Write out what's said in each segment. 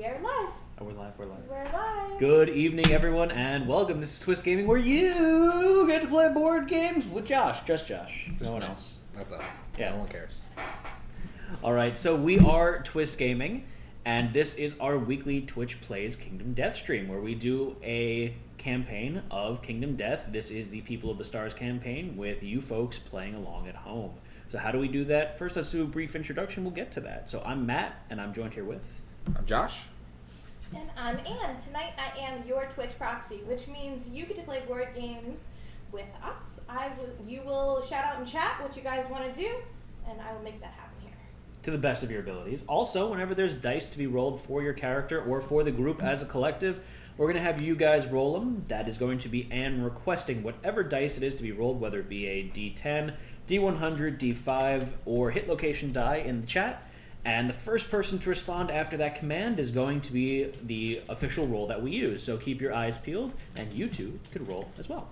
We are live. Oh, we're live, we're live. We're live. Good evening, everyone, and welcome. This is Twist Gaming, where you get to play board games with Josh. Just Josh. No one else. Not that. Yeah. No one cares. Alright, so we are Twist Gaming, and this is our weekly Twitch Plays Kingdom Death stream, where we do a campaign of Kingdom Death. This is the People of the Stars campaign, with you folks playing along at home. So how do we do that? First, let's do a brief introduction. We'll get to that. So I'm Matt, and I'm joined here with... I'm Josh. And I'm Ann. Tonight I am your Twitch proxy, which means you get to play board games with us. You will shout out in chat what you guys want to do, and I will make that happen here. To the best of your abilities. Also, whenever there's dice to be rolled for your character or for the group as a collective, we're going to have you guys roll them. That is going to be Ann requesting whatever dice it is to be rolled, whether it be a D10, D100, D5, or hit location die in the chat. And the first person to respond after that command is going to be the official roll that we use. So keep your eyes peeled, and you two could roll as well.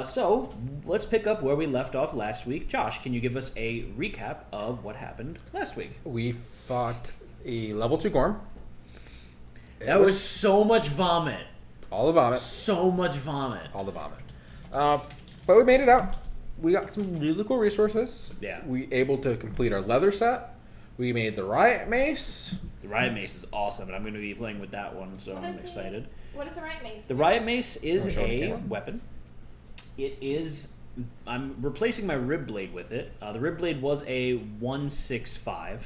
So let's pick up where we left off last week. Josh, can you give us a recap of what happened last week? We fought a level 2 Gorm. That was so much vomit. All the vomit. So much vomit. All the vomit. But we made it out. We got some really cool resources. Yeah. We able to complete our leather set. We made the Riot Mace. The Riot Mace is awesome, and I'm going to be playing with that one, so What I'm is excited. What is the Riot Mace? The Riot Mace is Wanna show the a camera? weapon. It is... I'm replacing my rib blade with it. The rib blade was a 165,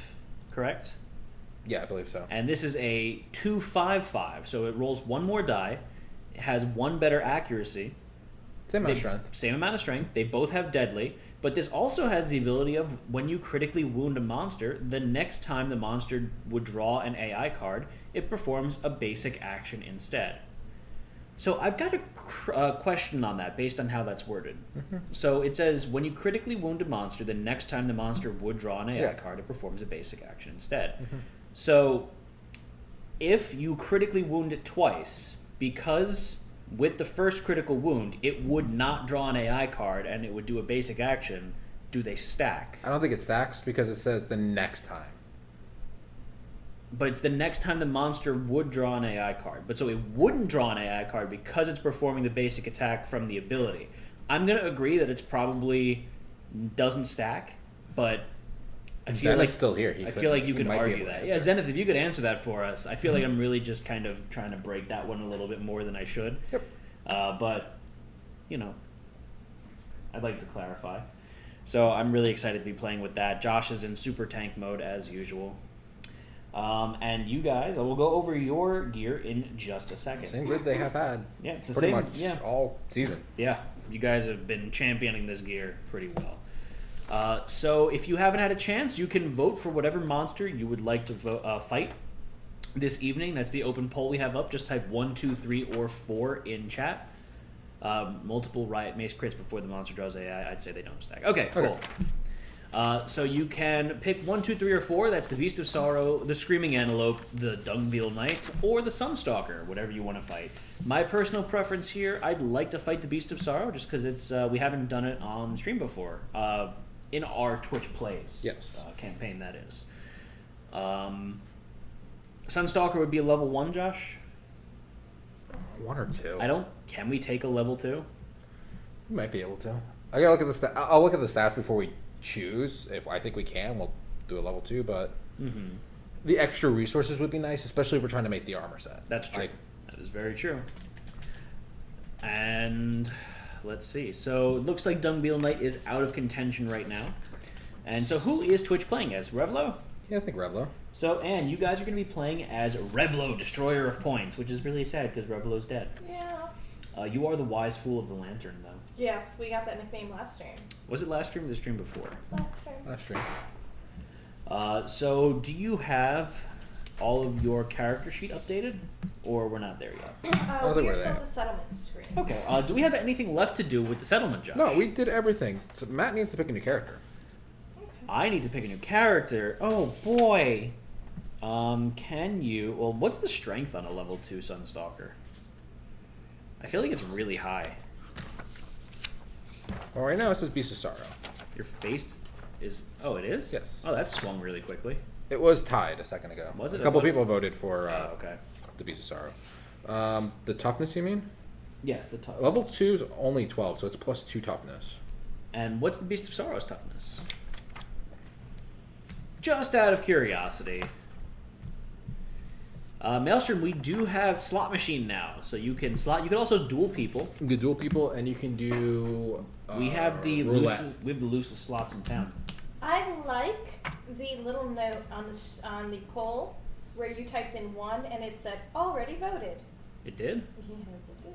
correct? Yeah, I believe so. And this is a 255, so it rolls one more die. It has one better accuracy. Same amount of strength. Same amount of strength. They both have deadly. But this also has the ability of, when you critically wound a monster, the next time the monster would draw an AI card, it performs a basic action instead. So I've got a question on that based on how that's worded. So it says, when you critically wound a monster, the next time the monster would draw an AI card, it performs a basic action instead. So if you critically wound it twice, because with the first critical wound, it would not draw an AI card and it would do a basic action, do they stack? I don't think it stacks because it says the next time. But it's the next time the monster would draw an AI card. But so it wouldn't draw an AI card because it's performing the basic attack from the ability. I'm going to agree that it's probably doesn't stack, but I feel like still here. I feel like you could argue that. Yeah, Zenith. Zenith, if you could answer that for us, I feel like I'm really just kind of trying to break that one a little bit more than I should. Yep. But, you know, I'd like to clarify. So I'm really excited to be playing with that. Josh is in super tank mode as usual. And you guys, I will go over your gear in just a second. Same grid they have had. Yeah, it's the pretty same. much Yeah. all season. Yeah, you guys have been championing this gear pretty well. So if you haven't had a chance, you can vote for whatever monster you would like to fight this evening. That's the open poll we have up. Just type 1, 2, 3, or 4 in chat. Multiple Riot Mace crits before the monster draws AI. I'd say they don't stack. Okay, cool. So you can pick 1, 2, 3, or 4. That's the Beast of Sorrow, the Screaming Antelope, the Dung-Beetle Knight, or the Sunstalker, whatever you want to fight. My personal preference here, I'd like to fight the Beast of Sorrow just because it's we haven't done it on stream before. In our Twitch Plays campaign, that is. Sunstalker would be a level 1, Josh? 1 or 2. Can we take a level 2? We might be able to. I gotta look at the I'll look at the stats before we choose. If I think we can, we'll do a level 2. But the extra resources would be nice, especially if we're trying to make the armor set. That's true. That is very true. And let's see. So it looks like Dung-Beetle Knight is out of contention right now. And so who is Twitch playing as? Revlo? Yeah, I think Revlo. So, and you guys are going to be playing as Revlo, Destroyer of Points, which is really sad because Revlo's dead. Yeah. You are the wise fool of the lantern, though. Yes, we got that nickname last stream. Was it last stream or the stream before? Last stream. Last stream. So do you have all of your character sheet updated? Or we're not there yet? don't think We're we're still there. at the settlement screen. Okay. Do we have anything left to do with the settlement, Josh? No, we did everything. So Matt needs to pick a new character. I need to pick a new character. Oh, boy. Can you... Well, what's the strength on a level 2 Sunstalker? I feel like it's really high. Well, right now it says Beast of Sorrow. Your face is... Oh, it is? Yes. Oh, that swung really quickly. It was tied a second ago. Was it? A couple people voted for okay. the Beast of Sorrow. The toughness, you mean? Yes, the tough. Level 2 is only 12, so it's plus 2 toughness. And what's the Beast of Sorrow's toughness? Just out of curiosity. Maelstrom, we do have slot machine now, so you can slot. You can also duel people. You can duel people, and you can do. We have the roulette. loosest slots in town. I like the little note on the poll where you typed in 1 and it said already voted. It did? Yes, it did.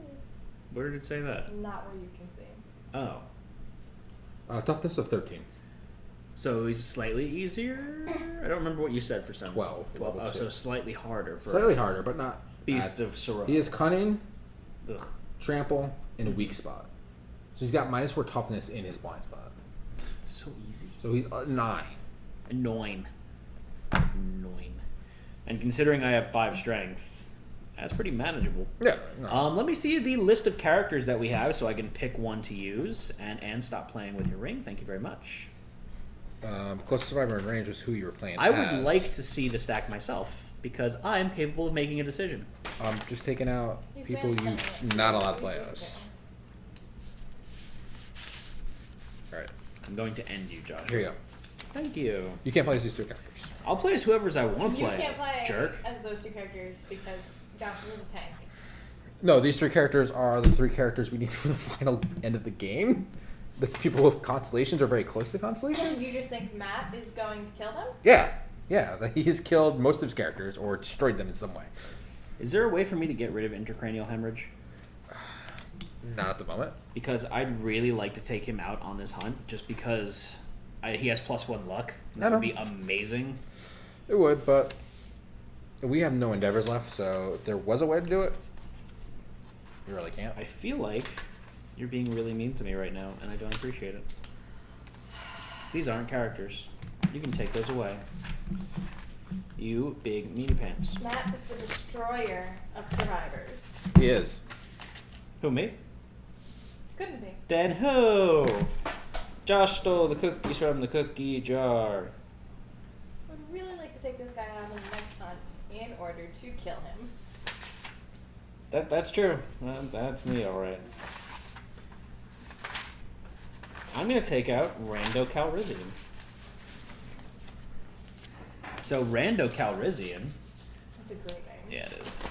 Where did it say that? Not where you can see. Oh. Toughness of 13. So he's slightly easier? I don't remember what you said for some. 12. 12. Level Oh, 2. so slightly harder for Slightly harder, but not. Beasts of Sorrow. He is cunning, Ugh. trample, and a weak spot. So he's got -4 toughness in his blind spot. It's so easy. So he's 9. Annoying. And considering I have 5 strength, that's pretty manageable. Yeah. No. Let me see the list of characters that we have so I can pick one to use. And stop playing with your ring. Thank you very much. Closest survivor in range was who you were playing I would as. like to see the stack myself because I am capable of making a decision. I'm just taking out He's people you vampire. not allowed to play as. Alright, I'm going to end you, Josh. here you go. Thank you. You can't play as these 3 characters. I'll play as whoever's I want to You play can't as. play Jerk. as those 2 characters because Josh is a tank. No, these 3 characters are the 3 characters we need for the final end of the game. The people with constellations are very close to constellations. You just think Matt is going to kill them? Yeah. He has killed most of his characters or destroyed them in some way. Is there a way for me to get rid of intracranial hemorrhage? Not at the moment. Because I'd really like to take him out on this hunt just because he has +1 luck. And I that would know. be amazing. It would, but we have no endeavors left, so if there was a way to do it, you really can't. I feel like you're being really mean to me right now, and I don't appreciate it. These aren't characters. You can take those away. You big meaty pants. Matt is the destroyer of survivors. He is. Who, me? Couldn't be. Then who? Josh stole the cookies from the cookie jar. Would really like to take this guy out on the next hunt in order to kill him. That's true. That's me, all right. I'm gonna take out Rando Calrissian. So Rando Calrissian, That's a great name. yeah, it is,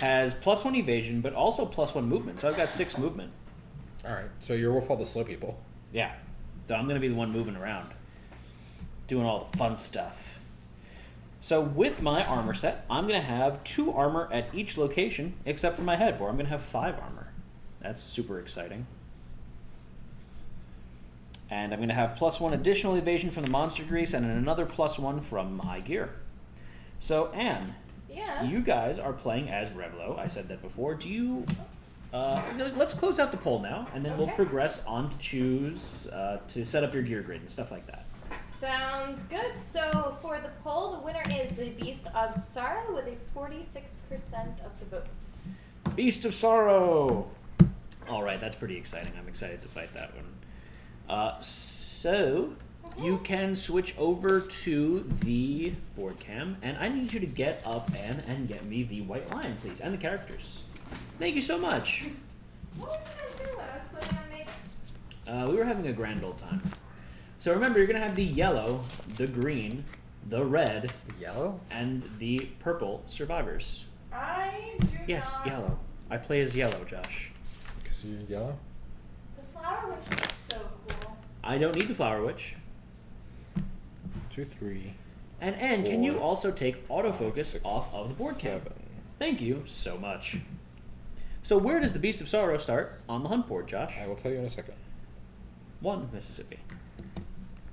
has +1 evasion, but also +1 movement. So I've got 6 movement. Alright, so you're with all the slow people. Yeah, so I'm gonna be the one moving around, doing all the fun stuff. So with my armor set, I'm gonna have 2 armor at each location, except for my head, where I'm gonna have 5 armor. That's super exciting. And I'm going to have +1 additional evasion from the monster grease and another +1 from my gear. So, Anne, Yes. you guys are playing as Revlo. I said that before. Do you... let's close out the poll now, and then we'll Okay. progress on to choose, to set up your gear grid and stuff like that. Sounds good. So for the poll, the winner is the Beast of Sorrow with a 46% of the votes. Beast of Sorrow! Alright, that's pretty exciting. I'm excited to fight that one. So you can switch over to the board cam, and I need you to get up and get me the White Lion, please, and the characters. Thank you so much. What were you guys doing? I was putting on makeup. We were having a grand old time. So remember, you're going to have the yellow, the green, the red, Yellow? and the purple survivors. I do Yes, not. yellow. I play as yellow, Josh. Because you're yellow? The flower witch is so cool. I don't need the Flower Witch. 2, 3. And can you 4, also take autofocus 6, off of the board cam? 7. Thank you so much. So where does the Beast of Sorrow start on the hunt board, Josh? I will tell you in a second. 1, Mississippi.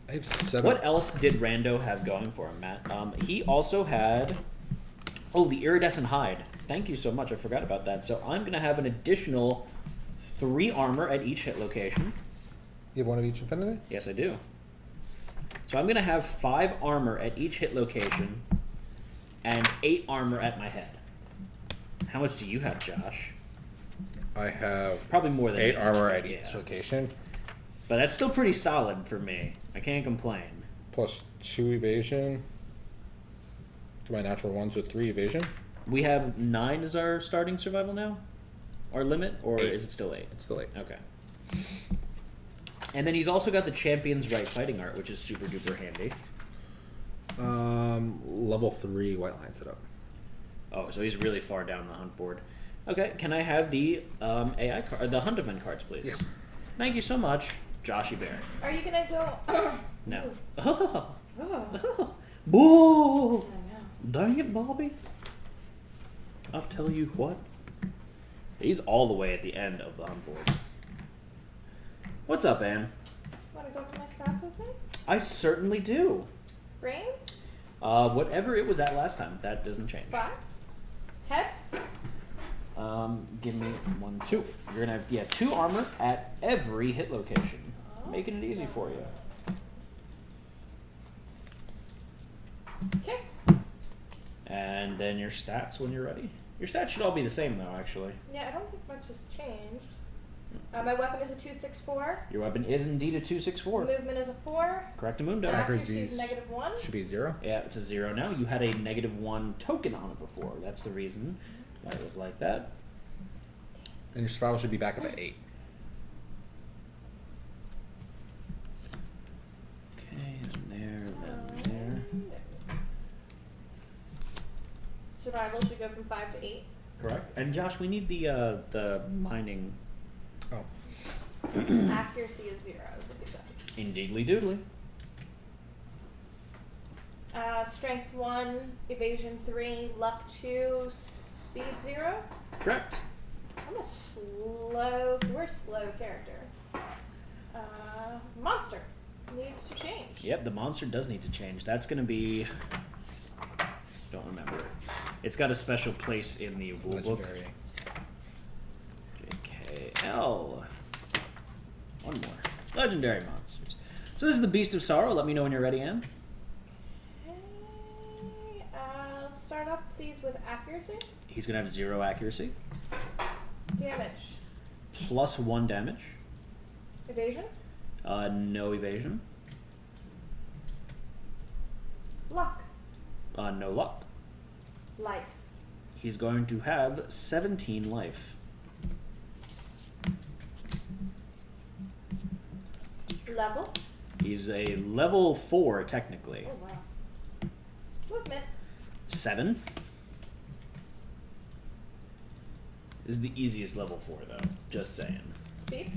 I have 7. What else did Rando have going for him, Matt? He also had... Oh, the iridescent hide. Thank you so much. I forgot about that. So I'm going to have an additional 3 armor at each hit location. You have 1 of each infinity? Yes, I do. So I'm going to have 5 armor at each hit location and 8 armor at my head. How much do you have, Josh? I have Probably more than 8 armor at yeah. each location. But that's still pretty solid for me. I can't complain. Plus 2 evasion. To my natural ones with 3 evasion. We have 9 as our starting survival now? Our limit? Or 8. is it still 8? It's still 8. Okay. And then he's also got the Champion's Right fighting art, which is super duper handy. Level 3 White Lion setup. Oh, so he's really far down the hunt board. Okay, can I have the AI card, the Hunt Event cards, please? Yeah. Thank you so much, Joshy Bear. Are you gonna go? No. Oh. Boo! I know. Dang it, Bobby. I'll tell you what. He's all the way at the end of the hunt board. What's up, Anne? Wanna go to my stats with me? I certainly do. Brain? Whatever it was at last time, that doesn't change. 5. Head? Give me 1, 2. You're gonna have 2 armor at every hit location, making it easy for you. Okay. And then your stats when you're ready. Your stats should all be the same though, actually. Yeah, I don't think much has changed. My weapon is a 264. Your weapon is indeed a 264. Movement is a 4. Correctamundo. Accuracy is -1. Should be 0. Yeah, it's a 0 now. You had a -1 token on it before. That's the reason why it was like that. And your survival should be back up at 8. Okay, then there. Survival should go from 5 to 8. Correct. And Josh, we need the mining. Oh. Accuracy is 0, is what we said. Indeedly doodly. Strength 1, evasion 3, luck 2, speed 0. Correct. We're a slow character. Monster needs to change. Yep, the monster does need to change. That's going to be... Don't remember. It's got a special place in the rule book. Legendary. JKL. One more. Legendary monsters. So this is the Beast of Sorrow. Let me know when you're ready, Anne. Okay. Let's start off, please, with accuracy. He's going to have 0 accuracy. Damage. +1 damage. Evasion. No evasion. Luck. No luck. Life. He's going to have 17 life. Level. He's a level 4, technically. Oh, wow. Movement. 7. This is the easiest level 4, though. Just saying. Speed.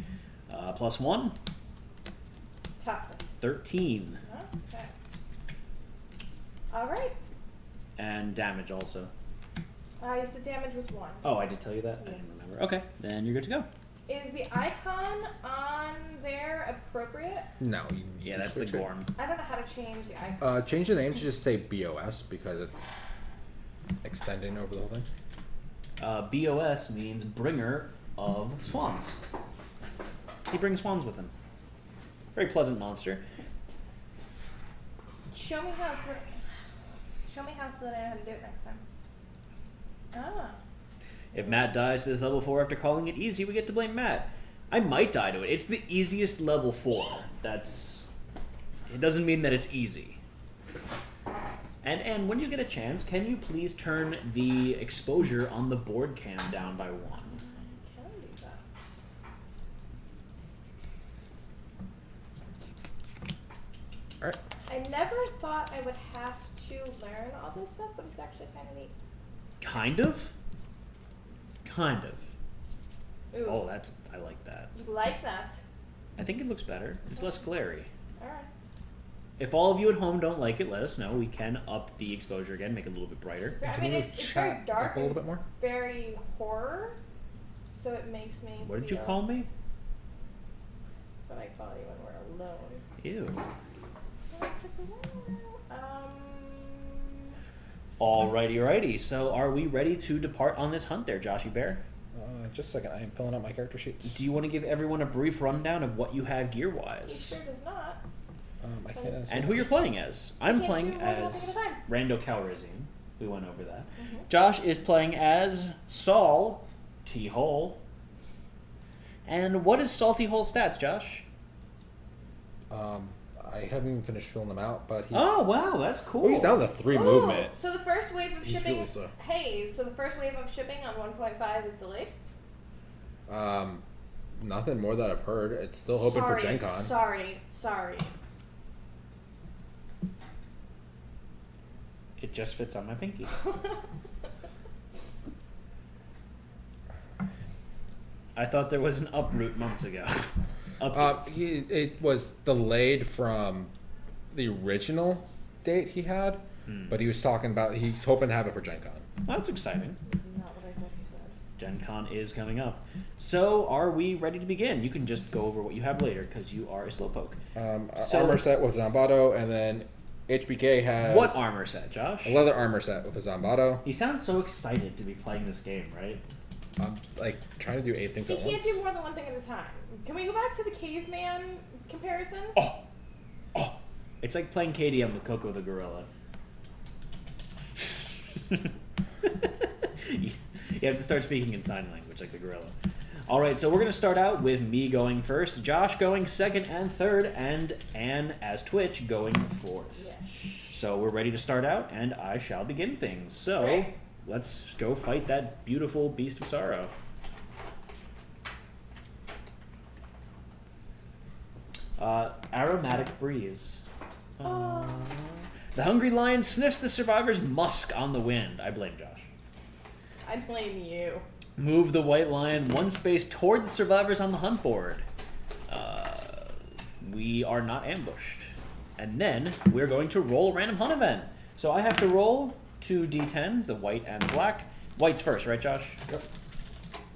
+1. Toughness. 13. Okay. All right. And damage also. You said damage was 1. Oh, I did tell you that? I Yes. didn't remember. Okay, then you're good to go. Is the icon on there appropriate? No. You Yeah, just that's the switch it. Gorm. I don't know how to change the icon. Change the name to just say BOS because it's extending over the whole thing. BOS means bringer of swans. He brings swans with him. Very pleasant monster. Show me how so that I know how to do it next time. Ah. If Matt dies to this level 4 after calling it easy, we get to blame Matt. I might die to it. It's the easiest level 4. It doesn't mean that it's easy. And when you get a chance, can you please turn the exposure on the board cam down by 1? I can do that. Alright. I never thought I would have to learn all this stuff, but it's actually kind of neat. Kind of? Kind of. Ooh. Oh, I like that. You like that? I think it looks better. It's less glary. Alright. If all of you at home don't like it, let us know. We can up the exposure again, make it a little bit brighter. I Can mean, you move it's very chat dark up a little and bit more? very horror, so it makes me What did you feel- call me? That's what I call you when we're alone. Ew. Um, Alrighty. So are we ready to depart on this hunt there, Joshy Bear? Just a second. I am filling out my character sheets. Do you want to give everyone a brief rundown of what you have he gear-wise? sure does not. I can't And who you're playing as? I'm Can't playing do one as thing at a time. Rando Calrissian. We went over that. Mhm. Josh is playing as Saul T. Hole. And what is Salty Hole stats, Josh? I I haven't even finished filling them out, but he's... Oh, wow, that's cool. Oh, he's down to 3 movement. So the first wave of He's shipping... really slow. Hey, so the first wave of shipping on 1.5 is delayed? Nothing more that I've heard. It's still hoping for Gen Con. Sorry. It just fits on my pinky. I thought there was an uproot months ago. It was delayed from the original date he had, but he was talking about he's hoping to have it for Gen Con. That's exciting. That's not what I thought he said. Gen Con is coming up. So, are we ready to begin? You can just go over what you have later, because you are a slowpoke. Armor set with Zambato, and then HBK has... What armor set, Josh? A leather armor set with a Zambato. He sounds so excited to be playing this game, right? I'm, like, trying to do 8 things He at can't once. do more than one thing at a time. Can we go back to the caveman comparison? Oh! It's like playing KDM with Coco the Gorilla. You have to start speaking in sign language like the gorilla. Alright, so we're going to start out with me going first, Josh going second and third, and Anne as Twitch going fourth. Yes. So we're ready to start out, and I shall begin things. So, Great. let's go fight that beautiful Beast of Sorrow. Aromatic Breeze. The hungry lion sniffs the survivor's musk on the wind. I blame Josh. I blame you. Move the white lion 1 space toward the survivors on the hunt board. We are not ambushed. And then we're going to roll a random hunt event. So I have to roll 2 d10s, the white and the black. White's first, right, Josh? Yep.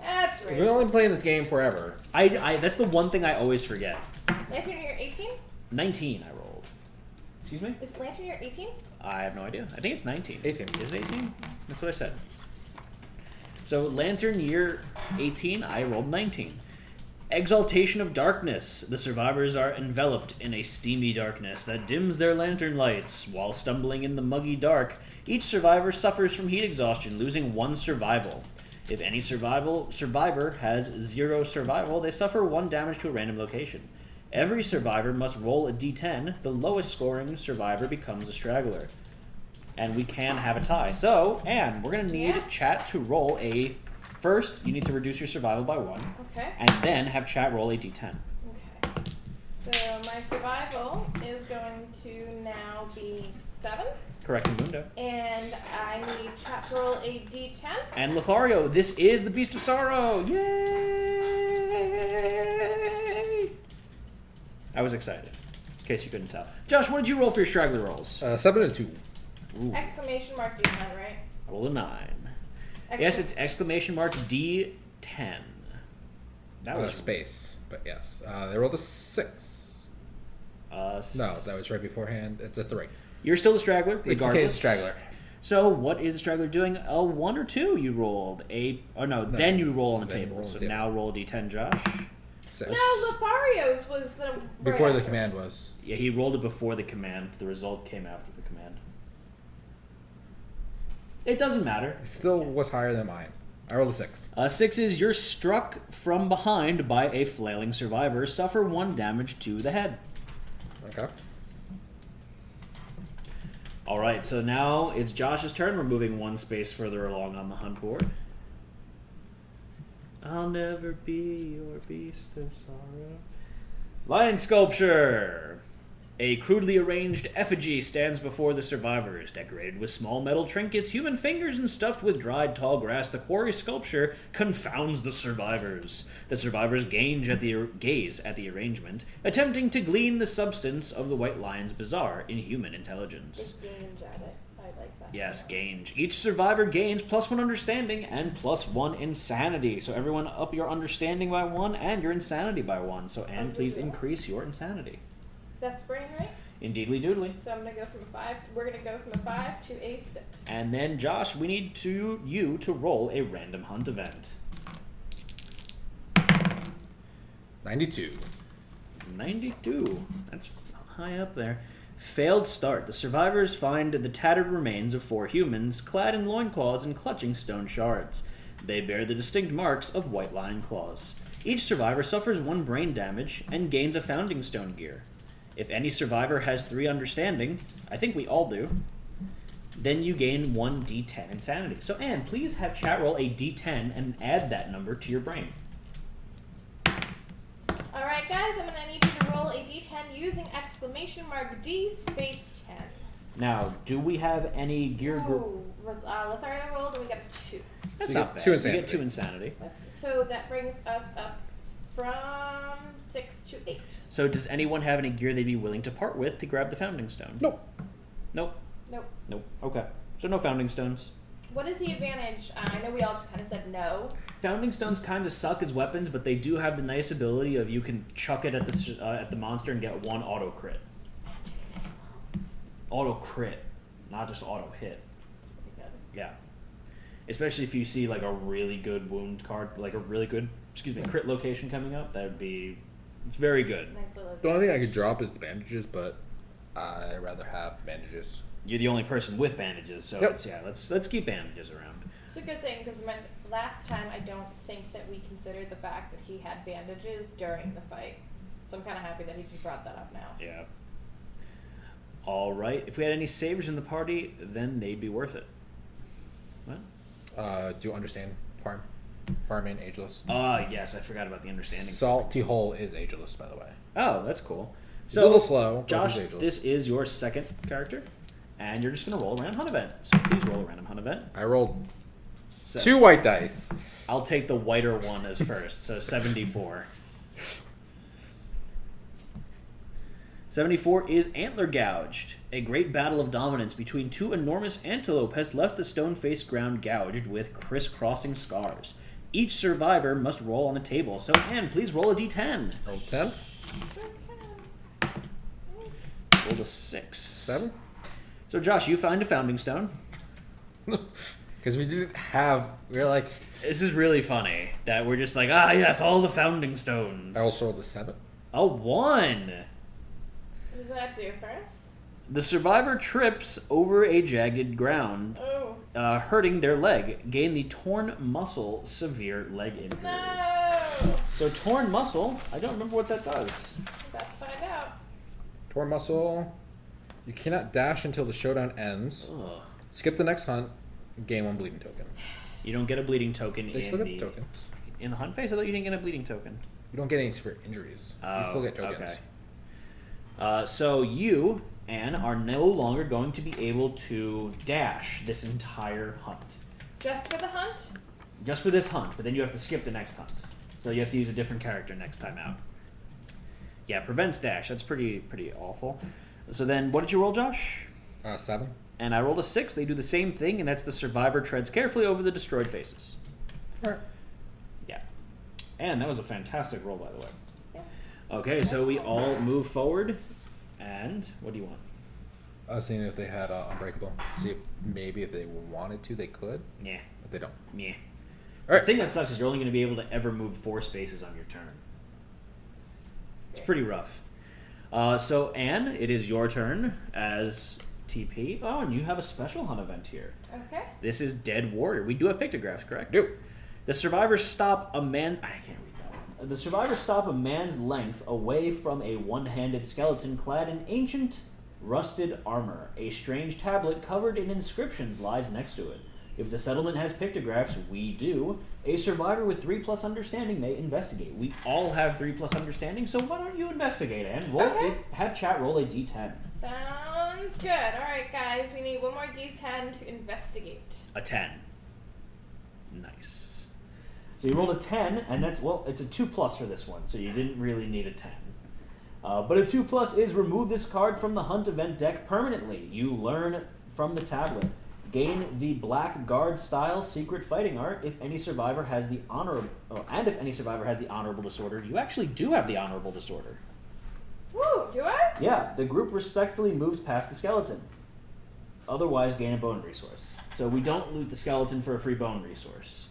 That's We've right. been only playing this game forever. I that's the one thing I always forget. Lantern Year 18? 19 I rolled. Excuse me? Is Lantern Year 18? I have no idea. I think it's 19. 18. Is it 18? That's what I said. So Lantern Year 18, I rolled 19. Exaltation of Darkness. The survivors are enveloped in a steamy darkness that dims their lantern lights. While stumbling in the muggy dark, each survivor suffers from heat exhaustion, losing 1 survival. If any survivor has 0 survival, they suffer 1 damage to a random location. Every survivor must roll a d10. The lowest scoring survivor becomes a straggler. And we can have a tie. So, Anne, we're going to need chat to roll a... First, you need to reduce your survival by 1. Okay. And then have chat roll a d10. Okay. So my survival is going to now be 7. Correct, Mundo. And I need chat to roll a d10. And Lothario, this is the Beast of Sorrow! Yay! I was excited, in case you couldn't tell. Josh, what did you roll for your straggler rolls? 7 and 2. Ooh, Exclamation mark d10, right? I rolled a 9. Yes, it's exclamation mark D10. That was Space, but yes. They rolled a 6. No, that was right beforehand. It's a 3. You're still the straggler, Okay, regardless. straggler. So, what is the straggler doing? A 1 or 2 you rolled. Then you roll on the Then you table. roll on So the table. now roll a d10, Josh. 6. No, Lothario's was the... Before right the after. command was... Yeah, he rolled it before the command. The result came after the command. It doesn't matter. It still was higher than mine. I rolled a 6. 6 is you're struck from behind by a flailing survivor. Suffer 1 damage to the head. Okay. Alright, so now it's Josh's turn. We're moving 1 space further along on the hunt board. I'll never be your beast of sorrow. Lion sculpture. A crudely arranged effigy stands before the survivors, decorated with small metal trinkets, human fingers, and stuffed with dried tall grass. The quarry sculpture confounds the survivors. The survivors gaze at the arrangement, attempting to glean the substance of the white lion's bizarre, inhuman intelligence. It's Gange at it. I like that. Yes, Gange. Each survivor gains +1 understanding and +1 insanity. So everyone up your understanding by 1 and your insanity by 1. So Anne, please increase your insanity. That's brain, right? Indeedly doodly. So I'm gonna go from a 5. We're gonna go from a 5 to a 6. And then, Josh, we need you to roll a random hunt event. 92. 92. That's high up there. Failed start. The survivors find the tattered remains of 4 humans, clad in loincloths and clutching stone shards. They bear the distinct marks of white lion claws. Each survivor suffers 1 brain damage and gains a founding stone gear. If any survivor has 3 understanding, I think we all do, then you gain 1 d10 insanity. So Anne, please have chat roll a d10 and add that number to your brain. Alright guys, I'm going to need you to roll a d10 using !D space 10. Now, do we have any gear group? Ooh, Lothario rolled and we got a 2. That's So you not get bad. 2 You insanity. get 2 insanity. So that brings us up from 6 to 8. So does anyone have any gear they'd be willing to part with to grab the founding stone? Nope. Nope. Nope. Nope. Okay. So no founding stones. What is the advantage? I know we all just kind of said no. Founding stones kind of suck as weapons, but they do have the nice ability of you can chuck it at the monster and get 1 auto crit. Magic missile. Auto crit, not just auto hit. That's pretty good. Yeah. Especially if you see like a really good wound card, like a really good, crit location coming up, it's very good. Nice little. The only thing I could drop is the bandages, but I'd rather have bandages. You're the only person with bandages, so Yep. let's keep bandages around. It's a good thing because last time I don't think that we considered the fact that he had bandages during the fight. So I'm kind of happy that he just brought that up now. Yeah. All right. If we had any savers in the party, then they'd be worth it. What? Do you understand Farming ageless? Yes, I forgot about the understanding. Salty Hole is ageless, by the way. Oh, that's cool. It's a little slow, but Josh, he's ageless. this is your second character, and you're just going to roll a random hunt event. So please roll a random hunt event. I rolled So 2 white dice. I'll take the whiter one as first, so 74. 74 is Antler Gouged. A great battle of dominance between 2 enormous antelope has left the stone-faced ground gouged with crisscrossing scars. Each survivor must roll on the table. So, Anne, please roll a d10. Roll 10. Roll a 6. 7. So, Josh, you find a founding stone. Because we were like... This is really funny that we're just like, yes, all the founding stones. I also rolled a 7. A 1. What does that do for us? The survivor trips over a jagged ground, Oh. hurting their leg. Gain the torn muscle, severe leg injury. No! So torn muscle, I don't remember what that does. Let's find out. Torn muscle. You cannot dash until the showdown ends. Ugh. Skip the next hunt. Gain 1 bleeding token. You don't get a bleeding token They in still the get tokens. in the hunt phase. I thought you didn't get a bleeding token. You don't get any severe injuries. You still get tokens. Okay. So you, Anne, are no longer going to be able to dash this entire hunt. Just for the hunt? Just for this hunt, but then you have to skip the next hunt. So you have to use a different character next time out. Yeah, prevents dash. That's pretty awful. So then, what did you roll, Josh? 7. And I rolled a 6. They do the same thing, and that's the survivor treads carefully over the destroyed faces. All right. Yeah. And that was a fantastic roll, by the way. Yes. Okay, so we all move forward, and what do you want? I was seeing if they had Unbreakable. See if maybe if they wanted to, they could. Yeah. But they don't. Yeah. All right. The thing that sucks is you're only going to be able to ever move 4 spaces on your turn. It's pretty rough. So, Anne, it is your turn as TP. Oh, and you have a special hunt event here. Okay. This is Dead Warrior. We do have pictographs, correct? Do. The survivors stop a man... I can't read that one. The survivors stop a man's length away from a one-handed skeleton clad in ancient, rusted armor. A strange tablet covered in inscriptions lies next to it. If the settlement has pictographs, we do. A survivor with 3+ understanding may investigate. We all have 3+ understanding, so why don't you investigate, Anne? Have chat roll a d10. Sounds good. Alright, guys, we need 1 more d10 to investigate. A 10. Nice. So you rolled a 10, and that's, it's a 2+ for this one, so you didn't really need a 10. But a 2+ is remove this card from the hunt event deck permanently. You learn from the tablet. Gain the Black Guard style secret fighting art if any survivor has the honorable disorder. You actually do have the honorable disorder. Woo, do I? Yeah, the group respectfully moves past the skeleton. Otherwise, gain a bone resource. So we don't loot the skeleton for a free bone resource.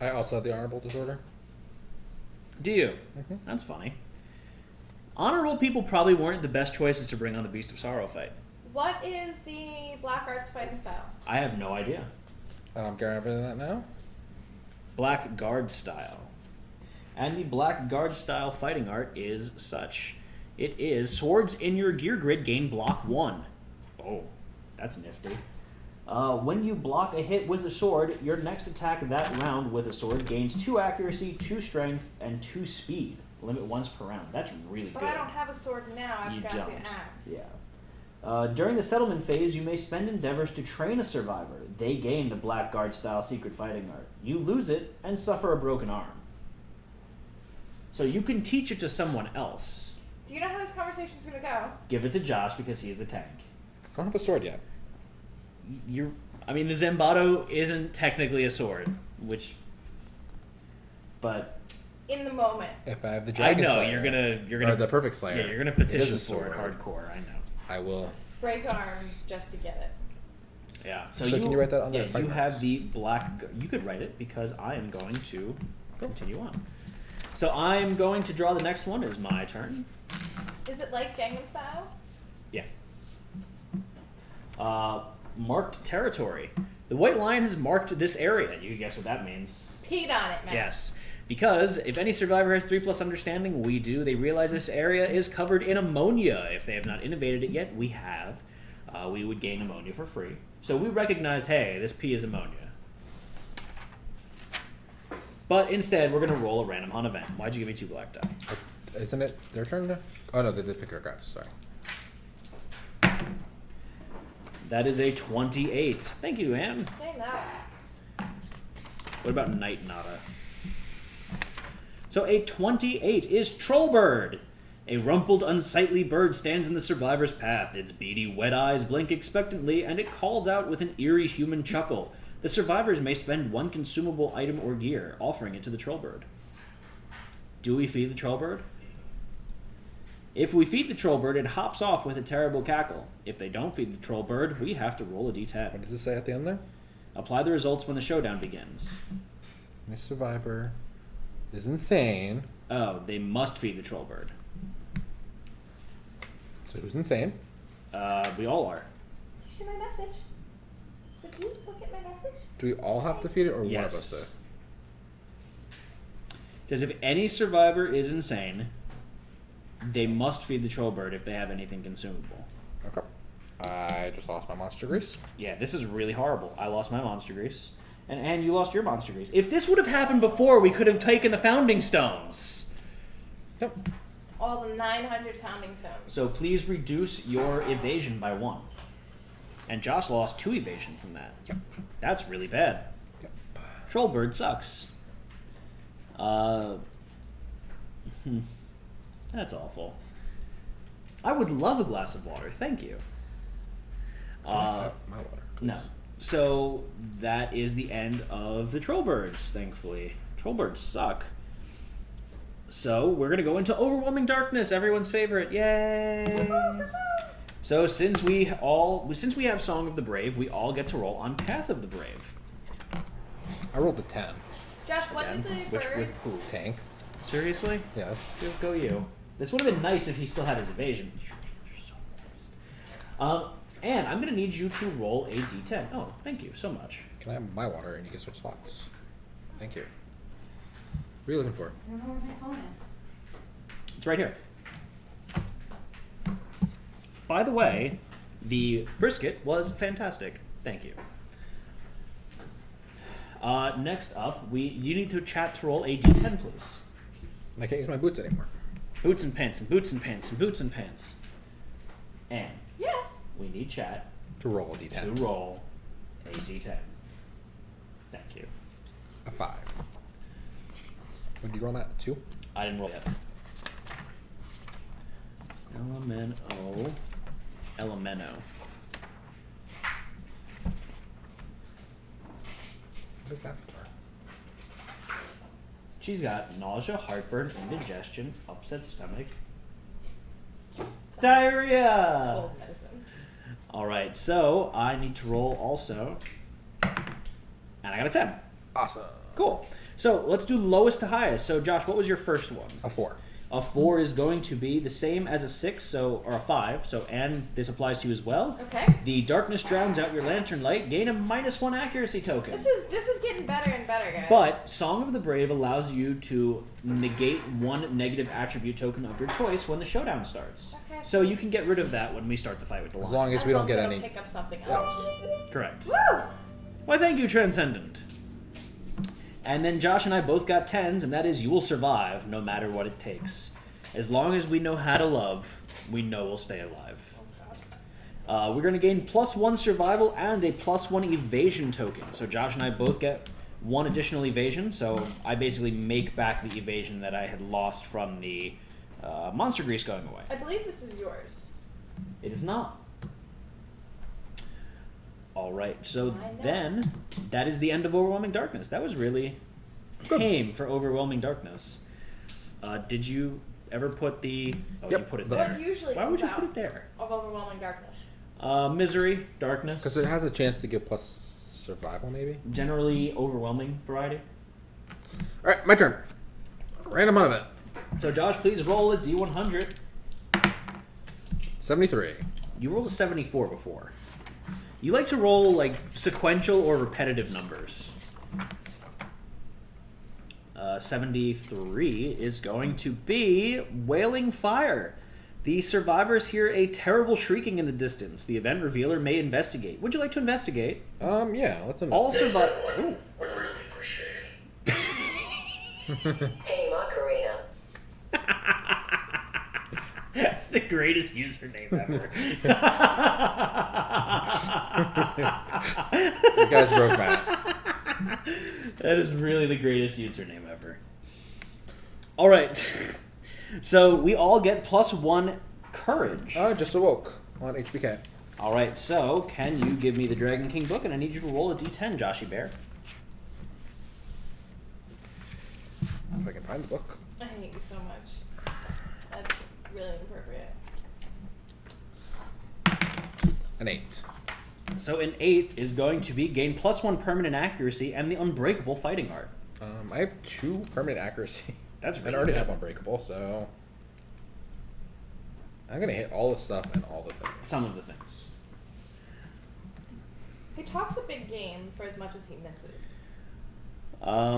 I also have the honorable disorder. Do you? Mm-hmm. That's funny. Honorable people probably weren't the best choices to bring on the Beast of Sorrow fight. What is the Black Arts fighting style? I have no idea. I'm grabbing that now. Black Guard style. And the Black Guard style fighting art is such. It is swords in your gear grid gain block 1. Oh, that's nifty. When you block a hit with a sword, your next attack that round with a sword gains 2 accuracy, 2 strength, and 2 speed. Limit once per round. That's really But good. I don't have a sword now. I've got the axe. Yeah. During the settlement phase, you may spend endeavors to train a survivor. They gain the Blackguard style secret fighting art. You lose it and suffer a broken arm. So you can teach it to someone else. Do you know how this conversation's gonna go? Give it to Josh because he's the tank. I don't have a sword yet. I mean, the Zambado isn't technically a sword, but In the moment. If I have the I dragon know slayer, you're gonna or the perfect slayer. Yeah, you're gonna it is petition a for it sword. hardcore. I know. I will. Break arms just to get it. Yeah. So can you write that on yeah, the fight you marks? have the black. You could write it because I am going to continue on. So I'm going to draw the next one. Is my turn. Is it like Gangnam Style? Yeah. Marked territory. The White Lion has marked this area. You can guess what that means. Peed on it, man. Yes. Because if any survivor has 3+ understanding, we do, they realize this area is covered in ammonia. If they have not innovated it yet, we have. We would gain ammonia for free. So we recognize, hey, this pee is ammonia. But instead, we're going to roll a random hunt event. Why'd you give me 2 black die? Isn't it their turn to? Oh no, they did pick their cards. Sorry. That is a 28. Thank you, Anne. Dang that. What about Night Nada? So a 28 is Trollbird. A rumpled, unsightly bird stands in the survivor's path. Its beady, wet eyes blink expectantly, and it calls out with an eerie human chuckle. The survivors may spend 1 consumable item or gear, offering it to the Trollbird. Do we feed the Trollbird? If we feed the Trollbird, it hops off with a terrible cackle. If they don't feed the Trollbird, we have to roll a d10. What does it say at the end there? Apply the results when the showdown begins. This survivor is insane. Oh, they must feed the Trollbird. So who's insane? We all are. Did you see my message? Did you look at my message? Do we all have to feed it, or one of Yes. us do? It says if any survivor is insane, they must feed the Trollbird if they have anything consumable. Okay. I just lost my monster grease. Yeah, this is really horrible. I lost my monster grease. And you lost your monster grease. If this would have happened before, we could have taken the founding stones. Yep. All the 900 founding stones. So please reduce your evasion by 1. And Josh lost 2 evasion from that. Yep. That's really bad. Yep. Trollbird sucks. That's awful. I would love a glass of water. Thank you. Can I have my water, please? No. So that is the end of the Trollbirds, thankfully. Trollbirds suck. So we're going to go into Overwhelming Darkness, everyone's favorite. Yay! So since we have Song of the Brave, we all get to roll on Path of the Brave. I rolled a 10. Josh, what Again, did the which birds... with who? Tank. Seriously? Yes. Go you. This would have been nice if he still had his evasion. You're so nice. And I'm going to need you to roll a d10. Oh, thank you so much. Can I have my water and you can switch spots? Thank you. What are you looking for? I don't know where my phone is. It's right here. By the way, the brisket was fantastic. Thank you. Next up, you need to chat to roll a d10, please. I can't use my boots anymore. Boots and pants and boots and pants and boots and pants. And Yes. we need chat To roll a d10. to roll a d10. Thank you. A 5. What did you roll that? 2? I didn't roll yet. Elemento. What is that for? She's got nausea, heartburn, indigestion, upset stomach, diarrhea. Cold medicine. All right, so I need to roll also, and I got a 10. Awesome. Cool. So let's do lowest to highest. So Josh, what was your first one? A 4. A 4 is going to be the same as a 6, or a 5. So, and this applies to you as well. Okay. The darkness drowns out your lantern light. Gain a -1 accuracy token. This is getting better and better, guys. But Song of the Brave allows you to negate 1 negative attribute token of your choice when the showdown starts. Okay. So you can get rid of that when we start the fight with the lion. As long as we don't get any. Pick up something else. Correct. Woo! Why, thank you, Transcendent. And then Josh and I both got 10s, and that is you will survive no matter what it takes. As long as we know how to love, we know we'll stay alive. We're going to gain +1 survival and a +1 evasion token. So Josh and I both get 1 additional evasion, so I basically make back the evasion that I had lost from the monster grease going away. I believe this is yours. It is not. All right, so then that is the end of Overwhelming Darkness. That was really tame for Overwhelming Darkness. Did you ever put the... Oh, Yep. you put it What there. usually Why would comes you put out it there? of Overwhelming Darkness? Misery, Darkness. Because it has a chance to give plus survival, maybe? Generally overwhelming variety. Alright, my turn. Random out of it. So Josh, please roll a D100. 73. You rolled a 74 before. You like to roll like sequential or repetitive numbers. 73 is going to be Wailing Fire. The survivors hear a terrible shrieking in the distance. The event revealer may investigate. Would you like to investigate? Yeah, let's All investigate. survivors... Would really appreciate it. Hey, Macarena. That's the greatest username ever. You guys broke Matt. That is really the greatest username ever. All right. So we all get +1 courage. Just awoke on HBK. All right. So can you give me the Dragon King book? And I need you to roll a D10, Joshy Bear. If I can find the book. I hate you so much. That's really inappropriate. An 8. So an 8 is going to be gain +1 permanent accuracy and the Unbreakable Fighting Art. I have 2 permanent accuracy. That's really I already good. have Unbreakable, so I'm gonna hit all the stuff and all the things. Some of the things. He talks a big game for as much as he misses.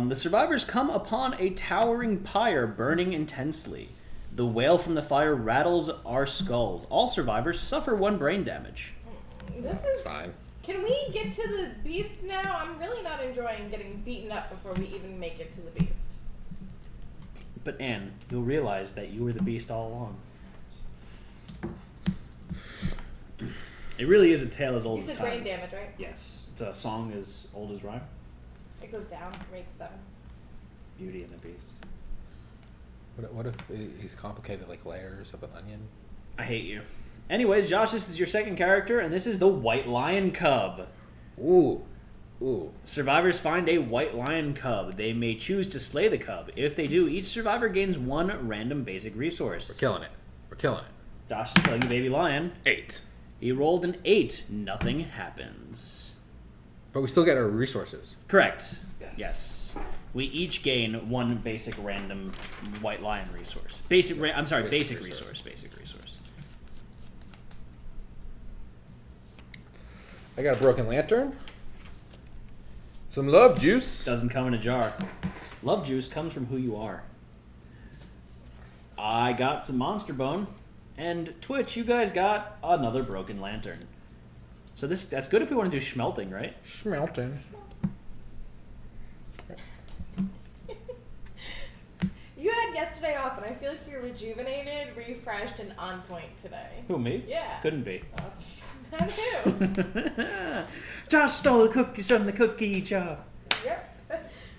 The survivors come upon a towering pyre burning intensely. The wail from the fire rattles our skulls. All survivors suffer 1 brain damage. This It's is fine. Can we get to the beast now? I'm really not enjoying getting beaten up before we even make it to the beast. But Anne, you'll realize that you were the beast all along. It really is a tale as old You as said time. brain damage, right? Yes, it's a song as old as rhyme. It goes down from 8 to 7. Beauty and the Beast. What if he's complicated like layers of an onion? I hate you. Anyways, Josh, this is your second character, and this is the White Lion Cub. Ooh. Survivors find a White Lion Cub. They may choose to slay the cub. If they do, each survivor gains 1 random basic resource. We're killing it. Josh is killing a baby lion. 8. He rolled an 8. Nothing happens. But we still get our resources. Correct. Yes. We each gain 1 basic random White Lion resource. Basic Basic resource. I got a broken lantern. Some love juice. Doesn't come in a jar. Love juice comes from who you are. I got some monster bone. And Twitch, you guys got another broken lantern. So that's good if we want to do schmelting, right? Schmelting. You had yesterday off, and I feel like you're rejuvenated, refreshed, and on point today. Who, me? Yeah. Couldn't be. I too. Josh stole the cookies from the cookie jar. Yep.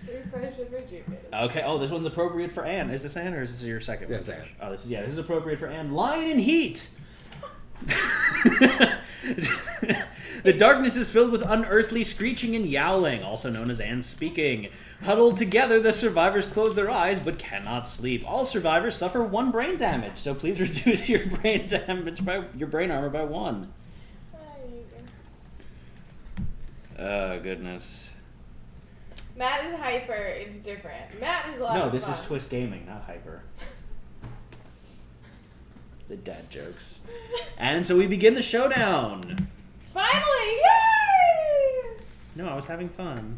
Refreshed and rejuvenated. Okay. Oh, this one's appropriate for Anne. Is this Anne or is this your second one? Yes, Anne. Oh, this is appropriate for Anne. Lion in heat. The darkness is filled with unearthly screeching and yowling, also known as Anne speaking. Huddled together, the survivors close their eyes but cannot sleep. All survivors suffer 1 brain damage, so please reduce your brain damage by your brain armor by 1. Oh goodness. Matt is hyper. It's different. Matt is a lot No, of this fun. is Twist Gaming, not Hyper. The dad jokes. And so we begin the showdown. Finally! Yay! No, I was having fun.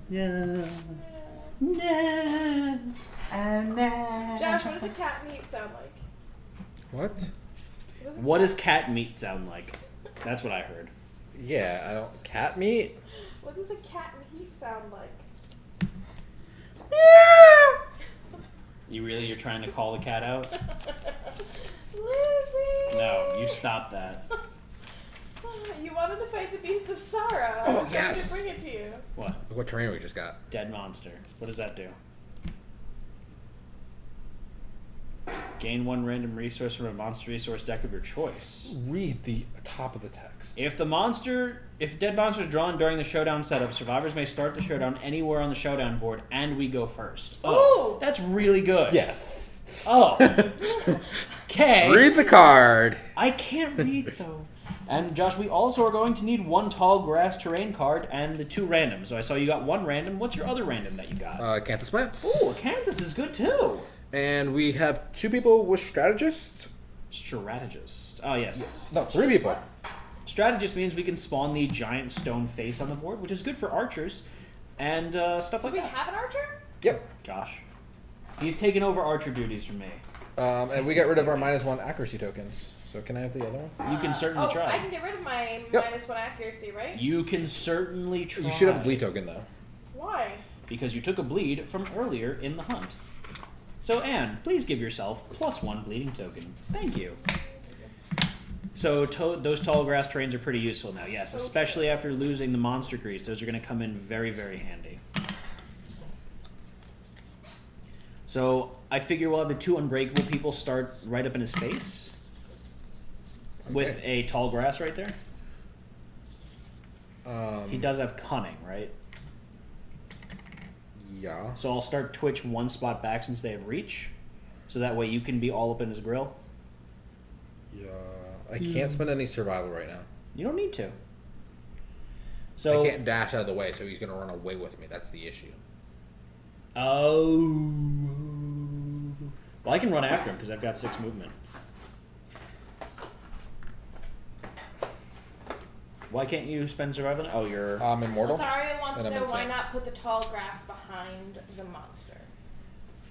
No. No. Oh, no. Josh, what does a cat meat sound like? What? What does cat meat sound like? That's what I heard. Yeah, I don't. Cat meat? What does a cat meat sound like? You're trying to call the cat out? Lizzie! No, you stop that. You wanted to fight the Beast of Sorrow. Oh, I was yes. going to bring it to you. What? Look what terrain we just got. Dead monster. What does that do? Gain 1 random resource from a monster resource deck of your choice. Read the top of the text. If dead monster is drawn during the showdown setup, survivors may start the showdown anywhere on the showdown board, and we go first. Oh, Ooh. that's really good. Yes. Oh. Okay. Read the card. I can't read though. And Josh, we also are going to need 1 tall grass terrain card and the 2 random. So I saw you got 1 random. What's your other random that you got? Canthus Plants. Ooh, Acanthus is good too. And we have 2 people with strategist. Strategist. Oh yes. No, 3 people. Strategist means we can spawn the giant stone face on the board, which is good for archers and stuff Do like we that. have an archer? Yep. Josh, he's taken over archer duties from me. And we got rid of our -1 accuracy tokens. So can I have the other one? You can certainly try. I can get rid of my Yep. -1 accuracy, right? You can certainly try. You should have a bleed token though. Why? Because you took a bleed from earlier in the hunt. So Anne, please give yourself +1 bleeding token. Thank you. So those tall grass terrains are pretty useful now, yes, especially after losing the monster grease. Those are going to come in very, very handy. So I figure we'll have the 2 unbreakable people start right up in his face with a tall grass right there. He does have cunning, right? Yeah. So I'll start Twitch 1 spot back since they have reach, so that way you can be all up in his grill. Yeah. I can't spend any survival right now. You don't need to. So I can't dash out of the way, so he's gonna run away with me. That's the issue. Oh. Well, I can run after him because I've got 6 movement. Why can't you spend survival? Oh, you're... Immortal. Lothario wants And to I'm know why insane. not put the tall grass behind the monster.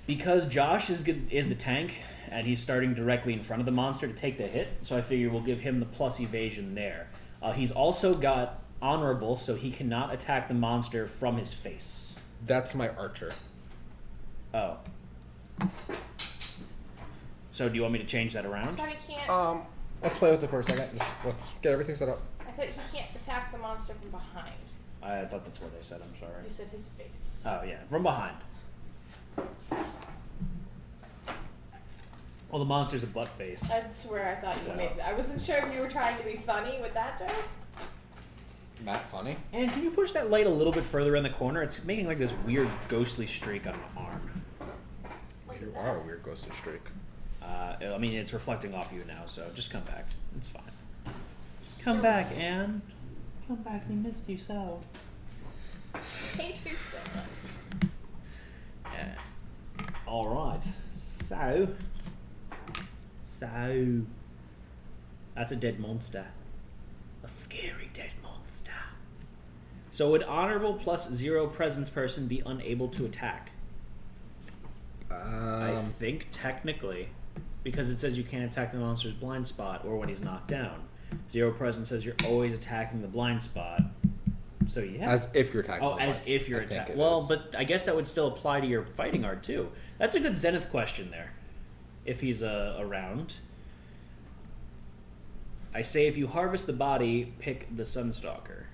Because Josh is the tank, and he's starting directly in front of the monster to take the hit, so I figure we'll give him the plus evasion there. He's also got honorable, so he cannot attack the monster from his face. That's my archer. Oh. So do you want me to change that I around? thought he can't. Let's play with it for a second. Just let's get everything set up. I thought he can't attack the monster from behind. I thought that's what they said, I'm sorry. You said his face. Oh, yeah, from behind. Well, the monster's a butt face. I swear I thought you So- made that. I wasn't sure if you were trying to be funny with that joke. Not funny. And can you push that light a little bit further in the corner? It's making like this weird ghostly streak on my arm. You are a weird ghostly streak. I mean, it's reflecting off you now, so just come back. It's fine. Come back, Anne. Come back, we missed you so. Hate you so much. Yeah. All right. So. That's a dead monster. A scary dead monster. So would honorable +0 presence person be unable to attack? I think technically, because it says you can't attack the monster's blind spot or when he's knocked down. 0 presence says you're always attacking the blind spot. So yeah. As if you're attacking. Oh, as if you're attacking. Well, but I guess that would still apply to your fighting art too. That's a good Zenith question there. If he's around. I say if you harvest the body, pick the Sunstalker.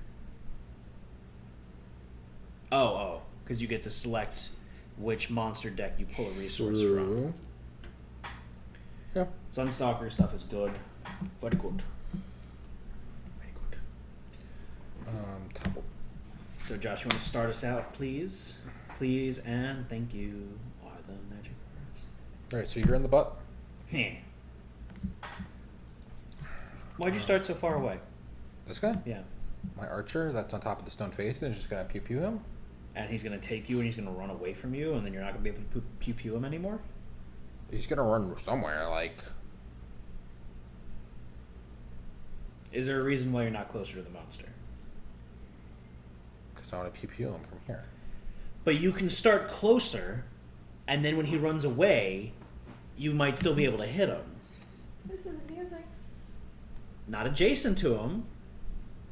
Oh, because you get to select which monster deck you pull a resource from. Yeah. Sunstalker stuff is good. Very good. Very good. Topple. So Josh, you want to start us out, please? Please and thank you. Are the magic words? Alright, so you're in the butt. Heh. Why'd you start so far away? This guy? Yeah. My archer that's on top of the stone face and is just gonna pew pew him. And he's going to take you and he's going to run away from you and then you're not going to be able to pew-pew him anymore? He's gonna run somewhere, like Is there a reason why you're not closer to the monster? Because I want to pew him from here. But you can start closer, and then when he runs away, you might still be able to hit him. This is amusing. Not adjacent to him.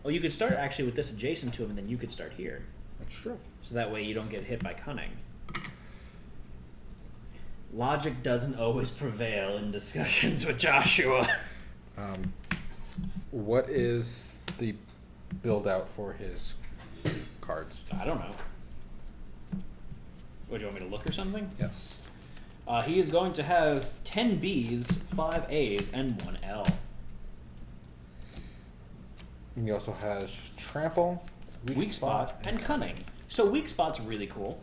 Well, you could start actually with this adjacent to him, and then you could start here. That's true. So that way you don't get hit by cunning. Logic doesn't always prevail in discussions with Joshua. What is the build out for his cards? I don't know. What, do you want me to look or something? Yes. He is going to have 10 Bs, 5 As, and 1 L. And he also has trample, Weak spot, and cunning. So weak spot's really cool.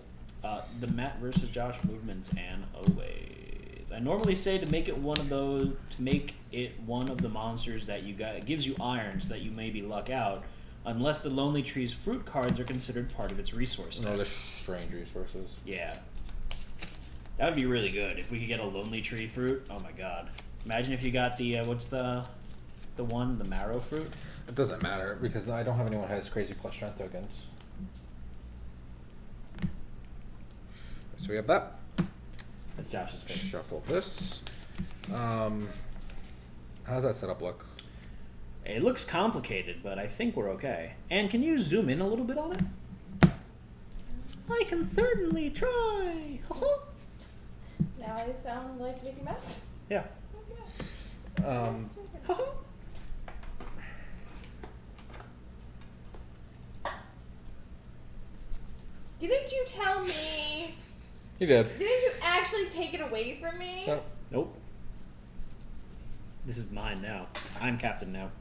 The Matt versus Josh movements and always. I normally say to make it one of the monsters that you got. It gives you iron so that you maybe luck out, unless the Lonely Tree's fruit cards are considered part of its resource. No, they're strange resources. Yeah. That would be really good if we could get a Lonely Tree fruit. Oh my god. Imagine if you got the what's the marrow fruit? It doesn't matter because I don't have anyone who has crazy plus strength tokens. So we have that. That's Josh's face. Shuffle this. How does that setup look? It looks complicated, but I think we're okay. And can you zoom in a little bit on it? I can certainly try. Now I sound like Mickey Mouse. Yeah. Okay. Didn't you tell me? You did. Didn't you actually take it away from me? No. Nope. This is mine now. I'm captain now.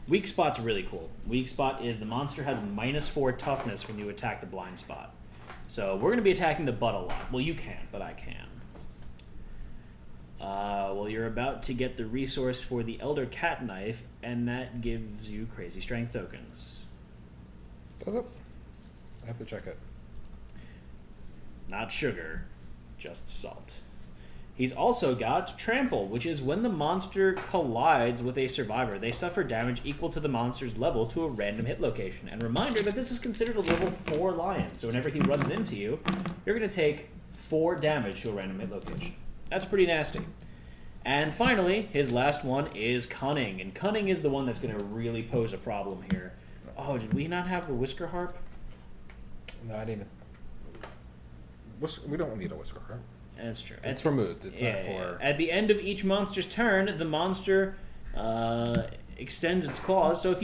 Weak spot's really cool. Weak spot is the monster has -4 toughness when you attack the blind spot. So we're going to be attacking the butt a lot. Well, you can't, but I can. Well, you're about to get the resource for the Elder Cat Knife, and that gives you crazy strength tokens. Does it? I have to check it. Not sugar, just salt. He's also got Trample, which is when the monster collides with a survivor, they suffer damage equal to the monster's level to a random hit location. And reminder that this is considered a level 4 lion, so whenever he runs into you, you're going to take 4 damage to a random hit location. That's pretty nasty. And finally, his last one is Cunning, and Cunning is the one that's going to really pose a problem here. Oh, did we not have the Whisker Harp? No, I didn't. We don't need a whisker harp. That's true. It's for moods. It's not for. Yeah. At the end of each monster's turn, the monster extends its claws. So if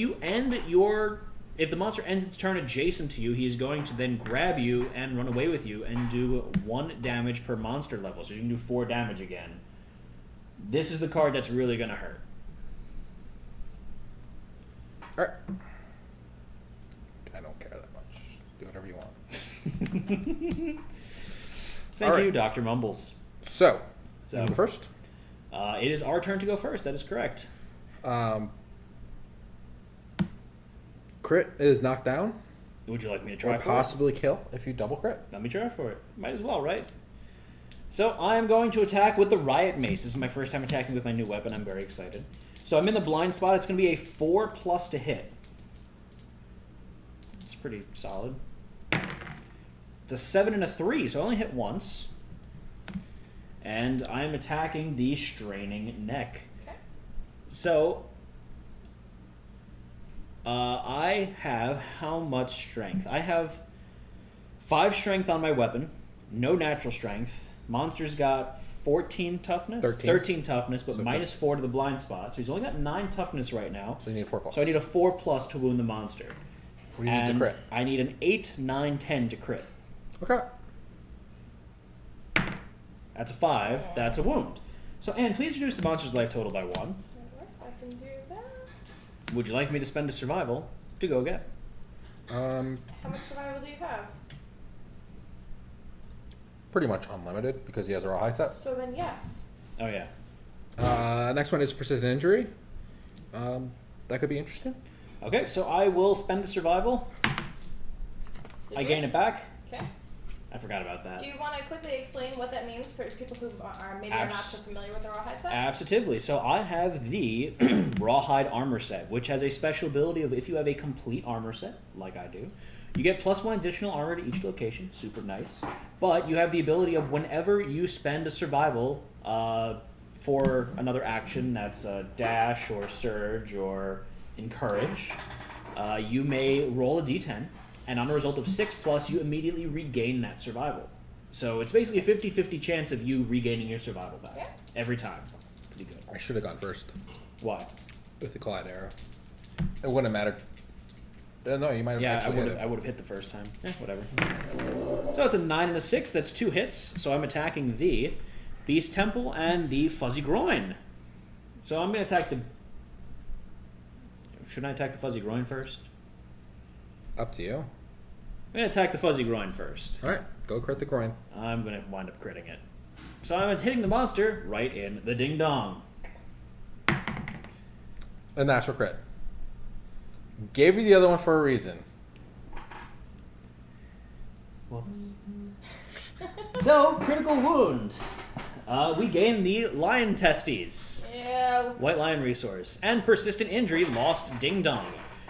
the monster ends its turn adjacent to you, he's going to then grab you and run away with you and do 1 damage per monster level. So you can do 4 damage again. This is the card that's really going to hurt. All right. I don't care that much. Do whatever you want. Thank All you, right. Dr. Mumbles. So you go first. It is our turn to go first. That is correct. Crit is knocked down. Would you like me to try Or for it? possibly kill if you double crit. Let me try for it. Might as well, right? So I'm going to attack with the Riot Mace. This is my first time attacking with my new weapon. I'm very excited. So I'm in the blind spot. It's going to be a 4+ to hit. It's pretty solid. It's a 7 and a 3, so I only hit once. And I'm attacking the Straining Neck. Okay. So I have how much strength? I have 5 strength on my weapon. No natural strength. Monster's got 14 toughness. 13 toughness, but So -4 to the blind spot. So he's only got 9 toughness right now. So you need 4+. So I need a 4+ to wound the monster. What do you need to crit? I need an 8, 9, 10 to crit. Okay. That's a 5. That's a wound. So, Anne, please reduce the monster's life total by 1. That works. I can do that. Would you like me to spend a survival to go get? How much survival do you have? Pretty much unlimited because he has a rawhide set. So then yes. Oh, yeah. Next one is persistent injury. That could be interesting. Okay, so I will spend a survival. I gain it back. Okay. I forgot about that. Do you want to quickly explain what that means for people who are maybe not so familiar with the Rawhide set? Absolutely. So I have the Rawhide Armor set, which has a special ability of if you have a complete armor set, like I do, you get +1 additional armor to each location. Super nice. But you have the ability of whenever you spend a survival for another action, that's dash or surge or encourage, you may roll a d10, and on a result of 6+, you immediately regain that survival. So it's basically a 50-50 chance of you regaining your survival back every time. Pretty good. I should have gone first Why? with the Collide arrow. It wouldn't have mattered. No, you might have actually hit it. I would have hit the first time. Whatever. So it's a 9 and a 6. That's 2 hits. So I'm attacking the Beast Temple and the Fuzzy Groin. So I'm going to attack the... Should I attack the Fuzzy Groin first? Up to you. I'm going to attack the Fuzzy Groin first. All right, go crit the groin. I'm going to wind up critting it. So I'm hitting the monster right in the ding-dong. A natural crit. Gave you the other one for a reason. Whoops. So, critical wound. We gain the Lion Testes. Yeah. White Lion resource. And persistent injury, lost Ding Dong.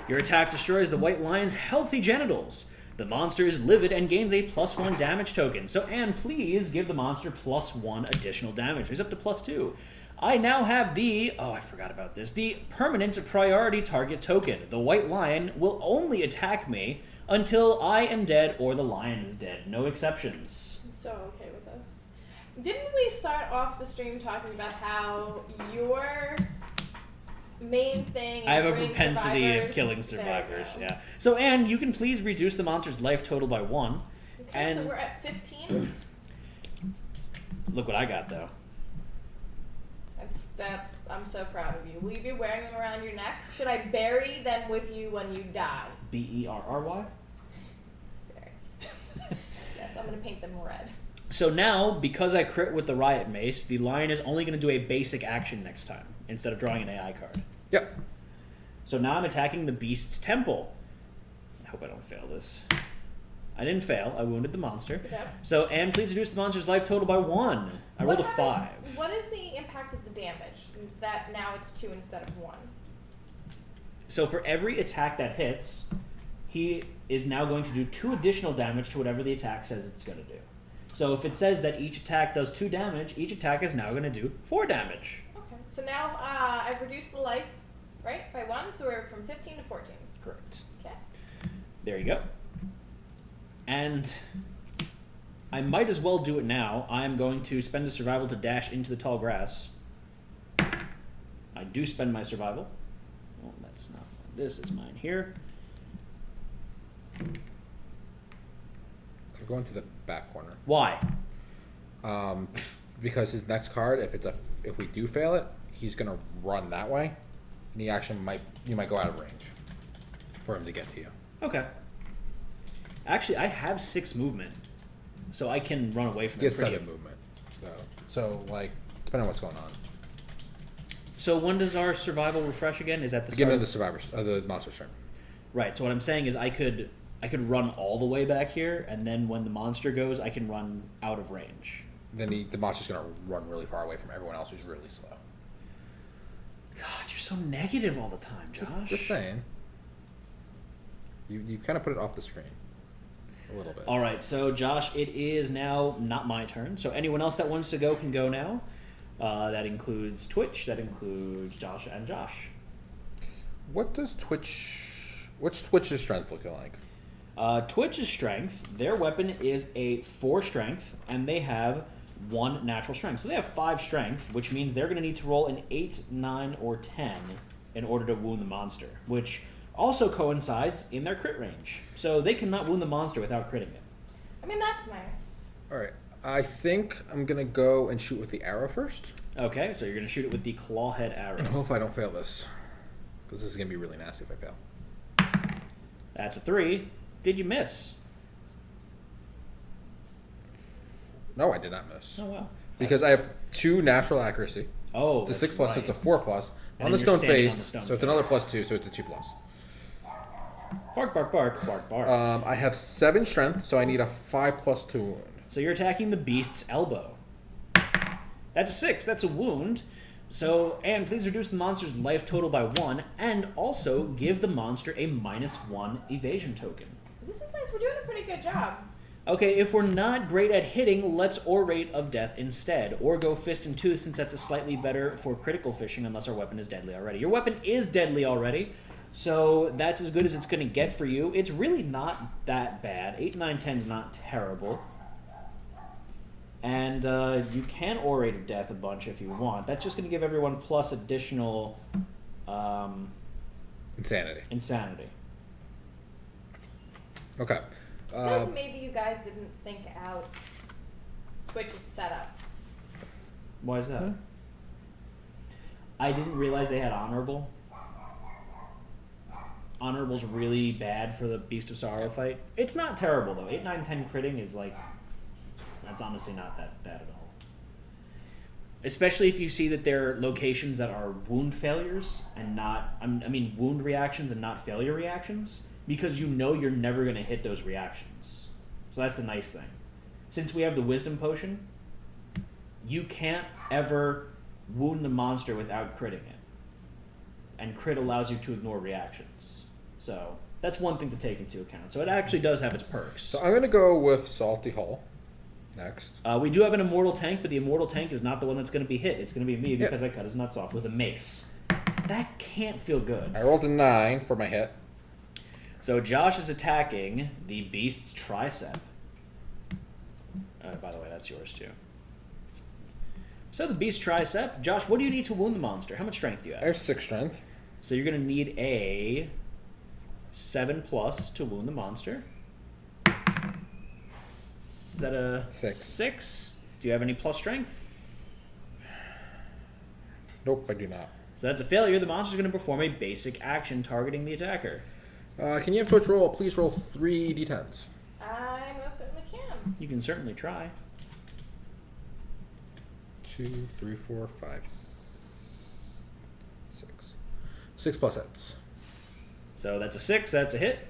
Your attack destroys the White Lion's healthy genitals. The monster is livid and gains a +1 damage token. So, Anne, please give the monster +1 additional damage. He's up to +2. I now have the, oh, I forgot about this, the permanent priority target token. The White Lion will only attack me until I am dead or the lion is dead. No exceptions. I'm so okay with this. Didn't we start off the stream talking about how your main thing is I have a bringing propensity of survivors? killing There survivors, you go. yeah. So, Anne, you can please reduce the monster's life total by 1. Okay, And so we're at 15. look what I got, though. That's. I'm so proud of you. Will you be wearing them around your neck? Should I bury them with you when you die? Berry. Bury. Yes, I'm gonna paint them red. So now, because I crit with the Riot Mace, the lion is only going to do a basic action next time, instead of drawing an AI card. Yep. So now I'm attacking the Beast's Temple. I hope I don't fail this. I didn't fail. I wounded the monster. Good job. So, Anne, please reduce the monster's life total by 1. I rolled a 5. What is the impact of the damage? That now it's 2 instead of 1. So for every attack that hits, he is now going to do 2 additional damage to whatever the attack says it's going to do. So if it says that each attack does 2 damage, each attack is now going to do 4 damage. Okay. So now I've reduced the life, right, by 1, so we're from 15 to 14. Correct. Okay. There you go. And I might as well do it now. I'm going to spend a survival to dash into the tall grass. I do spend my survival. Well, that's not mine. This is mine here. I'm going to the back corner. Why? Because his next card, if we do fail it, he's gonna run that way, and you might go out of range for him to get to you. Okay. Actually, I have 6 movement, so I can run away from He him. has 7 movement, so like depending on what's going on. So when does our survival refresh again? Is that the Given start? the monster's turn. Right. So what I'm saying is I could run all the way back here, and then when the monster goes, I can run out of range. Then the monster's gonna run really far away from everyone else who's really slow. God, you're so negative all the time, Josh. Just saying. You kind of put it off the screen a little bit. All right, so Josh, it is now not my turn. So anyone else that wants to go can go now. That includes Twitch. That includes Josh and Josh. What's Twitch's strength looking like? Twitch's strength, their weapon is a 4 strength, and they have 1 natural strength. So they have 5 strength, which means they're going to need to roll an 8, 9, or 10 in order to wound the monster, which also coincides in their crit range. So they cannot wound the monster without critting it. I mean, that's nice. All right. I think I'm going to go and shoot with the arrow first. Okay, so you're going to shoot it with the clawhead I arrow. hope I don't fail this, because this is going to be really nasty if I fail. That's a 3. Did you miss? No, I did not miss. Oh, wow. Because I have 2 natural accuracy. Oh, It's a that's 6+, so right. it's a 4+. And On the then you're stone standing on face, the stone so it's another face. +2, so it's a 2+. Bark, bark, bark, bark, bark. I have 7 strength, so I need a 5 + 2 wound. So you're attacking the beast's elbow. That's a 6. That's a wound. So, and please reduce the monster's life total by 1, and also give the monster a -1 evasion token. This is nice. We're doing a pretty good job. Okay, if we're not great at hitting, let's Orate of Death instead. Or go Fist and Tooth, since that's a slightly better for critical fishing unless our weapon is deadly already. Your weapon is deadly already, so that's as good as it's going to get for you. It's really not that bad. 8, 9, 10 is not terrible. And you can Orate of Death a bunch if you want. That's just going to give everyone plus additional... Insanity. Okay. I feel like maybe you guys didn't think out Twitch's setup. Why is that? I didn't realize they had Honorable. Honorable's really bad for the Beast of Sorrow fight. It's not terrible, though. 8, 9, 10 critting is like... That's honestly not that bad at all. Especially if you see that there are locations that are wound failures and not... I mean, wound reactions and not failure reactions. Because you know you're never going to hit those reactions. So that's the nice thing. Since we have the Wisdom Potion, you can't ever wound the monster without critting it. And crit allows you to ignore reactions. So that's one thing to take into account. So it actually does have its perks. So I'm going to go with Salty Hull next. We do have an Immortal Tank, but the Immortal Tank is not the one that's going to be hit. It's going to be me because I cut his nuts off with a mace. That can't feel good. I rolled a 9 for my hit. So Josh is attacking the beast's tricep. By the way, that's yours too. So the beast's tricep. Josh, what do you need to wound the monster? How much strength do you have? I have 6 strength. So you're going to need a 7+ to wound the monster. Is that a 6? Do you have any plus strength? Nope, I do not. So that's a failure. The monster is going to perform a basic action targeting the attacker. Can you have Twitch roll? Please roll 3 d10s. I most certainly can. You can certainly try. 2, 3, 4, 5, 6. 6 plus hits. So that's a 6. That's a hit.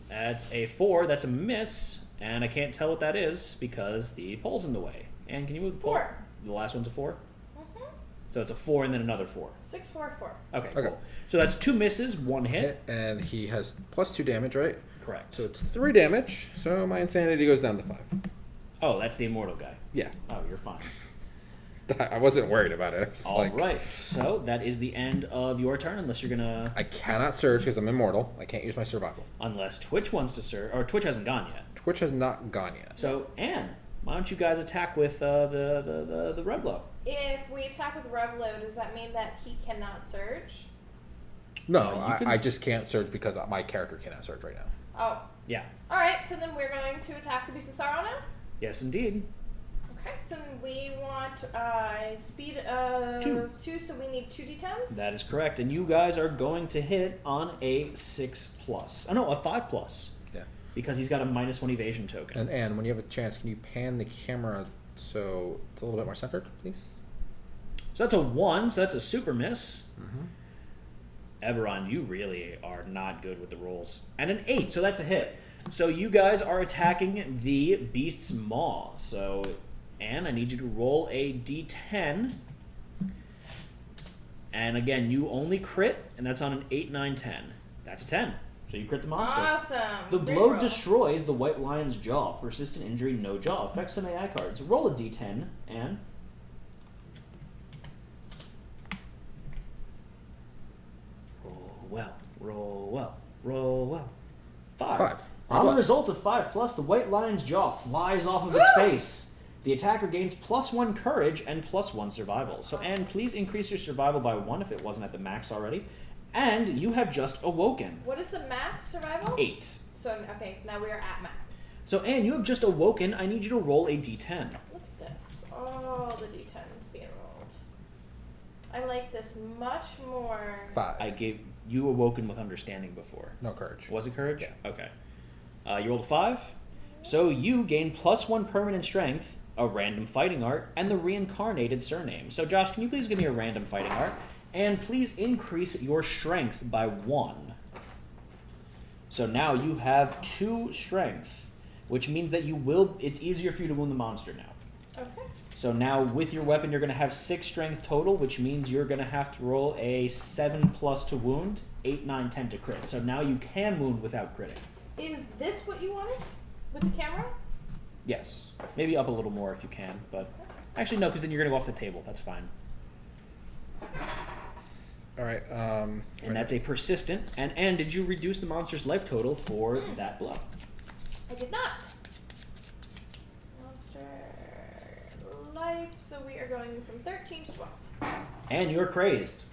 That's a 4. That's a miss. And I can't tell what that is because the pole's in the way. And can you move the pole? 4. The last one's a 4? Mm-hmm. So it's a 4 and then another 4. 6, 4, 4. Okay, cool. So that's 2 misses, 1 hit. And he has plus 2 damage, right? Correct. So it's 3 damage. So my insanity goes down to 5. Oh, that's the immortal guy. Yeah. Oh, you're fine. I wasn't worried about it. All right. So that is the end of your turn, unless you're gonna. I cannot surge because I'm immortal. I can't use my survival. Unless Twitch wants to surge, or Twitch hasn't gone yet. Twitch has not gone yet. So Anne, why don't you guys attack with the Revlo? If we attack with Revlo, does that mean that he cannot surge? No, can- I just can't surge because my character cannot surge right now. Oh. Yeah. All right. So then we're going to attack the Beast of Sorrow now. Yes, indeed. Okay. So then we want speed of 2, so we need 2 d10s. That is correct, and you guys are going to hit on a 6+. Oh no, a 5+. Yeah. Because he's got a -1 evasion token. And Anne, when you have a chance, can you pan the camera so it's a little bit more centered, please? So that's a 1, so that's a super miss. Mm-hmm. Eberron, you really are not good with the rolls. And an 8, so that's a hit. So you guys are attacking the beast's maw. So, Anne, I need you to roll a d10. And again, you only crit, and that's on an 8, 9, 10. That's a 10. So you crit the monster. Awesome. The Great blow roll. destroys the White Lion's jaw. Persistent injury, no jaw. Affects some AI cards. Roll a d10, Anne. Roll well. 5. On the result of 5+, the White Lion's jaw flies off of its face. The attacker gains +1 courage and +1 survival. So, Anne, please increase your survival by 1 if it wasn't at the max already. And you have just awoken. What is the max survival? 8. So, okay, so now we are at max. So, Anne, you have just awoken. I need you to roll a d10. Look at this. All the d10s being rolled. I like this much more. 5. I gave you awoken with understanding before. No courage. Was it courage? Yeah. Okay. You rolled a 5. So you gain +1 permanent strength, a random fighting art, and the reincarnated surname. So Josh, can you please give me a random fighting art? And please increase your strength by 1. So now you have 2 strength, which means that it's easier for you to wound the monster now. Okay. So now with your weapon, you're going to have 6 strength total, which means you're going to have to roll a 7+ to wound, 8, 9, 10 to crit. So now you can wound without critting. Is this what you wanted with the camera? Yes. Maybe up a little more if you can, but actually no, because then you're going to go off the table. That's fine. All right. And that's a persistent. And did you reduce the monster's life total for that blow? I did not. Monster life. So we are going from 13 to 12. And you're crazed.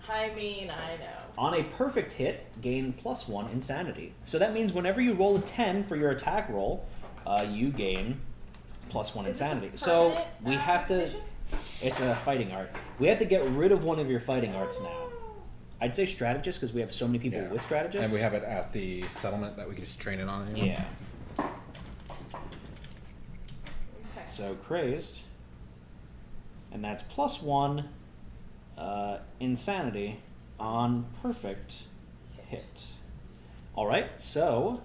I mean, I know. On a perfect hit, gain +1 insanity. So that means whenever you roll a 10 for your attack roll, you gain +1 insanity. So we have to. Condition? It's a fighting art. We have to get rid of one of your fighting arts now. I'd say strategist because we have so many people with strategist. And we have it at the settlement that we can just train it on. Anyway. Yeah. Okay. So crazed, and that's +1 insanity on perfect hit. All right, so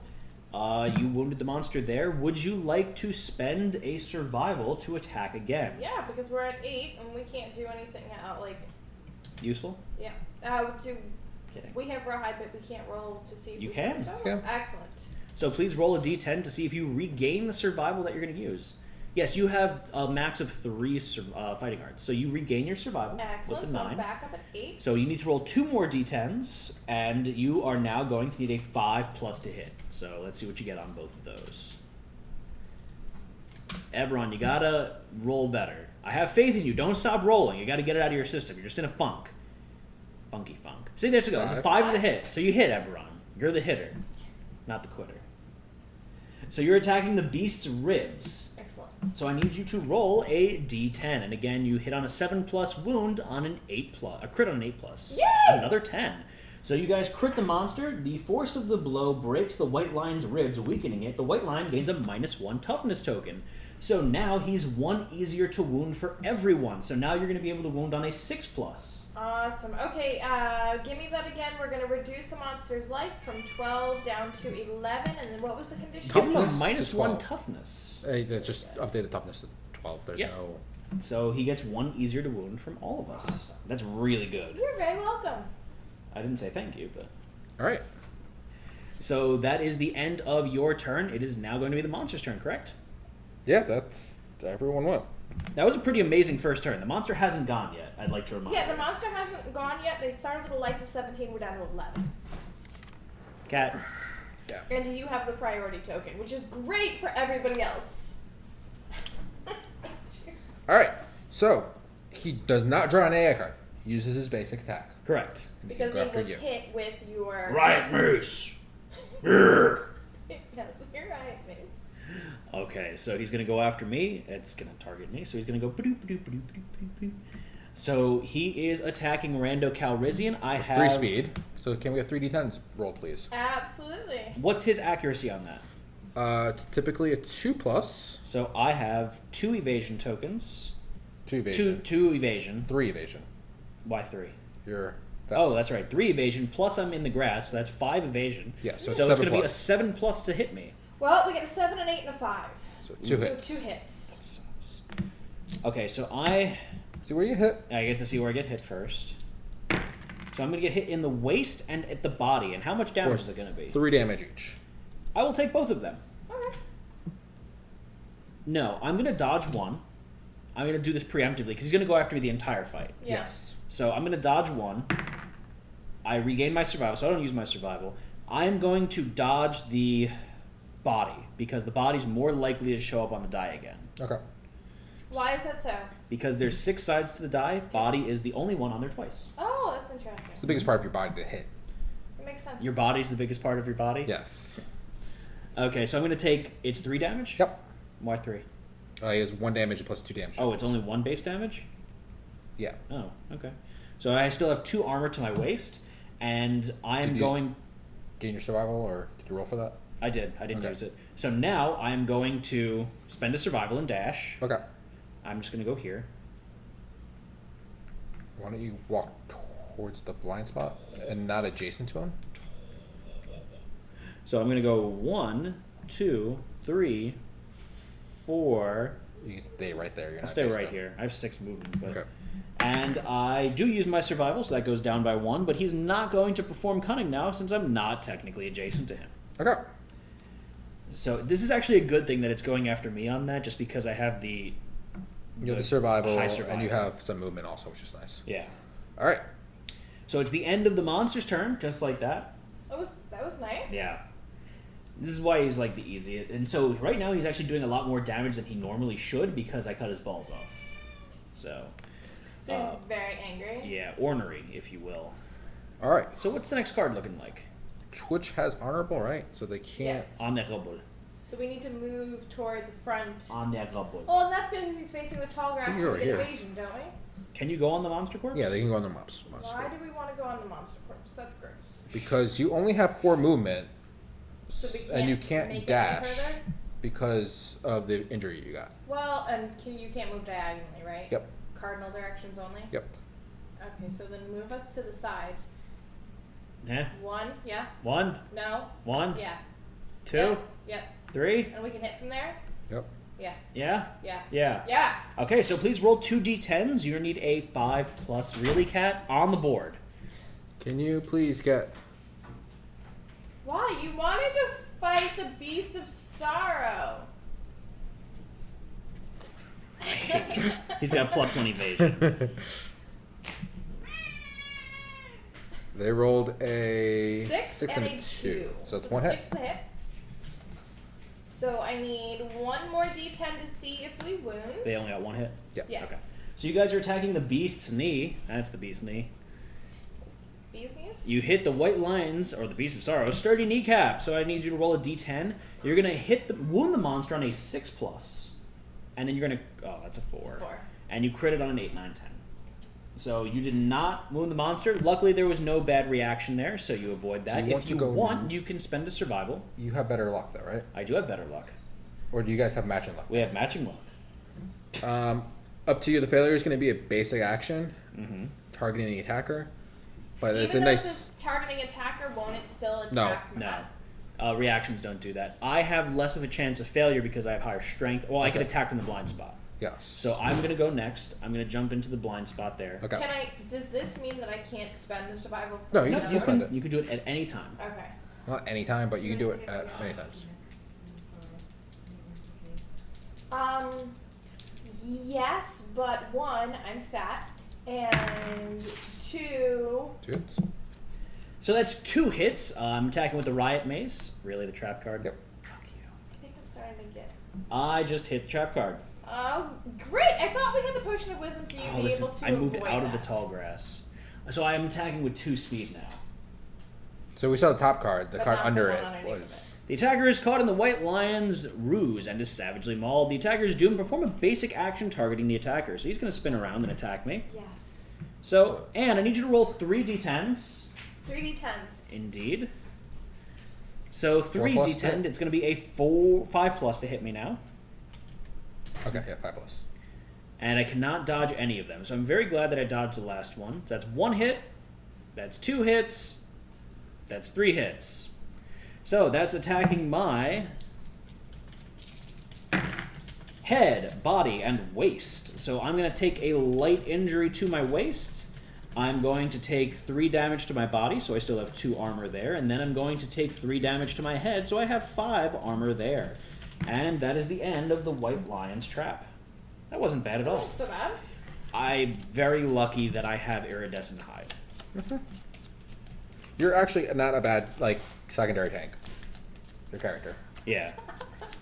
you wounded the monster there. Would you like to spend a survival to attack again? Yeah, because we're at 8 and we can't do anything Useful? Yeah. Kidding. We have rawhide, but we can't roll to see if You we can. Yeah. Excellent. So please roll a d10 to see if you regain the survival that you're going to use. Yes, you have a max of 3 fighting arts, so you regain your survival Excellent. with the So 9. I'm back up at 8. So you need to roll 2 more d10s, and you are now going to need a 5+ to hit. So let's see what you get on both of those. Eberron, you gotta roll better. I have faith in you. Don't stop rolling. You gotta get it out of your system. You're just in a funk. Funky funk. See, there you go. 5 is a hit. So you hit, Eberron. You're the hitter, not the quitter. So you're attacking the beast's ribs. Excellent. So I need you to roll a d10, and again, you hit on a 7+ wound on an 8+, a crit on an 8+. Yay! Another 10. So you guys crit the monster. The force of the blow breaks the white lion's ribs, weakening it. The white lion gains a -1 toughness token. So now he's 1 easier to wound for everyone. So now you're going to be able to wound on a 6+. Awesome. Okay, give me that again. We're going to reduce the monster's life from 12 down to 11. And then what was the condition? Give him a Toughness to -1 12. toughness. They just update the toughness to 12. There's Yep. no. So he gets 1 easier to wound from all of us. That's really good. You're very welcome. I didn't say thank you, but... All right. So that is the end of your turn. It is now going to be the monster's turn, correct? Yeah, that's everyone went. That was a pretty amazing first turn. The monster hasn't gone yet, I'd like to remind you. Yeah, the monster hasn't gone yet. They started with a life of 17. We're down to 11. Cat. Yeah. And you have the priority token, which is great for everybody else. All right. So he does not draw an AI card. He uses his basic attack. Correct. And he's Because gonna he go was after you. hit with your... Riot Mace. Yes, you're right, Mace. Okay, so he's going to go after me. It's going to target me, so he's going to go... ba-doop, ba-doop, ba-doop, ba-doop, ba-doop. So he is attacking Rando Calrissian. I have... 3 speed. So can we have 3d10s rolled, please? Absolutely. What's his accuracy on that? It's typically a 2+. So I have 2 evasion tokens. 2 evasion. 2 evasion. 3 evasion. Why 3? You're. Oh, that's right. 3 evasion, plus I'm in the grass, so that's 5 evasion. Yeah, so so it's going to be a 7+. 7+ to hit me. Well, we get a 7, an 8, and a 5. So 2 So hits. 2 hits. That sucks. Okay, so I See where you hit. get to see where I get hit first. So I'm going to get hit in the waist and at the body. And how much damage is it going to be? 3 damage each. I will take both of them. Okay. No, I'm going to dodge one. I'm going to do this preemptively because he's going to go after me the entire fight. Yeah. Yes. So I'm going to dodge one. I regain my survival, so I don't use my survival. I'm going to dodge the body because the body's more likely to show up on the die again. Okay. Why is that so? Because there's 6 sides to the die, body is the only one on there twice. Oh, that's interesting. It's the biggest part of your body to hit. It makes sense. Your body's the biggest part of your body? Yes. Okay, so I'm going to take... It's 3 damage? Yep. Why 3? He has 1 damage plus 2 damage. Oh, it's only 1 base damage? Yeah. Oh, okay. So I still have 2 armor to my waist, and I'm Did you going... Gain your survival, or did you roll for that? I did. I didn't Okay. use it. So now I'm going to spend a survival and dash. Okay. I'm just going to go here. Why don't you walk towards the blind spot and not adjacent to him? So I'm going to go 1, 2, 3, 4. You can stay right there. You're I'll not stay faced right up. here. I have 6 movement. But... Okay. And I do use my survival, so that goes down by 1. But he's not going to perform cunning now since I'm not technically adjacent to him. Okay. So this is actually a good thing that it's going after me on that, just because I have the... You have the survival, high and survival. you have some movement also, which is nice. Yeah. All right. So it's the end of the monster's turn, just like that. That was nice. Yeah. This is why he's like the easiest. And so right now he's actually doing a lot more damage than he normally should because I cut his balls off. So So he's very angry. yeah, ornery, if you will. All right. So what's the next card looking like? Twitch has honorable, right? So they can't. Yes. Honorable. So we need to move toward the front. Honorable. Well, and that's good because he's facing the tall grass You can go to get right here. evasion, don't we? Can you go on the monster corpse? Yeah, they can go on their mops. Why do we want to go on the monster corpse? That's gross. Because you only have 4 movement, So we can't and you make can't it any dash further? because of the injury you got. Well, and you can't move diagonally, right? Yep. Cardinal directions only? Yep. Okay, so then move us to the side. Yeah. 1, yeah? 1, No? 1, Yeah. 2, Yep. 3. And we can hit from there? Yep. Yeah. Yeah. Yeah. Yeah. Yeah. Okay, so please roll 2 d10s. You're gonna need a 5+ really cat on the board. Can you please get? Why? You wanted to fight the beast of sorrow. He's got +1 evasion. They rolled a 6 and and a a 2. So it's the 1 hit. 6 is a hit. So I need 1 more d10 to see if we wound. They only got 1 hit. Yeah. Yes. Okay. So you guys are attacking the beast's knee. That's the beast's knee. Bees knees? You hit the white lion's, or the beast of sorrow, sturdy kneecap. So I need you to roll a d10. You're gonna wound the monster on a 6+, and then you're gonna that's a 4. 4. And you crit it on an 8, 9, 10. So you did not wound the monster. Luckily, there was no bad reaction there, so you avoid that. So you want if to you go- want, you can spend a survival. You have better luck though, right? I do have better luck. Or do you guys have matching luck? We have matching luck. Up to you. The failure is going to be a basic action, Mm-hmm. targeting the attacker. But it's a Even though nice. this is targeting attacker, won't it still No. attack? No. Reactions don't do that. I have less of a chance of failure because I have higher strength. Well, I can Okay. attack from the blind spot. Yes. So I'm going to go next. I'm going to jump into the blind spot there. Okay. Does this mean that I can't spend the survival? No, you No, can you spend can, it. you can do it at any time. Okay. Not any time, but you can do it at many times. Yes, but 1, I'm fat, and 2. 2 hits. So that's 2 hits. I'm attacking with the Riot Mace. Really, the trap card? Yep. Fuck you. I think I'm starting to get. I just hit the trap card. Oh, great! I thought we had the potion of wisdom, so you'd be able to. I moved avoid out of the that. tall grass. So I am attacking with 2 speed now. So we saw the top card. The But card not the under one it underneath was. The attacker is caught in the White Lion's ruse and is savagely mauled. The attacker is doomed to perform a basic action targeting the attacker. So he's going to spin around and attack me. Yes. So, Anne, I need you to roll 3 d10s. 3d10s. Indeed. So 3 4+ d10, hit? it's going to be a 5+ to hit me now. Okay, yeah, 5+. And I cannot dodge any of them. So I'm very glad that I dodged the last one. That's 1 hit. That's 2 hits. That's 3 hits. So that's attacking my head, body, and waist. So I'm going to take a light injury to my waist. I'm going to take 3 damage to my body, so I still have 2 armor there. And then I'm going to take 3 damage to my head, so I have 5 armor there. And that is the end of the White Lion's trap. That wasn't bad at all. So bad? I'm very lucky that I have iridescent hide. You're actually not a bad secondary tank. Your character. Yeah.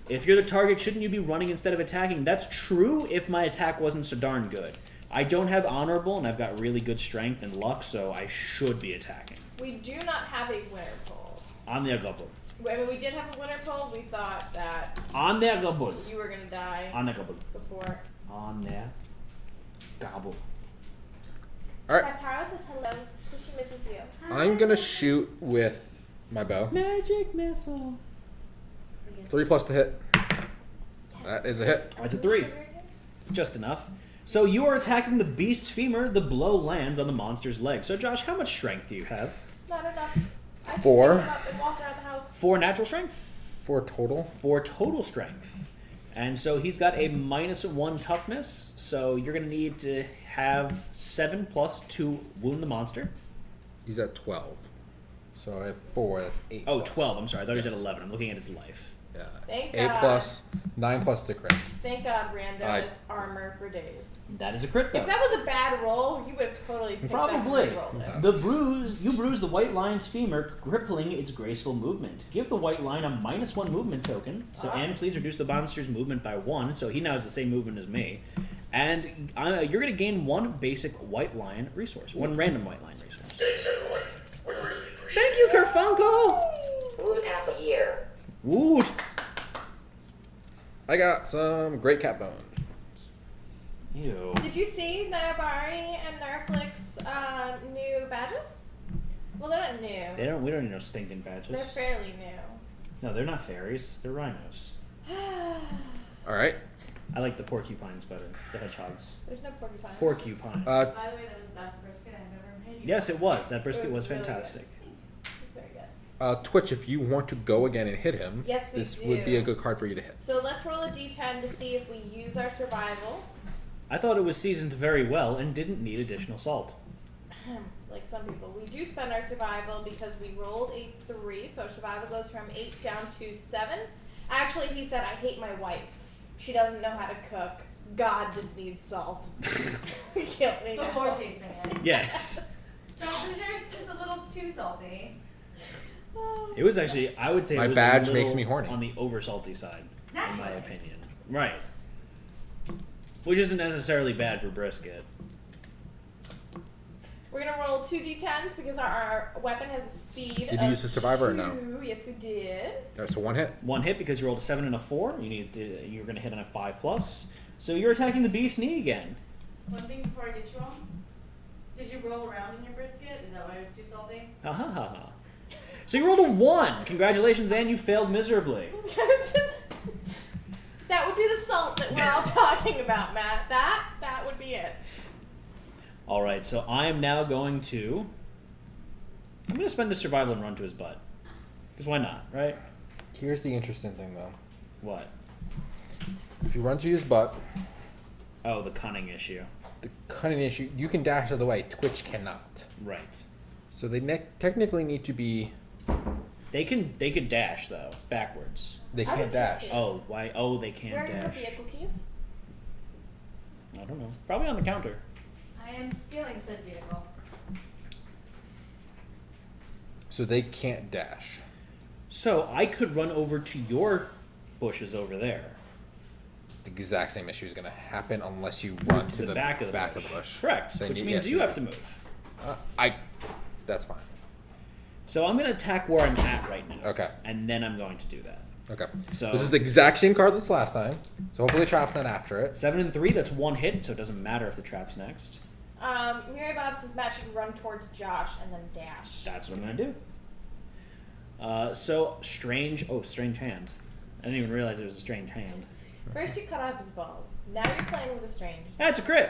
If you're the target, shouldn't you be running instead of attacking? That's true if my attack wasn't so darn good. I don't have honorable, and I've got really good strength and luck, so I should be attacking. We do not have a winner poll. On the gobble. When we did have a winner poll, we thought that On the gobble. you were going to die On the gobble. before. On the gobble. All right. Tara says hello, so she misses you. I'm gonna shoot with my bow. Magic missile. 3+ to hit. That is a hit. That's a 3. Just enough. So you are attacking the beast's femur. The blow lands on the monster's leg. So Josh, how much strength do you have? Not enough. I can 4. pick him up and walk around the house. 4 natural strength. 4 total. 4 total strength. And so he's got a -1 toughness, so you're going to need to have 7 plus to wound the monster. He's at 12. So I have 4, that's 8. Oh, plus. 12, I'm sorry. I thought he was at Yes. 11. I'm looking at his life. Yeah. Thank 8 God. plus, 9 plus to crit. Thank God Rando has armor for days. That is a crit, though. If that was a bad roll, you would have totally picked Probably. that and rolled it. You bruise the white lion's femur, crippling its graceful movement. Give the white lion a -1 movement token. So, Awesome. and please reduce the monster's movement by 1. So he now has the same movement as me. And you're going to gain 1 basic white lion resource, 1 random white lion resource. Thanks, everyone. We really appreciate Thank you, Carfunkel. Moved half a year. Woot. I got some great cat bones. Ew. Did you see Nayabari and Narflix's new badges? Well, they're not new. We don't need no stinking They're badges. fairly new. No, they're not fairies. They're rhinos. All right. I like the porcupines better. The hedgehogs. There's no porcupine. Porcupine. By the way, that was the best brisket I've ever made. Yes, it was. That brisket It was was really fantastic. It's very good. Twitch, if you want to go again and hit him, Yes, we this do. would be a good card for you to hit. So let's roll a d10 to see if we use our survival. I thought it was seasoned very well and didn't need additional salt. Like some people. We do spend our survival because we rolled a 3, so our survival goes from 8 down to 7. Actually, he said, I hate my wife. She doesn't know how to cook. God, this needs salt. Kill me now. Before tasting it. Yes. Don't yours just a little too salty. It was actually, I would say My it was badge a little makes me horny. on the over salty side, in my Naturally. opinion. Right. Which isn't necessarily bad for brisket. We're going to roll 2 d10s because our weapon has a speed Did of you use the survivor or no? 2. Yes, we did. That's a 1 hit. 1 hit because you rolled a 7 and a 4. You're going to hit on a 5 plus. So you're attacking the beast knee again. One thing before I get you on. Did you roll around in your brisket? Is that why it was too salty? Ha ha ha ha. So you rolled a 1. Congratulations, and you failed miserably. That would be the salt that we're all talking about, Matt. That would be it. All right, so I am now going to... I'm going to spend a survival and run to his butt. Because why not, right? Here's the interesting thing, though. What? If you run to his butt, Oh, the cunning issue. the cunning issue, you can dash out of the way. Twitch cannot. Right. So they technically need to be... They could dash, though, backwards. They I can't would dash. take Oh, why? Oh, they can't Where are your dash. vehicle keys? I don't know. Probably on the counter. I am stealing said vehicle. So they can't dash. So I could run over to your bushes over there. The exact same issue is going to happen unless you run to the back of the bush. Correct. Then Which you- means yes, you have to move. That's fine. So I'm going to attack where I'm at right now. Okay. And then I'm going to do that. Okay. So This is the exact same card that's last time. So hopefully Trap's not after it. 7 and 3. That's 1 hit, so it doesn't matter if the trap's next. Mary Bob says Matt should run towards Josh and then dash. That's what I'm going to do. So strange. Oh, strange hand. I didn't even realize it was a strange hand. First you cut off his balls. Now you're playing with a strange. That's a crit.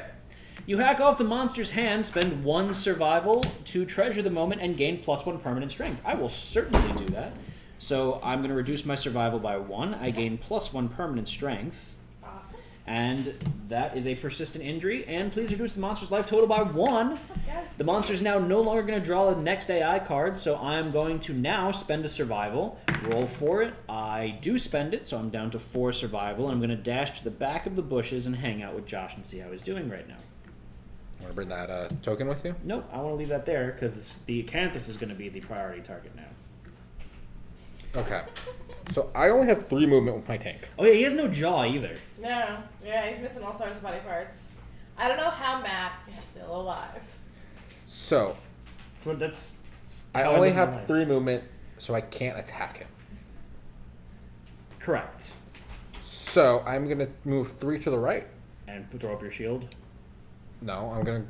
You hack off the monster's hand, spend 1 survival to treasure the moment, and gain +1 permanent strength. I will certainly do that. So I'm going to reduce my survival by 1. I gain +1 permanent strength. Awesome. And that is a persistent injury. And please reduce the monster's life total by 1. Okay. The monster is now no longer going to draw the next AI card, so I'm going to now spend a survival. Roll for it. I do spend it, so I'm down to 4 survival. And I'm going to dash to the back of the bushes and hang out with Josh and see how he's doing right now. Want to bring that token with you? Nope, I want to leave that there because the Acanthus is going to be the priority target now. Okay. So I only have 3 movement with my tank. Oh yeah, he has no jaw either. No. Yeah, he's missing all sorts of body parts. I don't know how Matt is still alive. So So that's. I how only live my have life. 3 movement, so I can't attack him. Correct. So I'm going to move 3 to the right. And throw up your shield. No, I'm going to